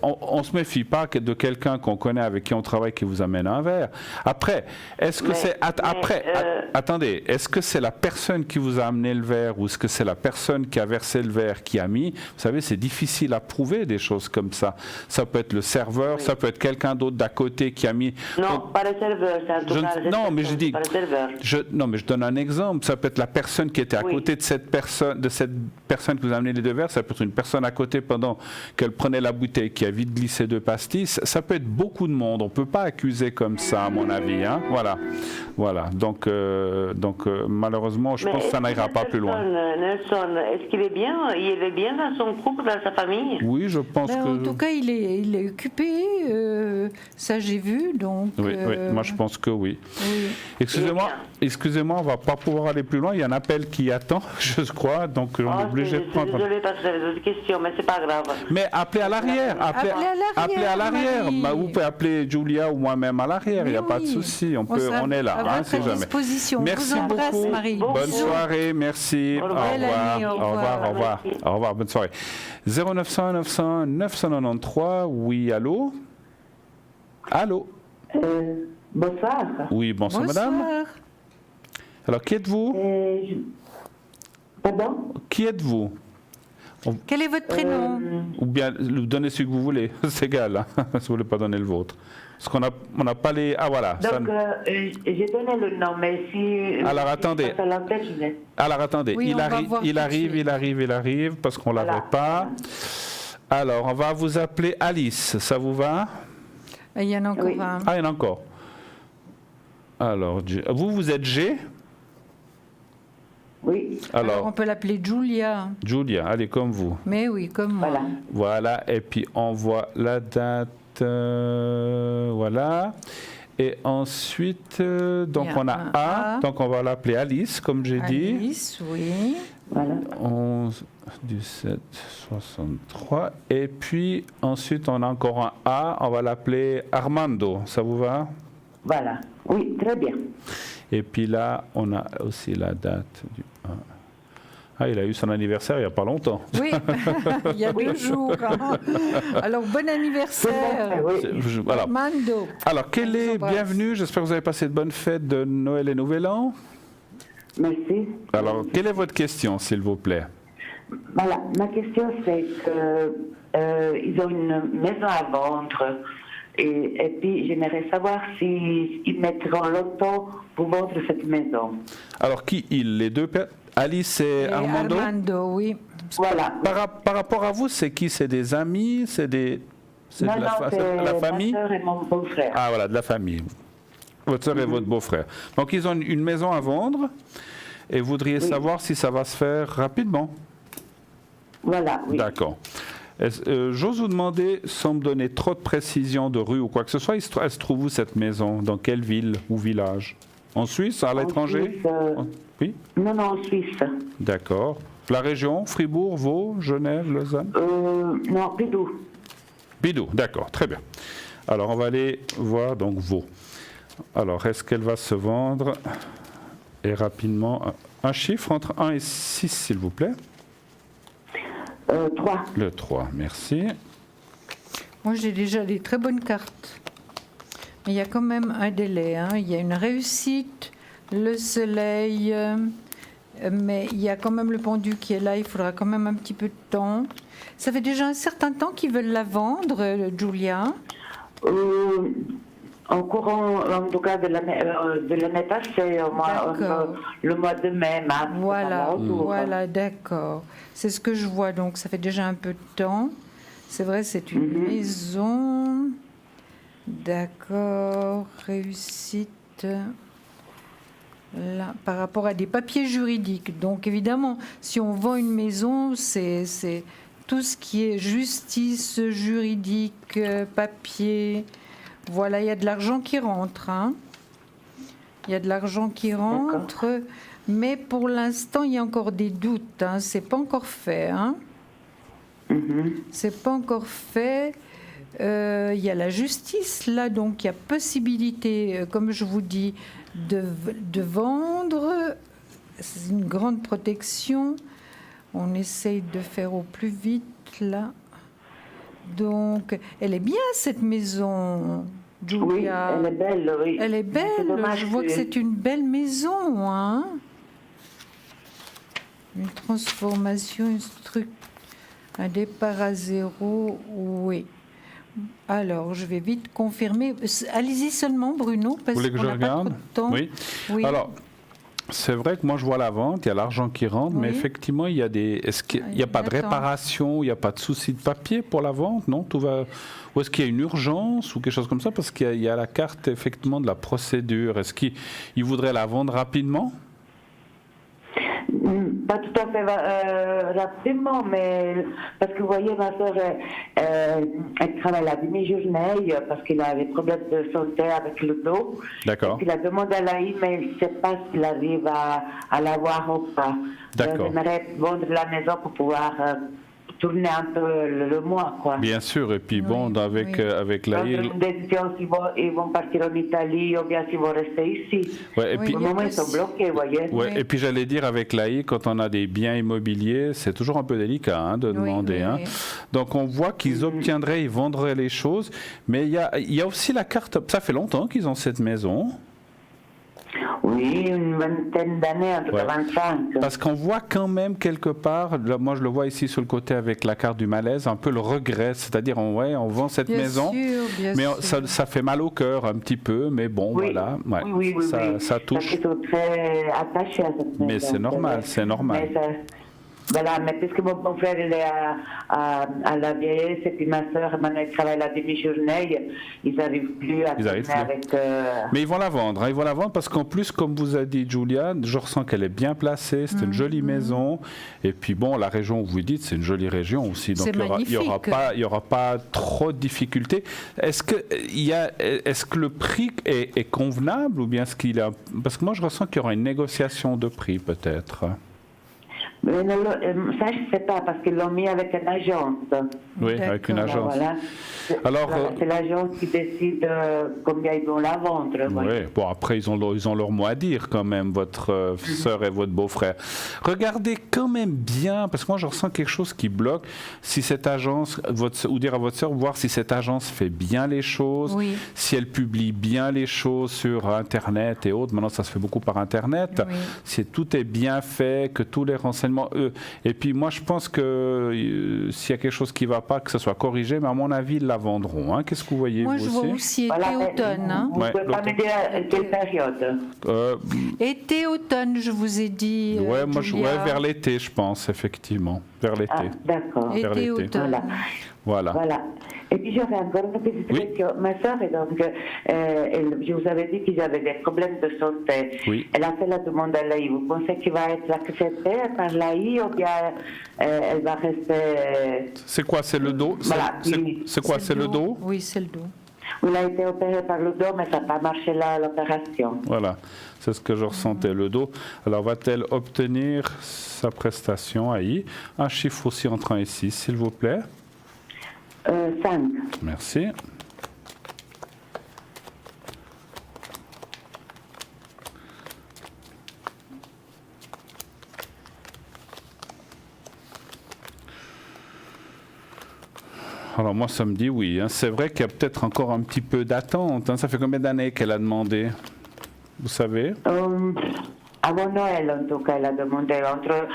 on se méfie pas de quelqu'un qu'on connaît, avec qui on travaille, qui vous amène un verre. Après, est-ce que attendez, est-ce que c'est la personne qui vous a amené le verre ou est-ce que c'est la personne qui a versé le verre qui a mis? Vous savez, c'est difficile à prouver des choses comme ça. Ça peut être le serveur, ça peut être quelqu'un d'autre d'à côté qui a mis. Non, pas le serveur, c'est en tout cas. Non, mais je dis. Non, mais je donne un exemple. Ça peut être la personne qui était à côté de cette personne qui vous a amené les deux verres. Ça peut être une personne à côté pendant qu'elle prenait la bouteille qui a vite glissé 2 pastilles. Ça peut être beaucoup de monde. On peut pas accuser comme ça, à mon avis. Hein. Voilà. Donc, malheureusement, je pense que ça n'ira pas plus loin. Nelson, est-ce qu'il est bien? Il est bien dans son couple, dans sa famille? Oui, je pense que. En tout cas, il est occupé. Ça, j'ai vu. Donc. Oui, moi je pense que oui. Excusez-moi, on va pas pouvoir aller plus loin. Il y a un appel qui attend, je crois, donc on est obligé de prendre. Désolé parce que j'avais d'autres questions, mais c'est pas grave. Mais appelez à l'arrière. Appelez à l'arrière. Vous pouvez appeler Julia ou moi-même à l'arrière. Il n'y a pas de souci. On est là. À votre disposition. Merci beaucoup. Marie. Bonne soirée. Merci. Au revoir. Au revoir. Bonne soirée. 0900 900 993. Oui, allô. Allô. Bonsoir. Oui, bonsoir, madame. Alors, qui êtes-vous? Pardon? Qui êtes-vous? Quel est votre prénom? Ou bien, donnez celui que vous voulez. C'est égal, hein, si vous ne voulez pas donner le vôtre. Parce qu'on n'a pas les... Ah, voilà. Donc, j'ai donné le nom, mais si... Alors, attendez. Oui, il arrive, parce qu'on ne l'avait pas. Alors, on va vous appeler Alice. Ça vous va? Il y en a encore un. Ah, il y en a encore. Alors, vous êtes G? Oui. Alors, on peut l'appeler Julia. Julia, allez, comme vous. Mais oui, comme moi. Voilà, et puis on voit la date, voilà. Et ensuite, donc on a A, donc on va l'appeler Alice, comme j'ai dit. Alice, oui. Voilà. 11, 17, 63. Et puis ensuite, on a encore un A, on va l'appeler Armando. Ça vous va? Voilà. Oui, très bien. Et puis là, on a aussi la date du 1. Ah, il a eu son anniversaire il n'y a pas longtemps. Oui, il y a 2 jours. Hein. Alors, bon anniversaire, voilà. Armando. Alors, bienvenue. J'espère que vous avez passé de bonnes fêtes de Noël et Nouvel An. Merci. Alors, quelle est votre question, s'il vous plaît? Voilà, ma question c'est qu'ils ont une maison à vendre et puis j'aimerais savoir s'ils mettront l'auto pour vendre cette maison. Alors, qui ils? Les deux Alice et Armando? Armando, oui. Voilà. Par rapport à vous, c'est qui? C'est des amis? C'est de la famille? Ma soeur et mon beau-frère. Ah, voilà, de la famille. Votre soeur et votre beau-frère. Donc, ils ont une maison à vendre et vous voudriez savoir si ça va se faire rapidement. Voilà, oui. D'accord. J'ose vous demander, sans me donner trop de précision de rue ou quoi que ce soit, elle se trouve où cette maison? Dans quelle ville ou village? En Suisse? À l'étranger? Oui? Non, en Suisse. D'accord. La région? Fribourg, Vaud, Genève, Lausanne? Non, Bidou. Bidou, d'accord, très bien. Alors, on va aller voir donc Vaud. Alors, est-ce qu'elle va se vendre? Et rapidement, un chiffre entre 1 et 6, s'il vous plaît. 3. Le 3, merci. Moi, j'ai déjà des très bonnes cartes. Mais il y a quand même un délai. Hein. Il y a une réussite, le soleil, mais il y a quand même le pendu qui est là. Il faudra quand même un petit peu de temps. Ça fait déjà un certain temps qu'ils veulent la vendre, Julia. En courant, en tout cas, de l'année passée, le mois de mai, mars. Voilà, d'accord. C'est ce que je vois, donc ça fait déjà un peu de temps. C'est vrai, c'est une maison. D'accord, réussite. Là, par rapport à des papiers juridiques. Donc évidemment, si on vend une maison, c'est tout ce qui est justice juridique, papier. Voilà, il y a de l'argent qui rentre. Hein. Il y a de l'argent qui rentre, mais pour l'instant, il y a encore des doutes. Hein. C'est pas encore fait. Hein. C'est pas encore fait. Il y a la justice, là, donc il y a possibilité, comme je vous dis, de vendre. C'est une grande protection. On essaye de faire au plus vite, là. Donc, elle est bien, cette maison, Julia. Oui, elle est belle, oui. Elle est belle, je vois que c'est une belle maison, hein. Une transformation, un départ à zéro, oui. Alors, je vais vite confirmer. Allez-y seulement, Bruno, parce qu'on n'a pas trop de temps. Oui. Alors, c'est vrai que moi, je vois la vente, il y a l'argent qui rentre, mais effectivement, il y a est-ce qu'il n'y a pas de réparation, il n'y a pas de souci de papier pour la vente, non? Tout va... Ou est-ce qu'il y a une urgence ou quelque chose comme ça? Parce qu'il y a la carte, effectivement, de la procédure. Est-ce qu'il voudrait la vendre rapidement? Pas tout à fait rapidement, mais parce que vous voyez, ma soeur, elle travaille la demi-journée parce qu'il a des problèmes de santé avec le dos. D'accord. Il a demandé à l'AI, mais il ne sait pas s'il arrive à l'avoir ou pas. D'accord. J'aimerais vendre la maison pour pouvoir tourner un peu le mois, quoi. Bien sûr, et puis bon, avec l'AI... Une décision s'ils vont partir en Italie ou bien s'ils vont rester ici. Ouais, et puis, au moment, ils sont bloqués, vous voyez. Ouais, et puis j'allais dire, avec l'AI, quand on a des biens immobiliers, c'est toujours un peu délicat de demander. Hein. Donc on voit qu'ils obtiendraient, ils vendraient les choses, mais il y a aussi la carte, ça fait longtemps qu'ils ont cette maison. Oui, une vingtaine d'années, entre 25. Parce qu'on voit quand même quelque part, là, moi je le vois ici sur le côté avec la carte du malaise, un peu le regret, c'est-à-dire on vend cette maison, mais ça fait mal au cœur un petit peu, mais bon, voilà, ça touche. Ils sont très attachés à cette maison. Mais c'est normal, c'est normal. Voilà, mais puisque mon frère il est à la vieillesse et puis ma soeur maintenant elle travaille la demi-journée, ils n'arrivent plus à tourner avec... Mais ils vont la vendre, ils vont la vendre parce qu'en plus, comme vous a dit Julia, je ressens qu'elle est bien placée, c'est une jolie maison, et puis bon, la région où vous dites, c'est une jolie région aussi, donc il n'y aura pas trop de difficultés. Est-ce que le prix est convenable ou bien est-ce qu'il a... Parce que moi je ressens qu'il y aura une négociation de prix peut-être. Mais ça, je ne sais pas, parce qu'ils l'ont mis avec une agence. Oui, avec une agence. Voilà. Alors, c'est l'agence qui décide combien ils vont la vendre. Oui, bon, après, ils ont leur mot à dire quand même, votre sœur et votre beau-frère. Regardez quand même bien, parce que moi, je ressens quelque chose qui bloque. Si cette agence, ou dire à votre sœur, voir si cette agence fait bien les choses, si elle publie bien les choses sur Internet et autres. Maintenant, ça se fait beaucoup par Internet. Si tout est bien fait, que tous les renseignements... Et puis moi je pense que s'il y a quelque chose qui ne va pas, que ce soit corrigé, mais à mon avis ils la vendront. Hein. Qu'est-ce que vous voyez? Moi je vois aussi été-automne. Hein. Vous ne pouvez pas me dire quelle période? Été-automne, je vous ai dit. Ouais, moi vers l'été je pense, effectivement. Vers l'été. Ah, d'accord. Été-automne. Voilà. Et puis j'aurais encore une petite question. Ma soeur, donc, je vous avais dit qu'ils avaient des problèmes de santé. Elle a fait la demande à l'AI. Vous pensez qu'il va être accepté par l'AI ou bien elle va rester... C'est quoi, c'est le dos? C'est quoi, c'est le dos? Oui, c'est le dos. Il a été opéré par le dos, mais ça n'a pas marché l'opération. Voilà, c'est ce que je ressentais, le dos. Alors va-t-elle obtenir sa prestation AI? Un chiffre aussi entre 1 et 6, s'il vous plaît. 5. Merci. Alors moi ça me dit oui, hein. C'est vrai qu'il y a peut-être encore un petit peu d'attente. Hein. Ça fait combien d'années qu'elle a demandé? Vous savez? Avant Noël, en tout cas, elle a demandé entre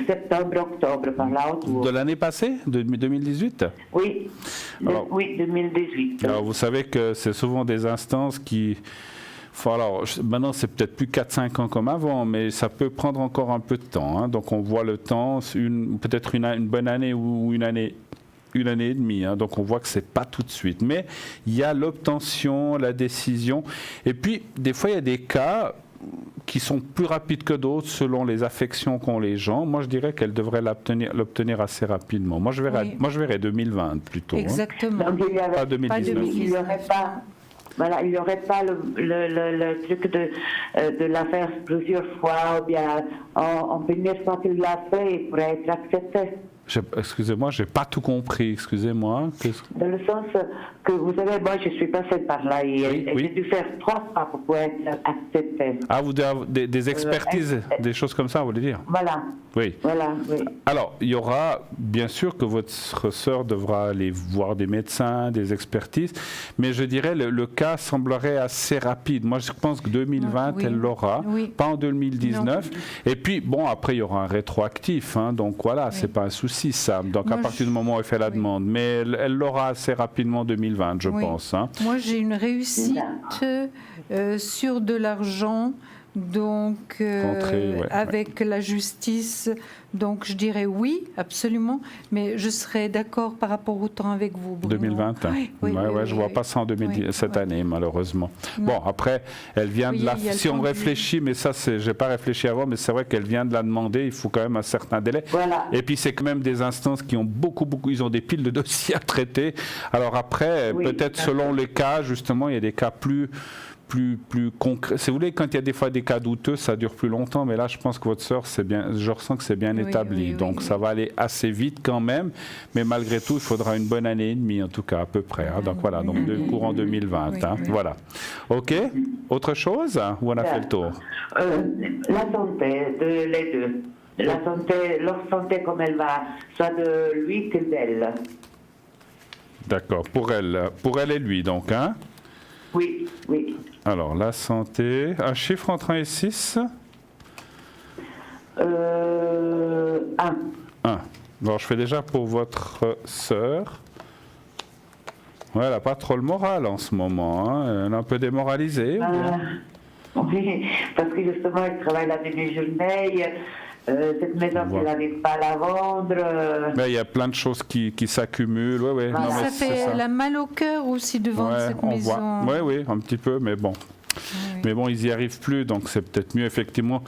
septembre et octobre, par là autour. De l'année passée, de 2018? Oui, oui, 2018. Alors, vous savez que c'est souvent des instances qui... Alors, maintenant, c'est peut-être plus 4-5 ans comme avant, mais ça peut prendre encore un peu de temps. Hein. Donc, on voit le temps, peut-être une bonne année ou une année et demie, hein. Donc on voit que c'est pas tout de suite, mais il y a l'obtention, la décision, et puis des fois il y a des cas qui sont plus rapides que d'autres selon les affections qu'ont les gens. Moi je dirais qu'elle devrait l'obtenir assez rapidement. Moi je verrais 2020 plutôt. Exactement. Hein. Donc, pas 2019. Il n'y aurait pas... Voilà, il n'y aurait pas le truc de la faire plusieurs fois, ou bien en venir sans qu'il l'a fait, il pourrait être accepté. Excusez-moi, j'ai pas tout compris. Excusez-moi. Dans le sens que vous savez, moi je suis passée par là et j'ai dû faire 3 pas pour pouvoir être acceptée. Ah, vous devez des expertises, des choses comme ça, vous voulez dire? Voilà. Oui. Voilà, oui. Alors, il y aura, bien sûr que votre sœur devra aller voir des médecins, des expertises, mais je dirais le cas semblerait assez rapide. Moi, je pense que 2020, elle l'aura, pas en 2019. Non. Et puis, bon, après, il y aura un rétroactif, hein, donc voilà, c'est pas un souci, ça. Donc, moi, à partir du moment où elle fait la demande, mais elle l'aura assez rapidement en 2020, je pense. Hein. Moi, j'ai une réussite sur de l'argent. Donc, avec la justice, donc je dirais oui, absolument, mais je serais d'accord par rapport au temps avec vous, Bruno. 2020, je ne vois pas ça en cette année, malheureusement. Non. Bon, après, elle vient de la... Si on réfléchit, mais ça, je n'ai pas réfléchi avant, mais c'est vrai qu'elle vient de la demander, il faut quand même un certain délai. Voilà. Et puis, c'est quand même des instances qui ont beaucoup, ils ont des piles de dossiers à traiter. Alors après, peut-être selon les cas, justement, il y a des cas plus concret. Si vous voulez, quand il y a des fois des cas douteux, ça dure plus longtemps, mais là, je pense que votre sœur, je ressens que c'est bien établi. Donc, ça va aller assez vite quand même, mais malgré tout, il faudra une bonne année et demie, en tout cas, à peu près. Hein. Donc, voilà, donc courant 2020. Hein. Voilà. OK. Autre chose, ou on a fait le tour? La santé de les deux. Leur santé, comme elle va, soit de lui que d'elle. D'accord. Pour elle et lui, donc, hein? Oui. Alors, la santé, un chiffre entre 1 et 6 1. 1. Alors, je fais déjà pour votre sœur. Ouais, elle n'a pas trop le moral en ce moment. Hein. Elle est un peu démoralisée. Oui, parce que justement, elle travaille la demi-journée. Cette maison, elle n'arrive pas à la vendre. Mais il y a plein de choses qui s'accumulent. Ouais. Non, ça fait la mal au cœur aussi de vendre cette maison. Oui, un petit peu, mais bon. Oui. Mais bon, ils n'y arrivent plus, donc c'est peut-être mieux effectivement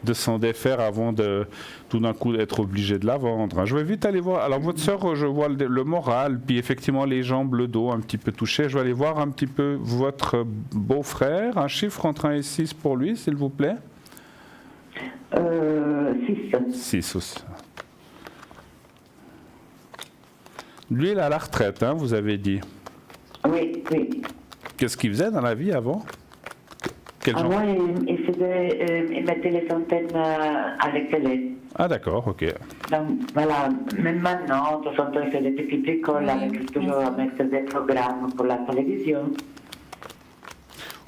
de s'en défaire avant de tout d'un coup être obligé de la vendre. Je vais vite aller voir. Alors votre sœur, je vois le moral, puis effectivement les jambes, le dos un petit peu touché. Je vais aller voir un petit peu votre beau-frère. Un chiffre entre 1 et 6 pour lui, s'il vous plaît. 6. 6 aussi. Lui, il est à la retraite, hein, vous avez dit. Oui. Qu'est-ce qu'il faisait dans la vie avant? Avant, il mettait les antennes à la télé. Ah d'accord, ok. Donc voilà, même maintenant, de temps en temps, il fait des petites écoles avec toujours à mettre des programmes pour la télévision.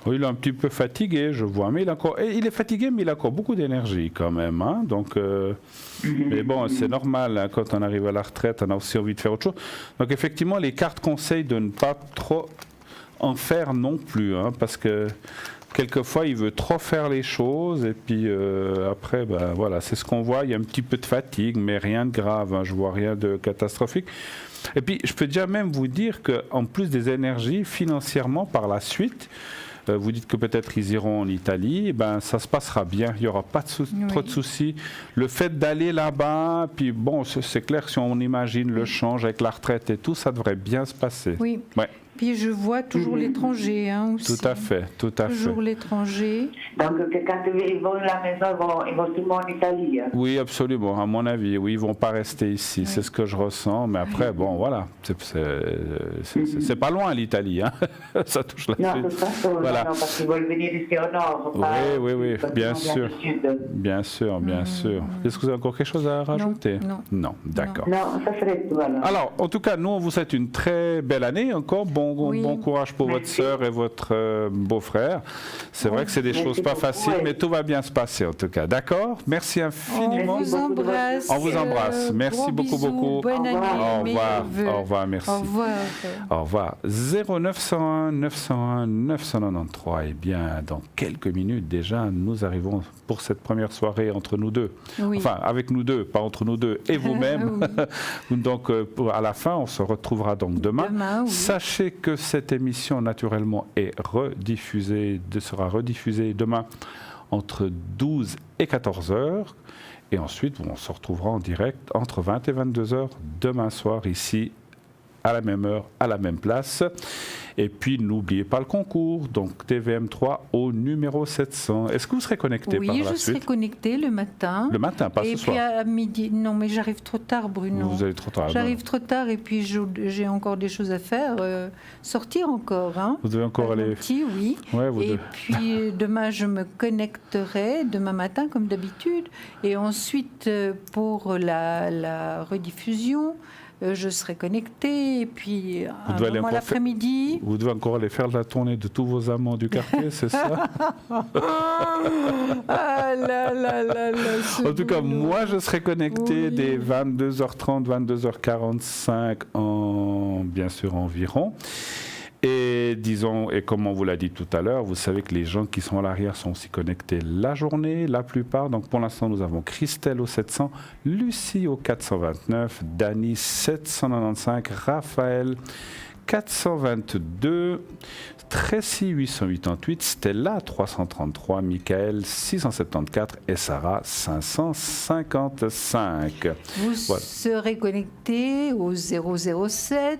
Oui, il est un petit peu fatigué, je vois, mais il est fatigué, mais il a encore beaucoup d'énergie quand même. Hein, donc, mais bon, c'est normal, hein, quand on arrive à la retraite, on a aussi envie de faire autre chose. Donc effectivement, les cartes conseillent de ne pas trop en faire non plus, hein, parce que quelquefois, il veut trop faire les choses, et puis après, voilà, c'est ce qu'on voit, il y a un petit peu de fatigue, mais rien de grave, hein, je vois rien de catastrophique. Et puis, je peux déjà même vous dire qu'en plus des énergies, financièrement, par la suite, vous dites que peut-être ils iront en Italie, ça se passera bien, il n'y aura pas trop de soucis. Le fait d'aller là-bas, puis bon, c'est clair que si on imagine le change avec la retraite et tout, ça devrait bien se passer. Oui. Ouais. Puis je vois toujours l'étranger aussi. Tout à fait. Toujours l'étranger. Donc quand ils vont à la maison, ils vont tout le monde en Italie. Hein. Oui, absolument, à mon avis. Oui, ils ne vont pas rester ici, oui. C'est ce que je ressens. Mais après, bon, voilà, c'est pas loin l'Italie. Hein. Ça touche la suite. Non, de toute façon, voilà. Non, parce qu'ils veulent venir ici au nord. Oui, bien sûr. Bien sûr. Est-ce que vous avez encore quelque chose à rajouter? Non, d'accord. Non, ça serait tout. Alors, en tout cas, nous, on vous souhaite une très belle année encore. Bon courage pour votre sœur et votre beau-frère. C'est vrai que c'est des choses pas faciles, mais tout va bien se passer en tout cas. D'accord? Merci infiniment. On vous embrasse. On vous embrasse. Merci beaucoup. Bonne année. Au revoir, merci. Au revoir. 0901 901 993. Eh bien, dans quelques minutes déjà, nous arrivons pour cette première soirée entre nous deux. Oui. Enfin, avec nous deux, pas entre nous deux et vous-même. Donc, à la fin, on se retrouvera donc demain. Sachez que cette émission, naturellement, sera rediffusée demain entre 12 et 14 heures. Et ensuite, on se retrouvera en direct entre 20 et 22 heures demain soir, ici, à la même heure, à la même place. Et puis, n'oubliez pas le concours, donc TVM3 au numéro 700. Est-ce que vous serez connecté par la suite? Oui, je serai connecté le matin. Le matin, pas ce soir. Et puis à midi. Non, mais j'arrive trop tard, Bruno. Vous allez trop tard. J'arrive trop tard et puis j'ai encore des choses à faire. Sortir encore. Hein. Vous devez encore aller. Petit, oui. Ouais, et puis demain, je me connecterai demain matin comme d'habitude. Et ensuite, pour la rediffusion, je serai connectée. Et puis, l'après-midi. Vous devez encore aller faire la tournée de tous vos amants du quartier, c'est ça? Ah là là là là. En tout cas, moi, je serai connecté dès 22h30, 22h45, bien sûr, environ. Et disons, et comme on vous l'a dit tout à l'heure, vous savez que les gens qui sont à l'arrière sont aussi connectés la journée, la plupart. Donc pour l'instant, nous avons Christelle au 700, Lucie au 429, Dany 795, Raphaël 422, Tracy 888, Stella 333, Michael 674 et Sarah 555. Vous serez connecté au 007.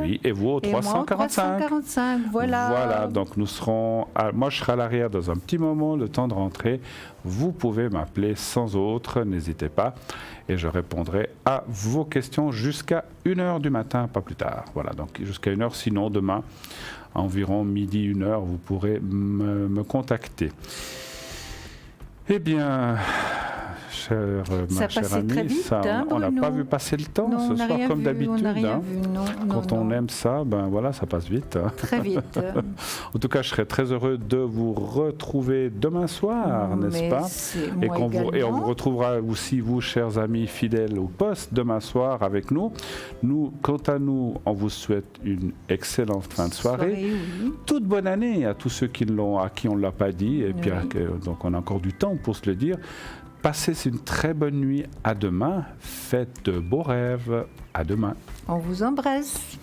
Oui, et vous au 345. 345, voilà. Voilà, donc nous serons. Moi, je serai à l'arrière dans un petit moment, le temps de rentrer. Vous pouvez m'appeler sans autre, n'hésitez pas. Et je répondrai à vos questions jusqu'à 1h du matin, pas plus tard. Voilà, donc jusqu'à 1h. Sinon, demain, à environ midi, 1h, vous pourrez me contacter. Eh bien. Ma chère amie, très vite, on n'a pas vu passer le temps ce soir comme d'habitude. Quand on aime ça, ben voilà, ça passe vite. Très vite. En tout cas, je serai très heureux de vous retrouver demain soir, n'est-ce pas? Et on vous retrouvera aussi, vous, chers amis fidèles au poste, demain soir avec nous. Nous, quant à nous, on vous souhaite une excellente fin de soirée. Toute bonne année à tous ceux à qui on ne l'a pas dit. Et puis, donc, on a encore du temps pour se le dire. Passez une très bonne nuit. À demain. Faites de beaux rêves. À demain. On vous embrasse.